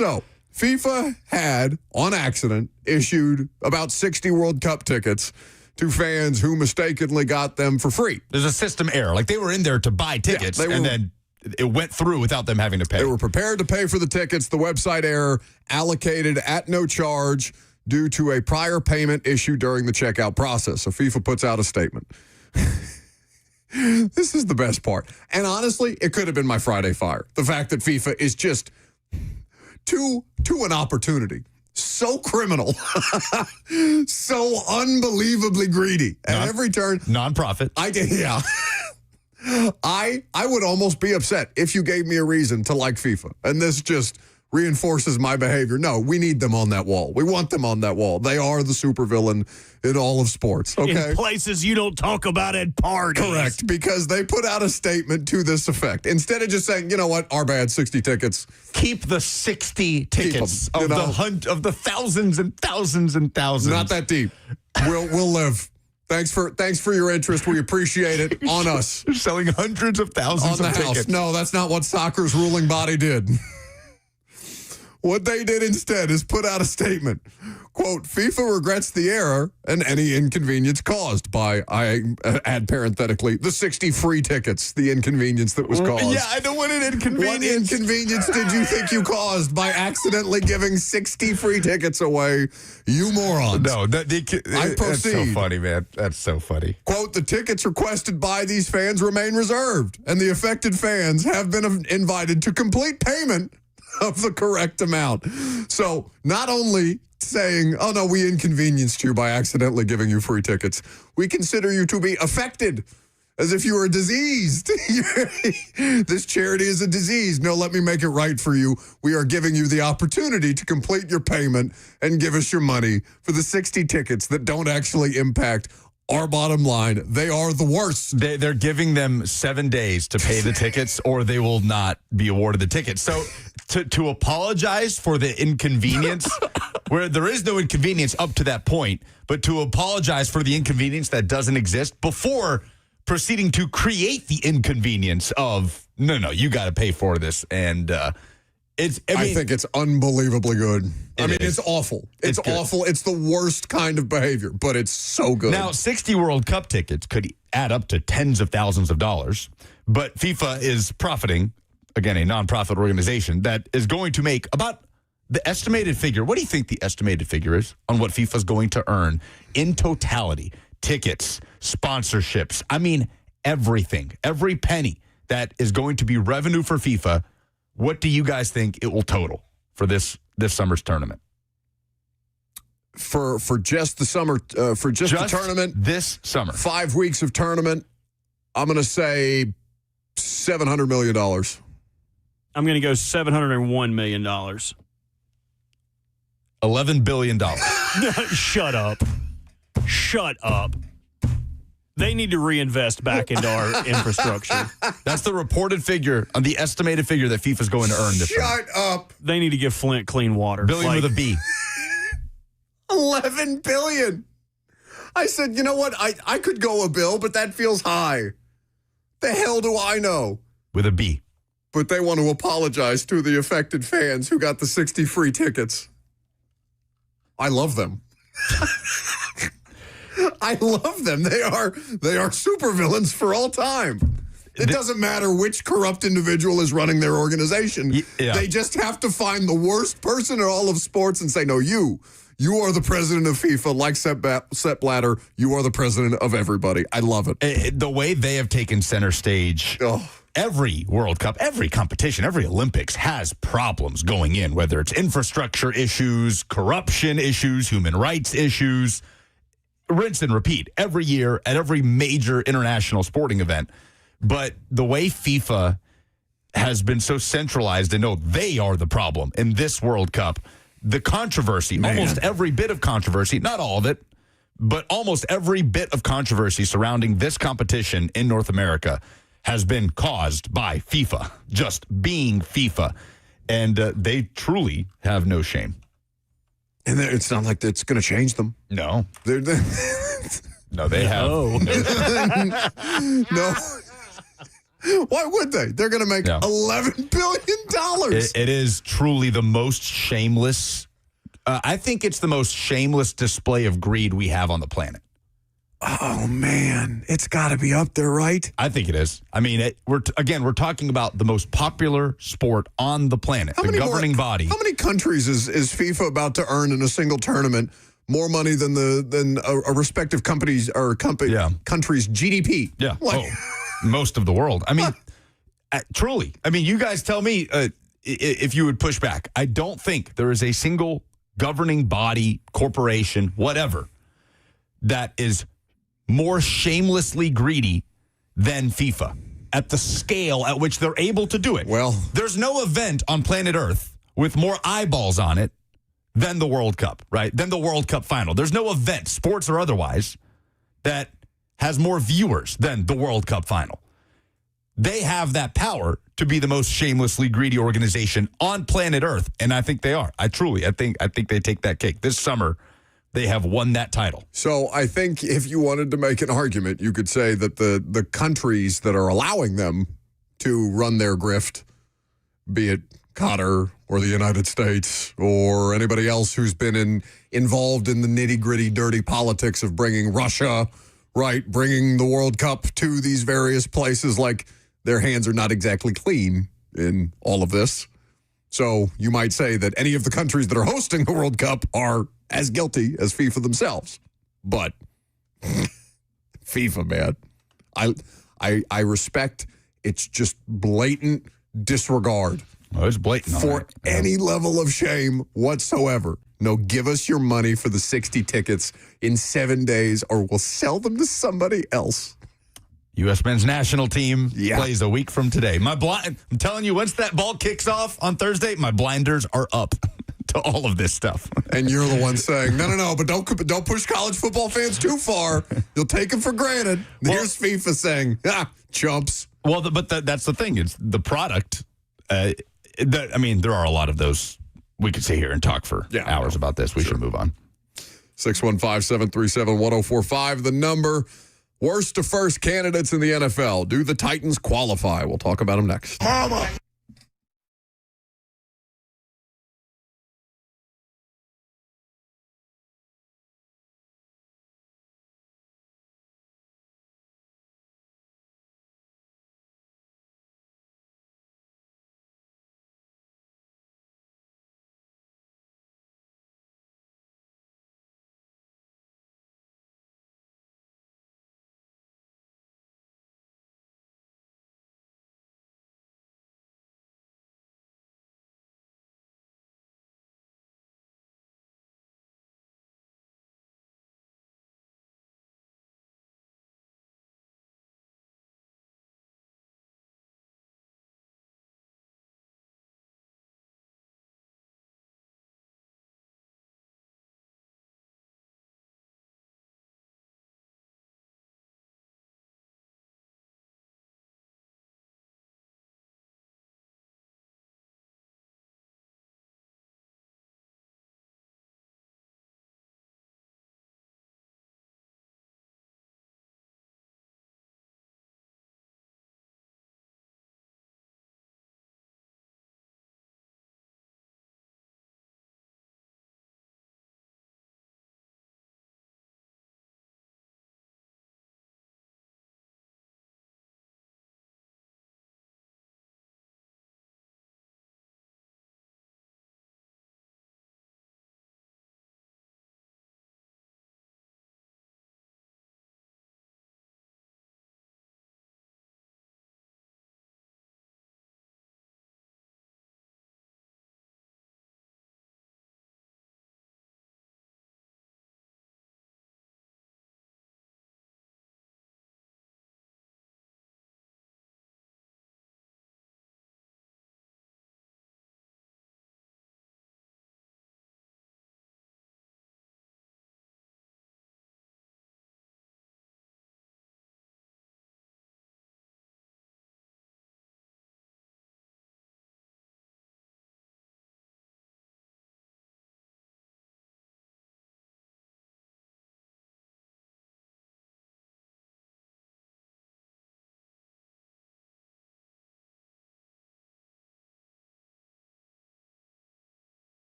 now. FIFA had on accident issued about 60 World Cup tickets to fans who mistakenly got them for free. There's a system error. Like they were in there to buy tickets, and then it went through without them having to pay. They were prepared to pay for the tickets. The website error allocated at no charge due to a prior payment issue during the checkout process. So FIFA puts out a statement. This is the best part. And honestly, it could have been my Friday fire. The fact that FIFA is just to an opportunity. So criminal. So unbelievably greedy. At every turn. Non-profit. Yeah. I would almost be upset if you gave me a reason to like FIFA. And this just reinforces my behavior. No, we need them on that wall. We want them on that wall. They are the supervillain in all of sports. Okay. In places you don't talk about at parties. Correct. Because they put out a statement to this effect. Instead of just saying, you know what, our bad, 60 tickets. Keep the 60 tickets of the thousands and thousands and thousands. Not that deep. We'll live. Thanks for your interest. We appreciate it. On us. You're selling hundreds of thousands on of the house. tickets. No, that's not what soccer's ruling body did. What they did instead is put out a statement. Quote, FIFA regrets the error and any inconvenience caused by, I add parenthetically, the 60 free tickets, the inconvenience that was caused. Yeah, I don't want an inconvenience. What inconvenience did you think you caused by accidentally giving 60 free tickets away, you morons? No, I proceed. That's so funny, man. That's so funny. Quote, the tickets requested by these fans remain reserved, and the affected fans have been invited to complete payment of the correct amount. So not only saying, oh no, we inconvenienced you by accidentally giving you free tickets, we consider you to be affected as if you were diseased. This charity is a disease. No, let me make it right for you. We are giving you the opportunity to complete your payment and give us your money for the 60 tickets that don't actually impact our bottom line. They are the worst. They're giving them 7 days to pay the tickets, or they will not be awarded the tickets. So to apologize for the inconvenience, where there is no inconvenience up to that point, but to apologize for the inconvenience that doesn't exist before proceeding to create the inconvenience of, no, you got to pay for this. And I think it's unbelievably good. It's awful. It's awful. It's the worst kind of behavior, but it's so good. Now, 60 World Cup tickets could add up to tens of thousands of dollars, but FIFA is profiting, again, a nonprofit organization that is going to make about the estimated figure. What do you think the estimated figure is on what FIFA is going to earn in totality? Tickets, sponsorships, everything, every penny that is going to be revenue for FIFA. What do you guys think it will total for this summer's tournament? For just the summer, the tournament this summer, 5 weeks of tournament, I'm going to say $700 million. I'm going to go $701 million. $11 billion. Shut up. They need to reinvest back into our infrastructure. That's the reported figure, the estimated figure that FIFA's going to earn this Shut up. They need to give Flint clean water. Billion with a B. 11 billion. I said, you know what? I could go a bill, but that feels high. The hell do I know? With a B. But they want to apologize to the affected fans who got the 60 free tickets. I love them. I love them. They are supervillains for all time. It doesn't matter which corrupt individual is running their organization. Yeah. They just have to find the worst person in all of sports and say, no, you are the president of FIFA, like Sepp Blatter. You are the president of everybody. I love it. The way they have taken center stage, every World Cup, every competition, every Olympics has problems going in, whether it's infrastructure issues, corruption issues, human rights issues. Rinse and repeat every year at every major international sporting event. But the way FIFA has been so centralized and they are the problem in this World Cup, the controversy, almost every bit of controversy, not all of it, but almost every bit of controversy surrounding this competition in North America has been caused by FIFA, just being FIFA. And they truly have no shame. And it's not like it's going to change them. No. No, they have. No. Why would they? They're going to make $11 billion. It is truly the most shameless. I think it's the most shameless display of greed we have on the planet. Oh, man. It's got to be up there, right? I think it is. We're talking about the most popular sport on the planet, the governing body. How many countries is FIFA about to earn in a single tournament more money than a respective country's GDP? Yeah. Most of the world. Truly. You guys tell me if you would push back. I don't think there is a single governing body, corporation, whatever, that is more shamelessly greedy than FIFA at the scale at which they're able to do it. Well, there's no event on planet Earth with more eyeballs on it than the World Cup, right? Than the World Cup final. There's no event, sports or otherwise, that has more viewers than the World Cup final. They have that power to be the most shamelessly greedy organization on planet Earth, and I think they are. I think they take that cake. This summer, they have won that title. So I think if you wanted to make an argument, you could say that the countries that are allowing them to run their grift, be it Qatar or the United States or anybody else who's been involved in the nitty-gritty, dirty politics of bringing Russia, bringing the World Cup to these various places, like their hands are not exactly clean in all of this. So you might say that any of the countries that are hosting the World Cup are as guilty as FIFA themselves. But FIFA, man, I respect its just blatant disregard. Oh, it's blatant for any level of shame whatsoever. No, give us your money for the 60 tickets in 7 days, or we'll sell them to somebody else. U.S. men's national team plays a week from today. I'm telling you, once that ball kicks off on Thursday, my blinders are up to all of this stuff. And you're the one saying, no, but don't push college football fans too far. You'll take them for granted. Here's FIFA saying, chumps. Well, that's the thing. It's the product. There are a lot of those. We could sit here and talk for hours about this. We should move on. 615-737-1045, the number. Worst to first candidates in the NFL. Do the Titans qualify? We'll talk about them next. Mama.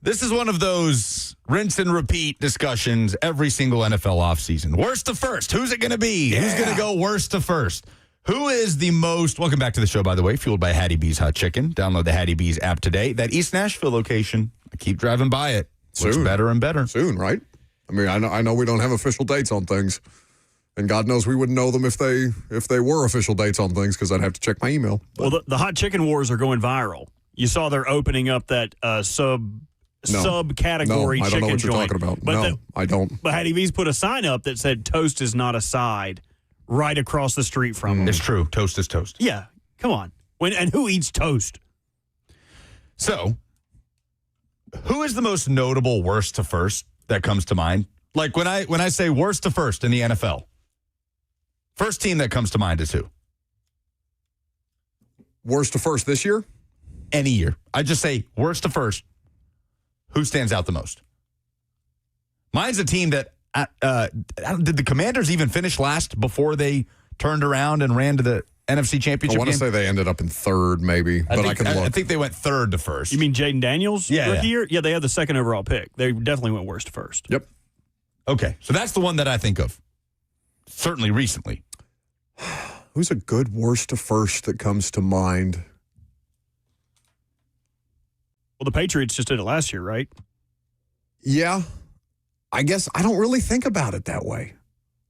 This is one of those rinse and repeat discussions every single NFL offseason. Worst to first. Who's it going to be? Yeah. Who's going to go worst to first? Who is the most, welcome back to the show, by the way, fueled by Hattie B's Hot Chicken. Download the Hattie B's app today. That East Nashville location, I keep driving by it. Looks better and better. Soon, right? I mean, I know we don't have official dates on things. And God knows we wouldn't know them if they were official dates on things because I'd have to check my email. But. Well, the hot chicken wars are going viral. You saw they're opening up that subcategory I don't chicken know what you're joint. talking about. But I don't. But Hattie B's put a sign up that said toast is not a side right across the street from them. It's true. Toast is toast. Yeah. Come on. And who eats toast? So, who is the most notable worst to first that comes to mind? Like when I say worst to first in the NFL, first team that comes to mind is who? Worst to first this year? Any year. I just say worst to first. Who stands out the most? Mine's a team that did the Commanders even finish last before they turned around and ran to the NFC Championship I want to game? say they ended up in third, maybe, but I can look. I think they went third to first. You mean Jaden Daniels? Yeah. Here? Yeah, they had the second overall pick. They definitely went worst to first. Yep. Okay, so that's the one that I think of. Certainly recently. Who's a good worst to first that comes to mind? Well, the Patriots just did it last year, right? Yeah. I guess I don't really think about it that way.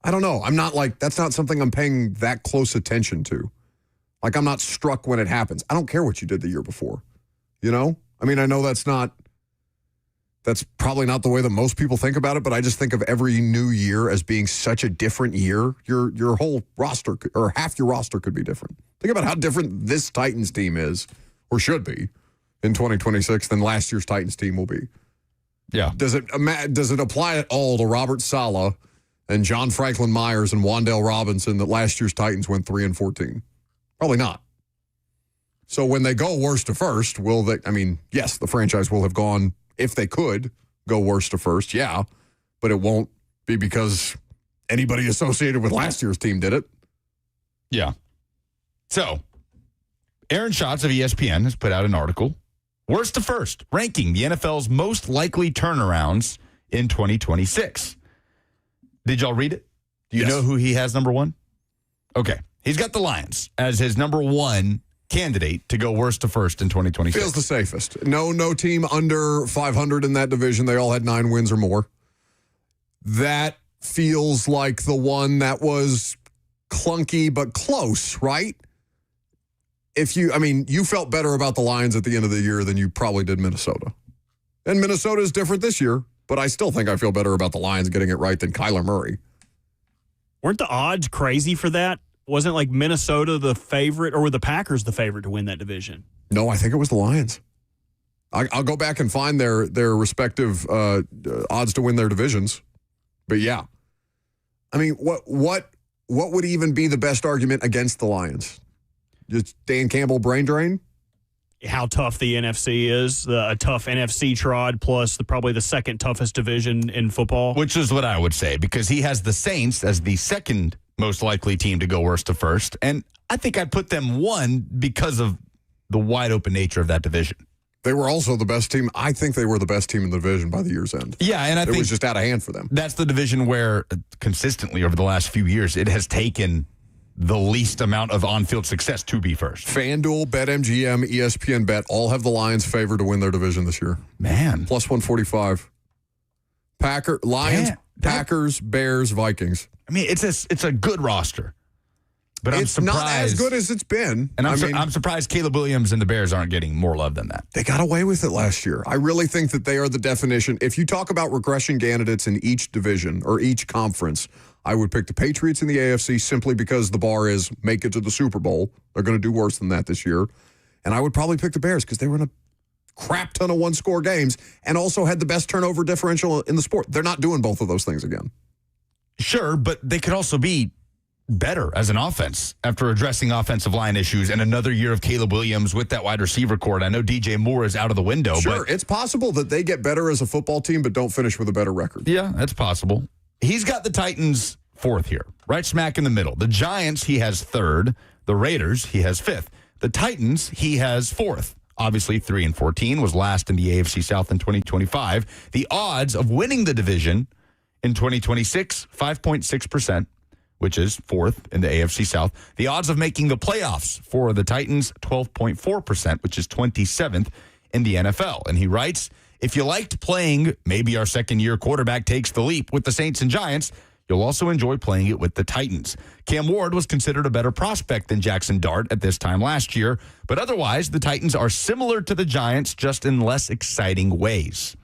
I don't know. I'm not that's not something I'm paying that close attention to. Like, I'm not struck when it happens. I don't care what you did the year before. You know? I mean, I know that's probably not the way that most people think about it, but I just think of every new year as being such a different year. Your whole roster, or half your roster, could be different. Think about how different this Titans team is, or should be, in 2026 than last year's Titans team will be. Yeah. Does it apply at all to Robert Saleh and John Franklin Myers and Wan'Dale Robinson that last year's Titans went 3-14? Probably not. So when they go worst to first, will they? I mean, yes, the franchise will have gone, if they could go worst to first, yeah, but it won't be because anybody associated with last year's team did it. Yeah. So, Aaron Schatz of ESPN has put out an article, worst to first, ranking the NFL's most likely turnarounds in 2026. Did y'all read it? Do you know who he has number one? Okay. He's got the Lions as his number one candidate to go worst to first in 2026. Feels the safest. No team under 500 in that division. They all had 9 wins or more. That feels like the one that was clunky but close, right? You felt better about the Lions at the end of the year than you probably did Minnesota. And Minnesota is different this year, but I still think I feel better about the Lions getting it right than Kyler Murray. Weren't the odds crazy for that? Wasn't like Minnesota the favorite, or were the Packers the favorite to win that division? No, I think it was the Lions. I'll go back and find their respective odds to win their divisions. But yeah, I mean, what would even be the best argument against the Lions? Just Dan Campbell brain drain? How tough the NFC is, a tough NFC trod, plus probably the second toughest division in football. Which is what I would say, because he has the Saints as the second most likely team to go worst to first. And I think I'd put them one because of the wide open nature of that division. They were also the best team. I think they were the best team in the division by the year's end. Yeah, and I think it was just out of hand for them. That's the division where consistently over the last few years, it has taken the least amount of on-field success to be first. FanDuel, BetMGM, ESPN Bet all have the Lions favored to win their division this year. Man. Plus 145. Lions, Packers, Bears, Vikings. I mean, it's a good roster. But I'm it's surprised. Not as good as it's been. And I'm surprised Caleb Williams and the Bears aren't getting more love than that. They got away with it last year. I really think that they are the definition. If you talk about regression candidates in each division or each conference, I would pick the Patriots in the AFC simply because the bar is make it to the Super Bowl. They're going to do worse than that this year. And I would probably pick the Bears because they were in a crap ton of one-score games and also had the best turnover differential in the sport. They're not doing both of those things again. Sure, but they could also be better as an offense after addressing offensive line issues and another year of Caleb Williams with that wide receiver core. I know DJ Moore is out of the window. Sure, but it's possible that they get better as a football team but don't finish with a better record. Yeah, that's possible. He's got the Titans fourth here, right smack in the middle. The Giants, he has third. The Raiders, he has fifth. The Titans, he has fourth. obviously 3-14, was last in the AFC South in 2025. The odds of winning the division in 2026, 5.6%, which is fourth in the AFC South. The odds of making the playoffs for the Titans, 12.4%, which is 27th in the NFL. And he writes, if you liked playing, maybe our second-year quarterback takes the leap with the Saints and Giants, you'll also enjoy playing it with the Titans. Cam Ward was considered a better prospect than Jackson Dart at this time last year, but otherwise, the Titans are similar to the Giants, just in less exciting ways.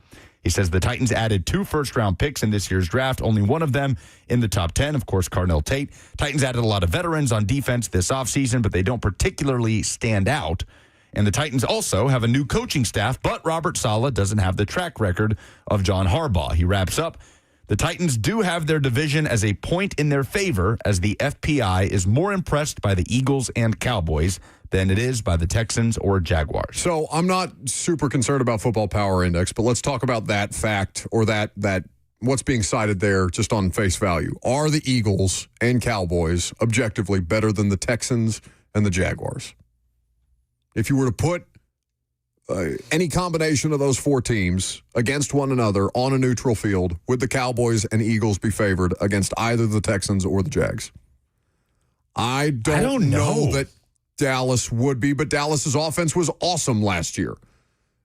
He says the Titans added 2 first-round picks in this year's draft, only one of them in the top 10, of course, Carnell Tate. Titans added a lot of veterans on defense this offseason, but they don't particularly stand out. And the Titans also have a new coaching staff, but Robert Saleh doesn't have the track record of John Harbaugh. He wraps up, the Titans do have their division as a point in their favor, as the FPI is more impressed by the Eagles and Cowboys than it is by the Texans or Jaguars. So I'm not super concerned about Football Power Index, but let's talk about that fact or that what's being cited there just on face value. Are the Eagles and Cowboys objectively better than the Texans and the Jaguars? If you were to put any combination of those 4 teams against one another on a neutral field, would the Cowboys and Eagles be favored against either the Texans or the Jags? I don't know that Dallas would be, but Dallas's offense was awesome last year.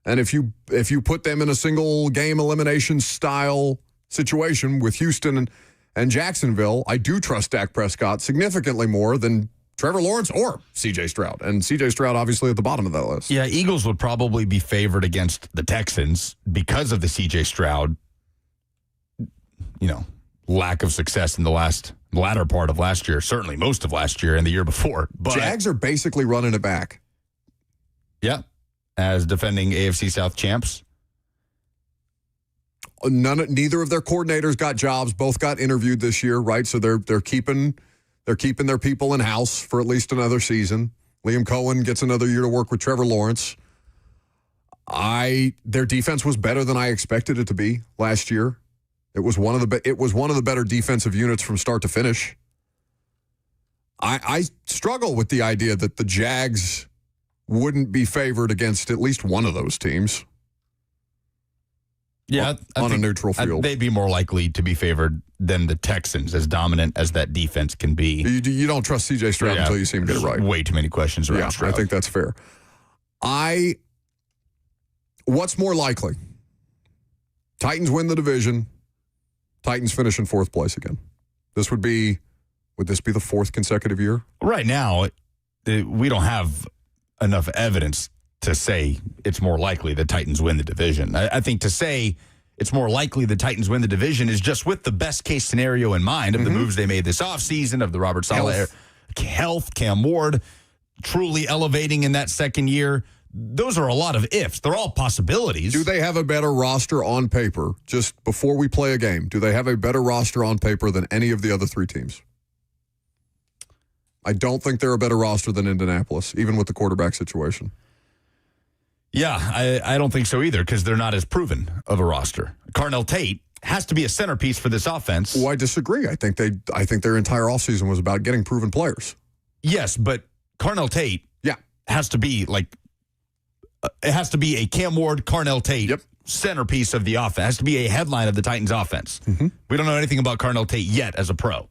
And if you put them in a single game elimination style situation with Houston and Jacksonville, I do trust Dak Prescott significantly more than Trevor Lawrence or C.J. Stroud. And C.J. Stroud obviously at the bottom of that list. Yeah, Eagles would probably be favored against the Texans because of the C.J. Stroud, lack of success in the latter part of last year, certainly most of last year and the year before. But Jags are basically running it back. Yeah, as defending AFC South champs. Neither of their coordinators got jobs. Both got interviewed this year, right? So they're keeping their people in house for at least another season. Liam Cohen gets another year to work with Trevor Lawrence. Their defense was better than I expected it to be last year. It was one of the better defensive units from start to finish. I struggle with the idea that the Jags wouldn't be favored against at least one of those teams. Yeah, on a neutral field. They'd be more likely to be favored than the Texans, as dominant as that defense can be. You don't trust C.J. Stroud until you see him get it right. Way too many questions around Stroud. I think that's fair. What's more likely? Titans win the division. Titans finish in 4th place again. Would this be the 4th consecutive year? Right now, we don't have enough evidence to say it's more likely the Titans win the division. I think to say it's more likely the Titans win the division is just with the best case scenario in mind of the moves they made this offseason, of the Robert Saleh health, Cam Ward truly elevating in that second year. Those are a lot of ifs. They're all possibilities. Do they have a better roster on paper, just before we play a game? Do they have a better roster on paper than any of the other 3 teams? I don't think they're a better roster than Indianapolis, even with the quarterback situation. Yeah, I don't think so either, because they're not as proven of a roster. Carnell Tate has to be a centerpiece for this offense. Well, I disagree. I think their entire offseason was about getting proven players. Yes, but Carnell Tate has to be it has to be a Cam Ward, Carnell Tate centerpiece of the offense. It has to be a headline of the Titans offense. We don't know anything about Carnell Tate yet as a pro.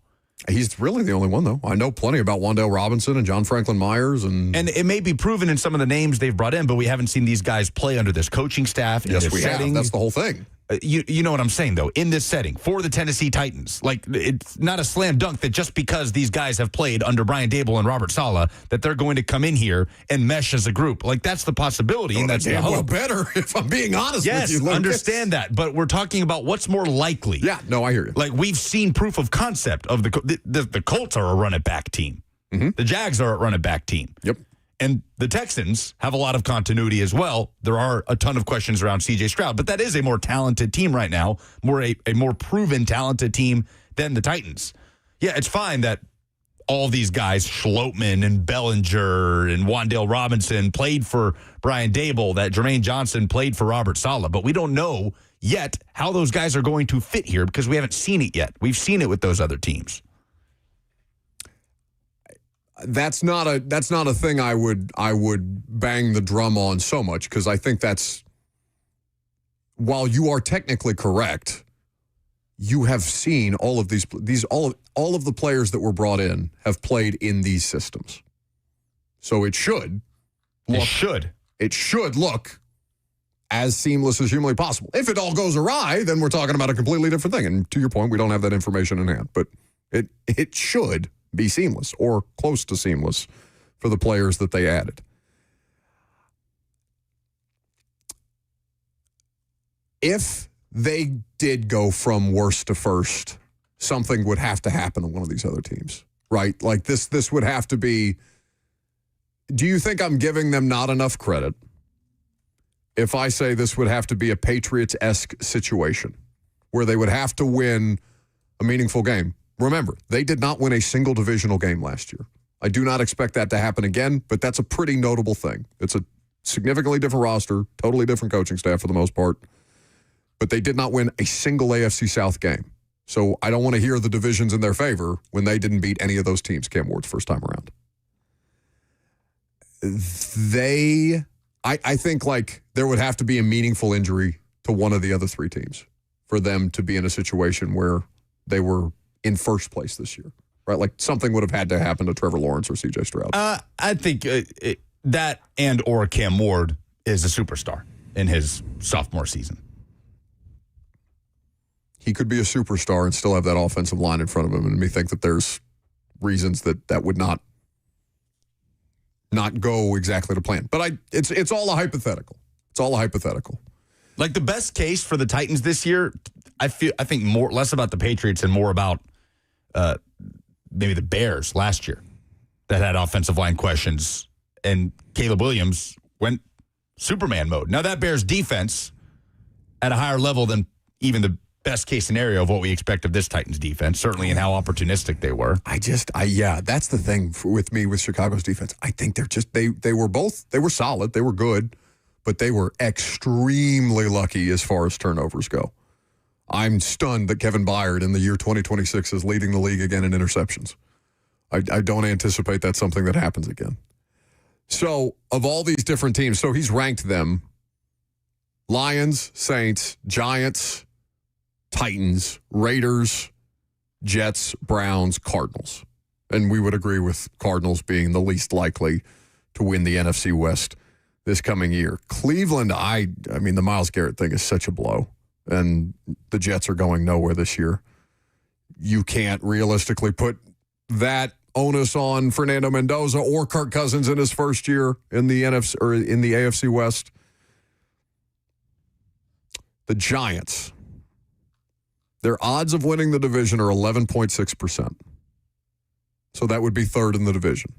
He's really the only one, though. I know plenty about Wan'Dale Robinson and John Franklin Myers. And it may be proven in some of the names they've brought in, but we haven't seen these guys play under this coaching staff. Yes, we have. That's the whole thing. You know what I'm saying, though, in this setting for the Tennessee Titans. It's not a slam dunk that just because these guys have played under Brian Daboll and Robert Saleh that they're going to come in here and mesh as a group. That's the possibility, and that's the hope. Well, better, if I'm being honest with you, Lucas. Understand that, but we're talking about what's more likely. Yeah, no, I hear you. We've seen proof of concept of the Colts are a run-it-back team. The Jags are a run-it-back team. Yep. And the Texans have a lot of continuity as well. There are a ton of questions around C.J. Stroud, but that is a more talented team right now, a more proven talented team than the Titans. Yeah, it's fine that all these guys, Schlotman and Bellinger and Wan'Dale Robinson, played for Brian Daboll, that Jermaine Johnson played for Robert Saleh, but we don't know yet how those guys are going to fit here because we haven't seen it yet. We've seen it with those other teams. that's not a thing I would bang the drum on so much, because I think that's, while you are technically correct, you have seen all of all of the players that were brought in have played in these systems. So it should look as seamless as humanly possible. If it all goes awry, then we're talking about a completely different thing. And to your point, we don't have that information in hand, but it should be seamless or close to seamless for the players that they added. If they did go from worst to first, something would have to happen to one of these other teams, right? Like this would have to be. Do you think I'm giving them not enough credit if I say this would have to be a Patriots-esque situation where they would have to win a meaningful game? Remember, they did not win a single divisional game last year. I do not expect that to happen again, but that's a pretty notable thing. It's a significantly different roster, totally different coaching staff for the most part, but they did not win a single AFC South game. So I don't want to hear the divisions in their favor when they didn't beat any of those teams Cam Ward's first time around. I think like there would have to be a meaningful injury to one of the other three teams for them to be in a situation where they were in first place this year, right? Like something would have had to happen to Trevor Lawrence or CJ Stroud. I think that and or Cam Ward is a superstar in his sophomore season. He could be a superstar and still have that offensive line in front of him, and me think that there's reasons that would not go exactly to plan. But it's all a hypothetical. It's all a hypothetical. Like the best case for the Titans this year, I think less about the Patriots and more about maybe the Bears last year that had offensive line questions, and Caleb Williams went Superman mode. Now that Bears defense at a higher level than even the best case scenario of what we expect of this Titans defense, certainly in how opportunistic they were. Yeah, that's the thing with me with Chicago's defense. I think they were solid, they were good, but they were extremely lucky as far as turnovers go. I'm stunned that Kevin Byard in the year 2026 is leading the league again in interceptions. I don't anticipate that's something that happens again. So of all these different teams, so he's ranked them: Lions, Saints, Giants, Titans, Raiders, Jets, Browns, Cardinals. And we would agree with Cardinals being the least likely to win the NFC West this coming year. Cleveland, I mean, the Myles Garrett thing is such a blow, and the Jets are going nowhere this year. You can't realistically put that onus on Fernando Mendoza or Kirk Cousins in his first year in the NFC or in the AFC West. The Giants, their odds of winning the division are 11.6%. So that would be third in the division.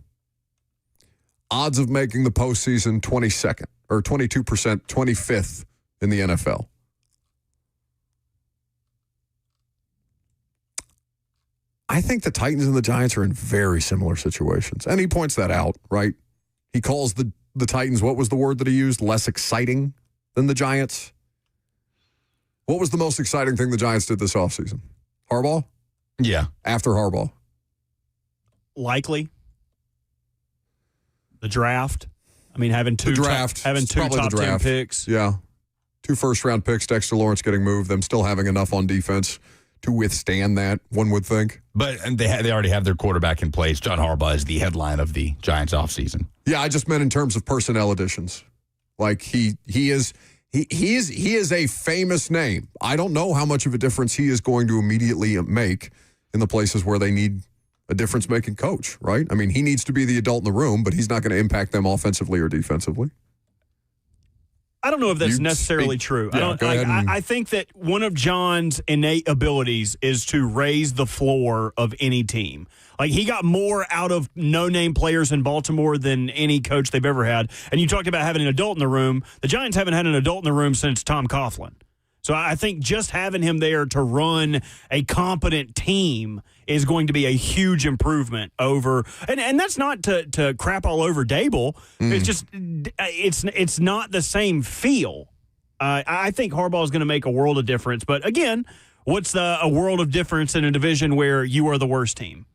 Odds of making the postseason, 22nd, or 22%, 25th in the NFL. I think the Titans and the Giants are in very similar situations. And he points that out, right? He calls the Titans, what was the word that he used? Less exciting than the Giants. What was the most exciting thing the Giants did this offseason? Harbaugh? Yeah. After Harbaugh? Likely. The draft. I mean, having two top 10 picks. Yeah. 2 first-round picks, Dexter Lawrence getting moved, them still having enough on defense to withstand that, one would think. But they already have their quarterback in place. John Harbaugh is the headline of the Giants offseason. Yeah, I just meant in terms of personnel additions. Like he is a famous name. I don't know how much of a difference he is going to immediately make in the places where they need a difference-making coach, right? I mean, he needs to be the adult in the room, but he's not going to impact them offensively or defensively. I don't know if that's necessarily true. Yeah, I think that one of John's innate abilities is to raise the floor of any team. Like, he got more out of no-name players in Baltimore than any coach they've ever had. And you talked about having an adult in the room. The Giants haven't had an adult in the room since Tom Coughlin. So I think just having him there to run a competent team is going to be a huge improvement over, and that's not to crap all over Dable. It's just it's not the same feel. I think Harbaugh is going to make a world of difference. But again, what's a world of difference in a division where you are the worst team?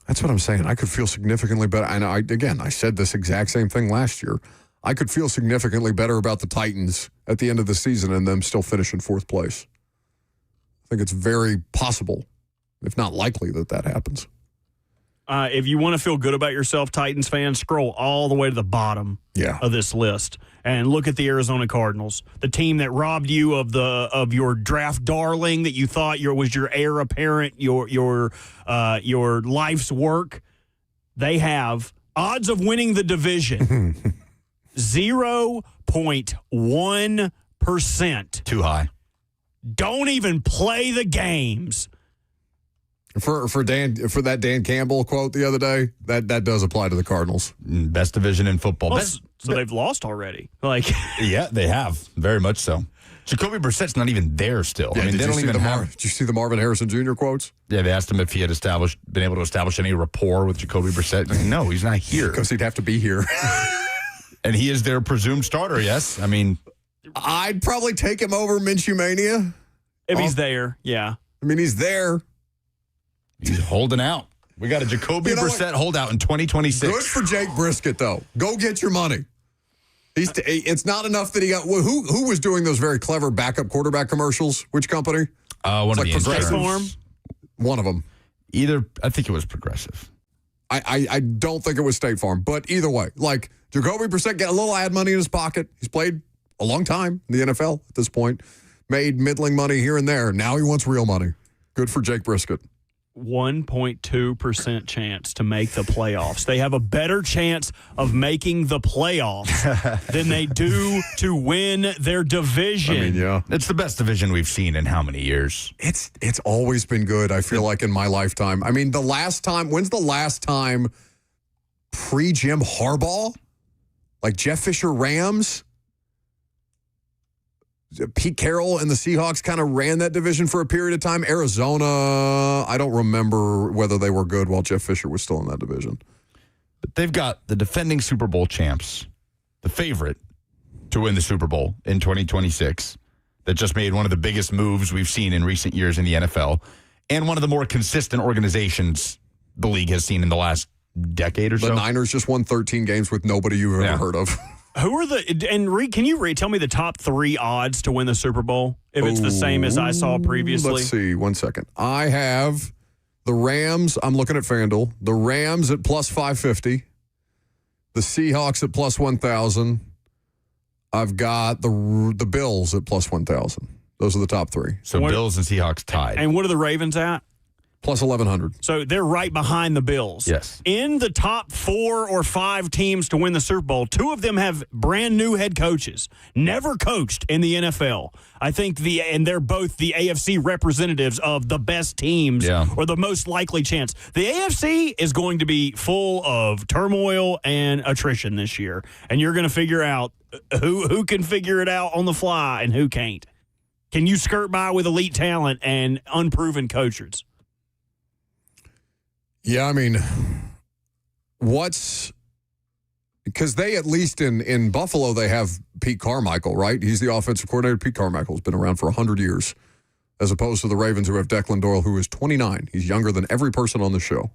That's what I'm saying. I could feel significantly better. And I said this exact same thing last year. I could feel significantly better about the Titans at the end of the season and them still finish in fourth place. I think it's very possible, if not likely, that happens. If you want to feel good about yourself, Titans fans, scroll all the way to the bottom of this list and look at the Arizona Cardinals, the team that robbed you of your draft darling that you thought was your heir apparent, your life's work. They have odds of winning the division 0.1%. Too high. Don't even play the games. For that Dan Campbell quote the other day, that does apply to the Cardinals. Best division in football. Well, so they've lost already. Yeah, they have. Very much so. Jacoby Brissett's not even there still. Yeah, I mean, did you see the Marvin Harrison Jr. quotes? Yeah, they asked him if he had been able to establish any rapport with Jacoby Brissett. Like, no, he's not here. Because he'd have to be here. And he is their presumed starter, yes? I mean, I'd probably take him over Minshew Mania. If he's there, yeah. I mean, he's there. He's holding out. We got a Jacoby Brissett holdout in 2026. Good for Jake Brisket, though. Go get your money. It's not enough that he got. Who was doing those very clever backup quarterback commercials? Which company? One of the Progressive Farm. One of them. I think it was Progressive. I don't think it was State Farm, but either way, like Jacoby Brissett got a little ad money in his pocket. He's played a long time in the NFL at this point, made middling money here and there. Now he wants real money. Good for Jake Brisket. 1.2% chance to make the playoffs. They have a better chance of making the playoffs than they do to win their division. I mean, yeah. It's the best division we've seen in how many years? It's always been good, I feel like, in my lifetime. I mean, when's the last time pre-Jim Harbaugh? Like Jeff Fisher Rams? Pete Carroll and the Seahawks kind of ran that division for a period of time. Arizona, I don't remember whether they were good while Jeff Fisher was still in that division. But they've got the defending Super Bowl champs, the favorite to win the Super Bowl in 2026, that just made one of the biggest moves we've seen in recent years in the NFL, and one of the more consistent organizations the league has seen in the last decade or so. The Niners just won 13 games with nobody you've ever heard of. Who are can you tell me the top 3 odds to win the Super Bowl if it's the same as I saw previously? Let's see. 1 second. I have the Rams. I'm looking at FanDuel. The Rams at plus 550. The Seahawks at plus 1,000. I've got the Bills at plus 1,000. Those are the top 3. So Bills and Seahawks tied. And what are the Ravens at? Plus 1,100. So they're right behind the Bills. Yes. In the top 4 or 5 teams to win the Super Bowl, 2 of them have brand new head coaches, never coached in the NFL. I think and they're both the AFC representatives of the best teams or the most likely chance. The AFC is going to be full of turmoil and attrition this year, and you're going to figure out who can figure it out on the fly and who can't. Can you skirt by with elite talent and unproven coaches? Yeah, I mean, because they, at least in Buffalo, they have Pete Carmichael, right? He's the offensive coordinator. Pete Carmichael's been around for 100 years, as opposed to the Ravens, who have Declan Doyle, who is 29. He's younger than every person on the show.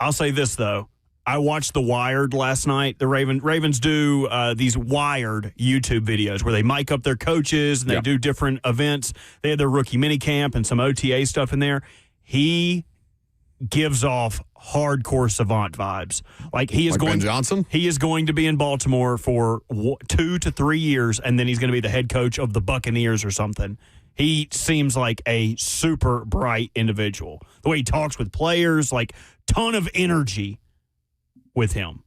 I'll say this, though. I watched The Wired last night. The Ravens do these Wired YouTube videos where they mic up their coaches and they do different events. They had their rookie minicamp and some OTA stuff in there. He gives off hardcore savant vibes. Like Ben Johnson? He is going to be in Baltimore for 2 to 3 years, and then he's going to be the head coach of the Buccaneers or something. He seems like a super bright individual. The way he talks with players, like ton of energy with him.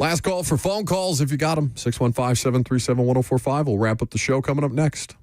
Last call for phone calls if you got them. 615-737-1045. We'll wrap up the show coming up next.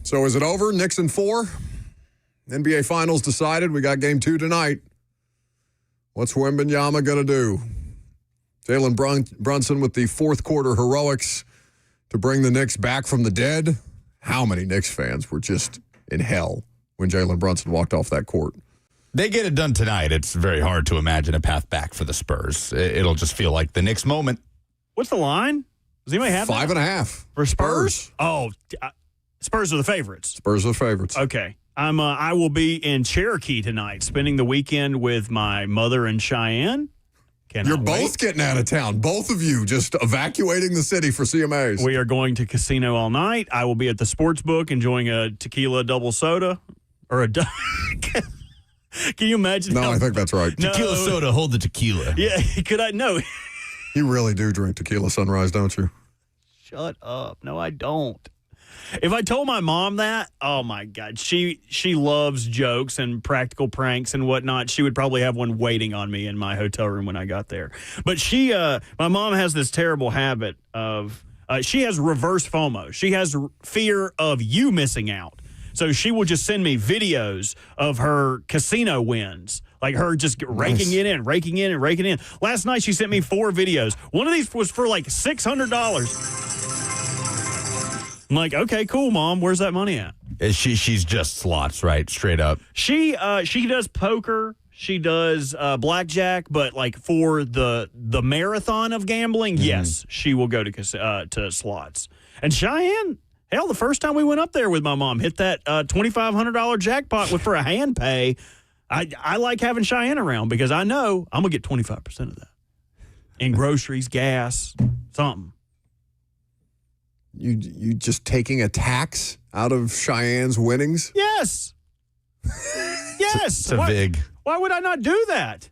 So is it over? Knicks in 4? NBA Finals decided. We got game 2 tonight. What's Wembanyama going to do? Jalen Brunson with the fourth quarter heroics to bring the Knicks back from the dead. How many Knicks fans were just in hell when Jalen Brunson walked off that court? They get it done tonight. It's very hard to imagine a path back for the Spurs. It'll just feel like the Knicks moment. What's the line? Does anybody have 5.5 for Spurs? Oh, Spurs are the favorites. Spurs are the favorites. Okay. I will be in Cherokee tonight, spending the weekend with my mother in Cheyenne. You're both getting out of town. Both of you just evacuating the city for CMAs. We are going to casino all night. I will be at the sports book enjoying a tequila double soda. Or a Can you imagine? No, I think that's right. No. Tequila soda, hold the tequila. Yeah, could I? No. You really do drink tequila sunrise, don't you? Shut up. No, I don't. If I told my mom that, oh my God, she loves jokes and practical pranks and whatnot. She would probably have one waiting on me in my hotel room when I got there. But my mom has this terrible habit of, she has reverse FOMO. She has fear of you missing out. So she will just send me videos of her casino wins, like her just raking it in, raking in, and raking in. Last night she sent me 4 videos. One of these was for like $600. I'm like, okay, cool, Mom. Where's that money at? She's just slots, right? Straight up. She does poker. She does blackjack, but like for the marathon of gambling, yes, she will go to slots. And Cheyenne, hell, the first time we went up there with my mom, hit that $2,500 jackpot for a hand pay. I like having Cheyenne around because I know I'm gonna get 25% of that in groceries, gas, something. You just taking a tax out of Cheyenne's winnings? Yes. Yes. It's vig. Why would I not do that?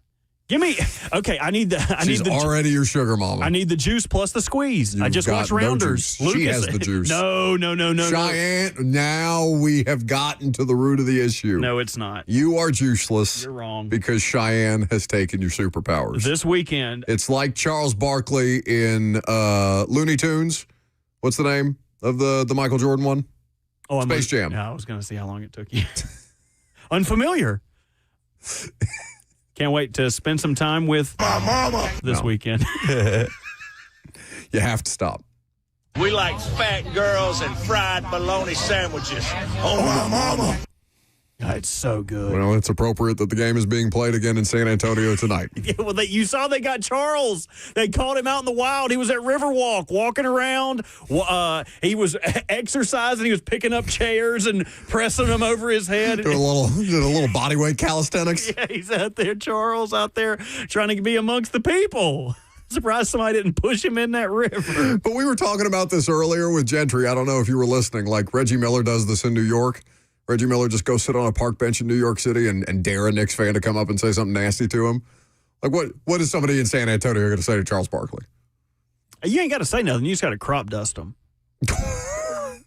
Give me. Okay, I need the. She's already your sugar mama. I need the juice plus the squeeze. I just watched Rounders. No, she has the juice. No. Cheyenne, now we have gotten to the root of the issue. No, it's not. You are juiceless. You're wrong. Because Cheyenne has taken your superpowers. This weekend. It's like Charles Barkley in Looney Tunes. What's the name of the Michael Jordan one? Oh, Space Jam. Yeah, I was going to see how long it took you. Unfamiliar. Can't wait to spend some time with my mama this weekend. You have to stop. We like fat girls and fried bologna sandwiches. Oh, my mama. God, it's so good. Well, it's appropriate that the game is being played again in San Antonio tonight. Yeah, well, you saw they got Charles. They caught him out in the wild. He was at Riverwalk walking around. He was exercising. He was picking up chairs and pressing them over his head. Did a little bodyweight calisthenics. Yeah, he's out there, Charles, out there trying to be amongst the people. Surprised somebody didn't push him in that river. But we were talking about this earlier with Gentry. I don't know if you were listening. Like Reggie Miller does this in New York. Reggie Miller just goes sit on a park bench in New York City and dare a Knicks fan to come up and say something nasty to him. Like, what is somebody in San Antonio going to say to Charles Barkley? You ain't got to say nothing. You just got to crop dust them. Is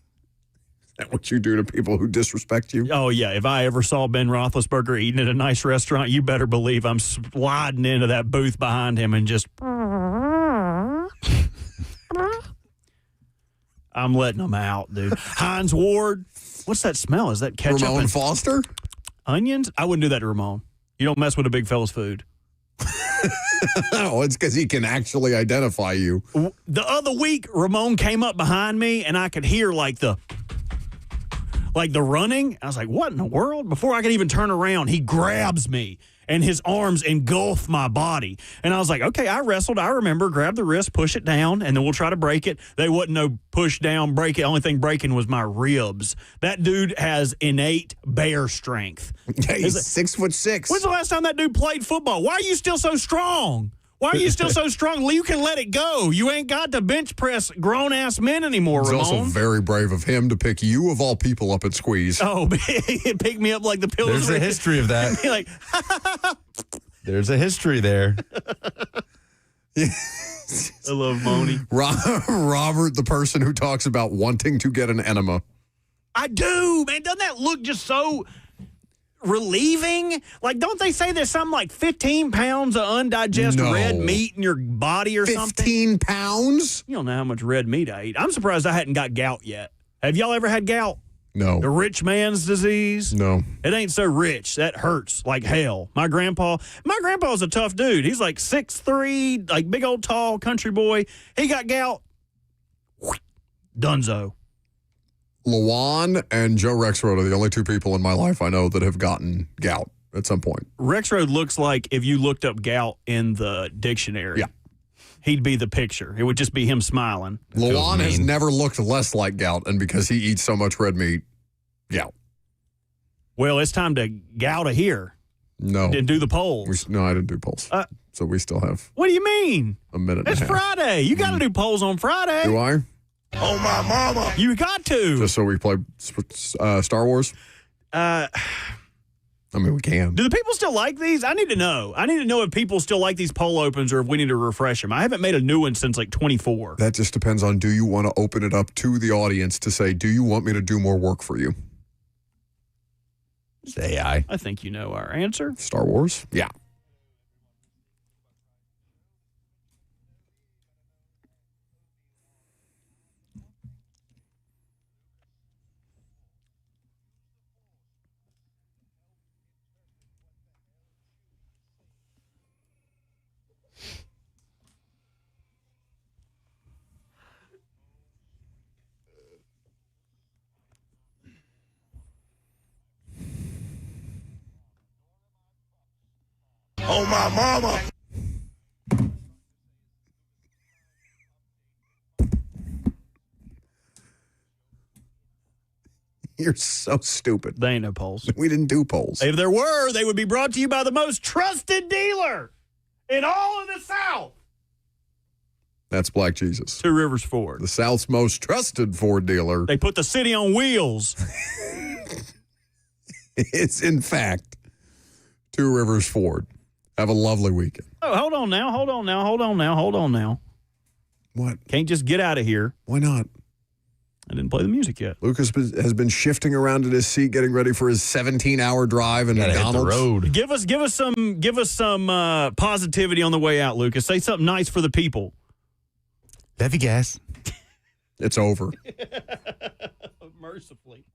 that what you do to people who disrespect you? Oh, yeah. If I ever saw Ben Roethlisberger eating at a nice restaurant, you better believe I'm sliding into that booth behind him and just... I'm letting them out, dude. Hines Ward. What's that smell? Is that ketchup? Ramon Foster? Onions? I wouldn't do that to Ramon. You don't mess with a big fella's food. No, it's because he can actually identify you. The other week, Ramon came up behind me, and I could hear like the running. I was like, what in the world? Before I could even turn around, he grabs me, and his arms engulf my body. And I was like, okay, I wrestled. I remember, grab the wrist, push it down, and then we'll try to break it. They wasn't no push down, break it. Only thing breaking was my ribs. That dude has innate bear strength. Yeah, he's 6'6". When's the last time that dude played football? Why are you still so strong? Why are you still so strong? You can let it go. You ain't got to bench press grown-ass men anymore, Ramon. It's also very brave of him to pick you, of all people, up at Squeeze. Oh, pick me up like the pillows. There's a history of that. Like, there's a history there. I love Moni. Robert, the person who talks about wanting to get an enema. I do, man. Doesn't that look just so relieving? Like, don't they say there's something like 15 pounds of undigested red meat in your body or 15 something? 15 pounds? You don't know how much red meat I eat. I'm surprised I hadn't got gout yet. Have y'all ever had gout? No. The rich man's disease? No. It ain't so rich. That hurts like hell. My grandpa's a tough dude. He's like 6'3", like big old tall country boy. He got gout. Dunzo. Lawan and Joe Rexroad are the only two people in my life I know that have gotten gout at some point. Rexroad looks like if you looked up gout in the dictionary. Yeah. He'd be the picture. It would just be him smiling. Lawan has never looked less like gout, and because he eats so much red meat, gout. Well, it's time to gout of here. No. And do the polls. No, I didn't do polls. So we still have What do you mean? a minute It's and a half. Friday. You got to do polls on Friday. Do I? Oh, my mama. You got to. Just so we play Star Wars? I mean, we can. Do the people still like these? I need to know. I need to know if people still like these poll opens or if we need to refresh them. I haven't made a new one since like 24. That just depends on, do you want to open it up to the audience to say, do you want me to do more work for you? It's AI. I think you know our answer. Star Wars? Yeah. Oh, my mama. You're so stupid. They ain't no polls. We didn't do polls. If there were, they would be brought to you by the most trusted dealer in all of the South. That's Black Jesus. Two Rivers Ford. The South's most trusted Ford dealer. They put the city on wheels. It's, in fact, Two Rivers Ford. Have a lovely weekend. Oh, hold on now. What? Can't just get out of here. Why not? I didn't play the music yet. Lucas has been shifting around in his seat, getting ready for his 17-hour drive in McDonald's. Hit the road. Give us some positivity on the way out, Lucas. Say something nice for the people. Love you guys. It's over. Mercifully.